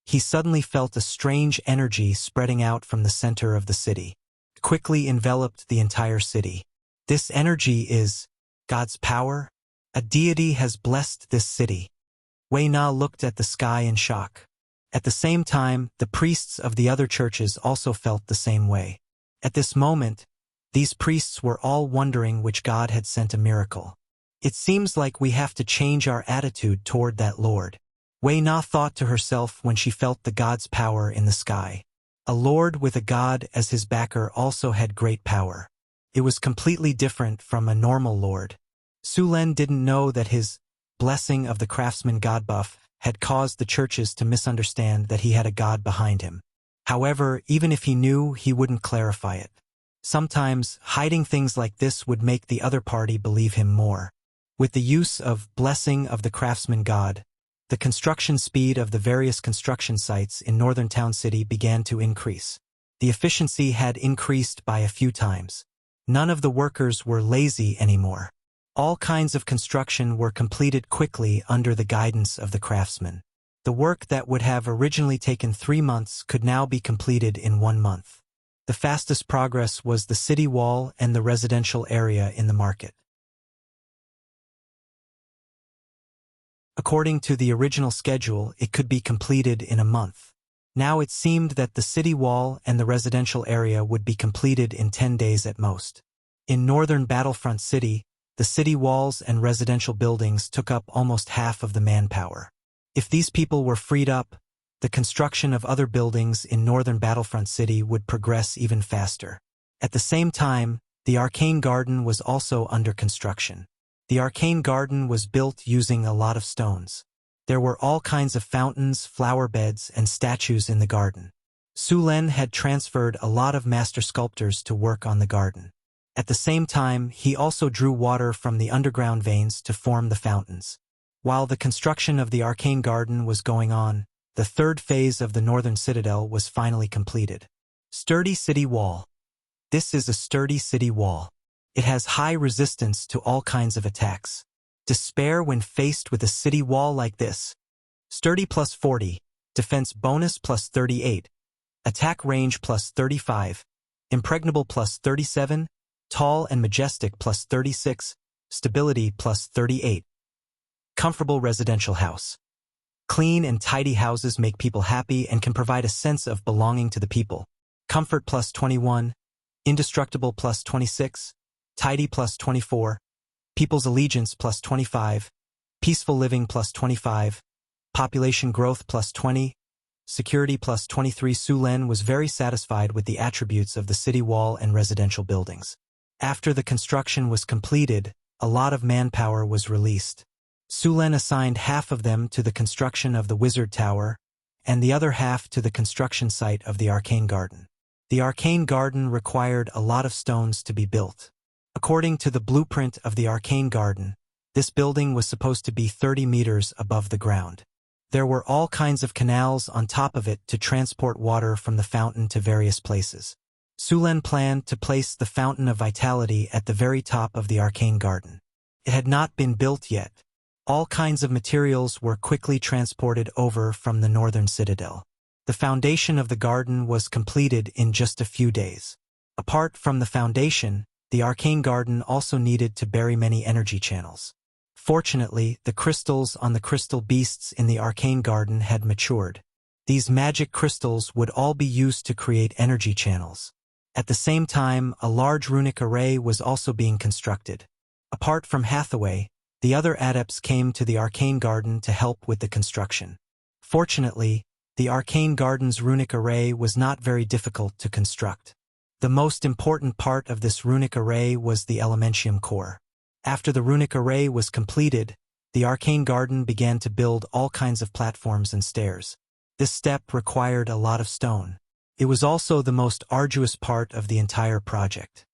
he suddenly felt a strange energy spreading out from the center of the city. It quickly enveloped the entire city. This energy is God's power. A deity has blessed this city. Wei Na looked at the sky in shock. At the same time, the priests of the other churches also felt the same way. At this moment, these priests were all wondering which God had sent a miracle. It seems like we have to change our attitude toward that Lord. Wei Na thought to herself when she felt the God's power in the sky. A Lord with a God as his backer also had great power. It was completely different from a normal Lord. Su Len didn't know that his blessing of the craftsman god buff had caused the churches to misunderstand that he had a god behind him. However, even if he knew, he wouldn't clarify it. Sometimes, hiding things like this would make the other party believe him more. With the use of blessing of the craftsman god, the construction speed of the various construction sites in Northern Town City began to increase. The efficiency had increased by a few times. None of the workers were lazy anymore. All kinds of construction were completed quickly under the guidance of the craftsmen. The work that would have originally taken 3 months could now be completed in 1 month. The fastest progress was the city wall and the residential area in the market. According to the original schedule, it could be completed in a month. Now it seemed that the city wall and the residential area would be completed in 10 days at most. In northern Battlefront City, the city walls and residential buildings took up almost half of the manpower. If these people were freed up, the construction of other buildings in northern Battlefront City would progress even faster. At the same time, the Arcane Garden was also under construction. The Arcane Garden was built using a lot of stones. There were all kinds of fountains, flower beds, and statues in the garden. Su Len had transferred a lot of master sculptors to work on the garden. At the same time, he also drew water from the underground veins to form the fountains. While the construction of the Arcane Garden was going on, the third phase of the Northern Citadel was finally completed. Sturdy City Wall. This is a sturdy city wall. It has high resistance to all kinds of attacks. Despair when faced with a city wall like this. Sturdy plus 40, defense bonus plus 38, attack range plus 35, impregnable plus 37, tall and majestic plus 36, stability plus 38. Comfortable residential house. Clean and tidy houses make people happy and can provide a sense of belonging to the people. Comfort plus 21, indestructible plus 26, tidy plus 24, people's allegiance plus 25, peaceful living plus 25, population growth plus 20, security plus 23. Su Len was very satisfied with the attributes of the city wall and residential buildings. After the construction was completed, a lot of manpower was released. Su Len assigned half of them to the construction of the Wizard Tower, and the other half to the construction site of the Arcane Garden. The Arcane Garden required a lot of stones to be built. According to the blueprint of the Arcane Garden, this building was supposed to be 30 meters above the ground. There were all kinds of canals on top of it to transport water from the fountain to various places. Sulen planned to place the Fountain of Vitality at the very top of the Arcane Garden. It had not been built yet. All kinds of materials were quickly transported over from the northern citadel. The foundation of the garden was completed in just a few days. Apart from the foundation, the Arcane Garden also needed to bury many energy channels. Fortunately, the crystals on the crystal beasts in the Arcane Garden had matured. These magic crystals would all be used to create energy channels. At the same time, a large runic array was also being constructed. Apart from Hathaway, the other adepts came to the Arcane Garden to help with the construction. Fortunately, the Arcane Garden's runic array was not very difficult to construct. The most important part of this runic array was the Elementium core. After the runic array was completed, the Arcane Garden began to build all kinds of platforms and stairs. This step required a lot of stone. It was also the most arduous part of the entire project.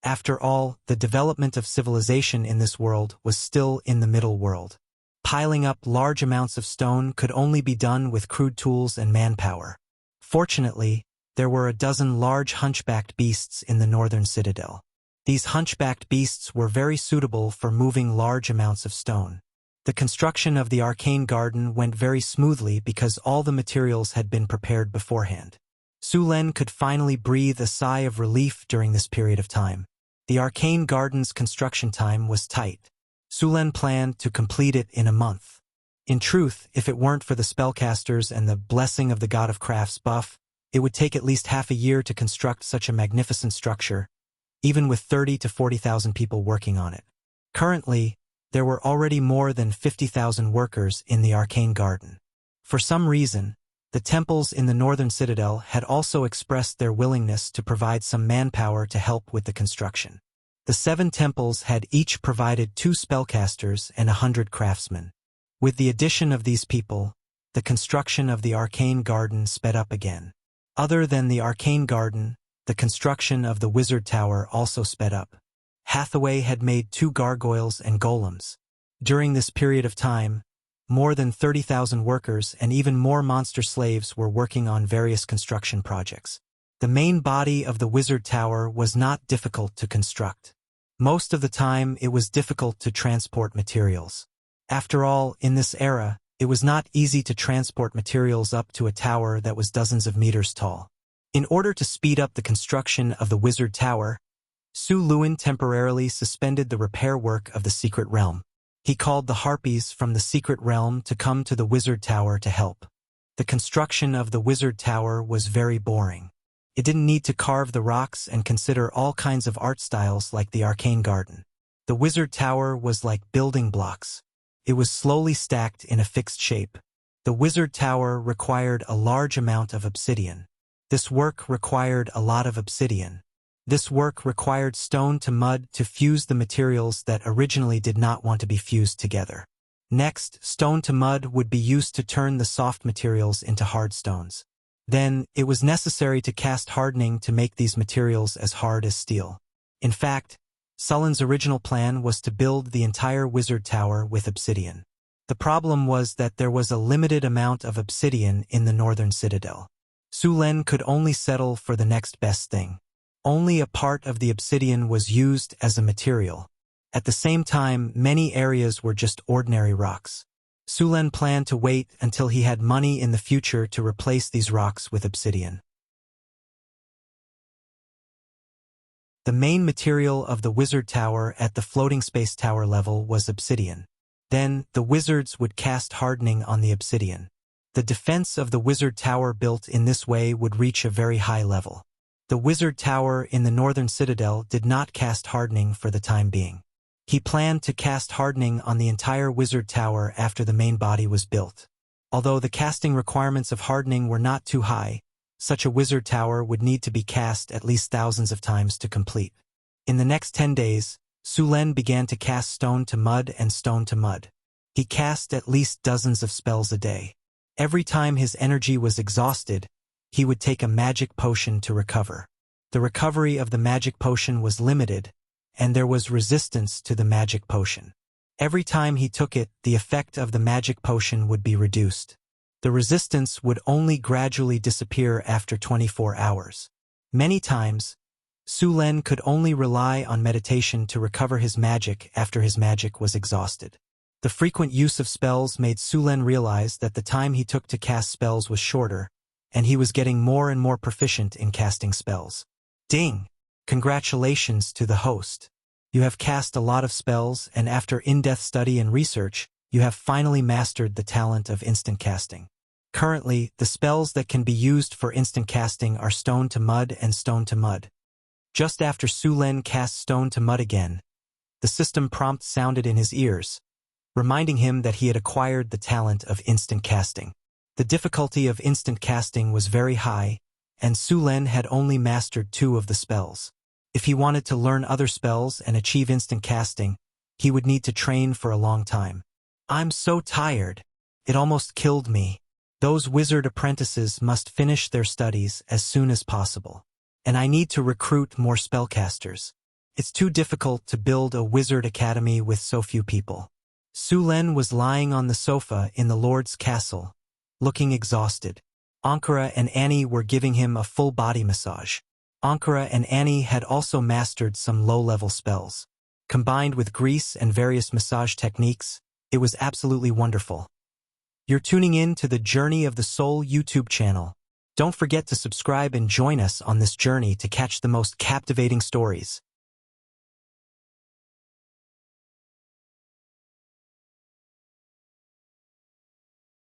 After all, the development of civilization in this world was still in the middle world. Piling up large amounts of stone could only be done with crude tools and manpower. Fortunately, there were a dozen large hunchbacked beasts in the northern citadel. These hunchbacked beasts were very suitable for moving large amounts of stone. The construction of the Arcane Garden went very smoothly because all the materials had been prepared beforehand. Sulen could finally breathe a sigh of relief during this period of time. The Arcane Garden's construction time was tight. Sulen planned to complete it in a month. In truth, if it weren't for the spellcasters and the blessing of the God of Crafts buff, it would take at least half a year to construct such a magnificent structure, even with 30 to 40,000 people working on it. Currently, there were already more than 50,000 workers in the Arcane Garden. For some reason, the temples in the northern citadel had also expressed their willingness to provide some manpower to help with the construction. The 7 temples had each provided 2 spellcasters and 100 craftsmen. With the addition of these people, the construction of the Arcane Garden sped up again. Other than the Arcane Garden, the construction of the Wizard Tower also sped up. Hathaway had made 2 gargoyles and golems. During this period of time, more than 30,000 workers and even more monster slaves were working on various construction projects. The main body of the Wizard Tower was not difficult to construct. Most of the time, it was difficult to transport materials. After all, in this era, it was not easy to transport materials up to a tower that was dozens of meters tall. In order to speed up the construction of the Wizard Tower, Su Luin temporarily suspended the repair work of the Secret Realm. He called the Harpies from the Secret Realm to come to the Wizard Tower to help. The construction of the Wizard Tower was very boring. It didn't need to carve the rocks and consider all kinds of art styles like the Arcane Garden. The Wizard Tower was like building blocks. It was slowly stacked in a fixed shape. The Wizard Tower required a large amount of obsidian. This work required a lot of obsidian. This work required stone to mud to fuse the materials that originally did not want to be fused together. Next, stone to mud would be used to turn the soft materials into hard stones. Then, it was necessary to cast hardening to make these materials as hard as steel. In fact, Sullen's original plan was to build the entire Wizard Tower with obsidian. The problem was that there was a limited amount of obsidian in the northern citadel. Sulen could only settle for the next best thing. Only a part of the obsidian was used as a material. At the same time, many areas were just ordinary rocks. Sulen planned to wait until he had money in the future to replace these rocks with obsidian. The main material of the Wizard Tower at the floating space tower level was obsidian. Then, the wizards would cast hardening on the obsidian. The defense of the Wizard Tower built in this way would reach a very high level. The Wizard Tower in the northern citadel did not cast hardening for the time being. He planned to cast hardening on the entire Wizard Tower after the main body was built. Although the casting requirements of hardening were not too high, such a Wizard Tower would need to be cast at least thousands of times to complete. In the next 10 days, Sulen began to cast stone to mud and stone to mud. He cast at least dozens of spells a day. Every time his energy was exhausted, he would take a magic potion to recover. The recovery of the magic potion was limited, and there was resistance to the magic potion. Every time he took it, the effect of the magic potion would be reduced. The resistance would only gradually disappear after 24 hours. Many times, Su Len could only rely on meditation to recover his magic after his magic was exhausted. The frequent use of spells made Su Len realize that the time he took to cast spells was shorter, and he was getting more and more proficient in casting spells. Ding! Congratulations to the host. You have cast a lot of spells, and after in-depth study and research, you have finally mastered the talent of instant casting. Currently, the spells that can be used for instant casting are Stone to Mud and Stone to Mud. Just after Su Len cast Stone to Mud again, the system prompt sounded in his ears, reminding him that he had acquired the talent of instant casting. The difficulty of instant casting was very high, and Su Len had only mastered 2 of the spells. If he wanted to learn other spells and achieve instant casting, he would need to train for a long time. I'm so tired. It almost killed me. Those wizard apprentices must finish their studies as soon as possible. And I need to recruit more spellcasters. It's too difficult to build a wizard academy with so few people. Su Len was lying on the sofa in the Lord's castle, looking exhausted. Ankara and Annie were giving him a full body massage. Ankara and Annie had also mastered some low-level spells. Combined with grease and various massage techniques, it was absolutely wonderful. You're tuning in to the Journey of the Soul YouTube channel. Don't forget to subscribe and join us on this journey to catch the most captivating stories.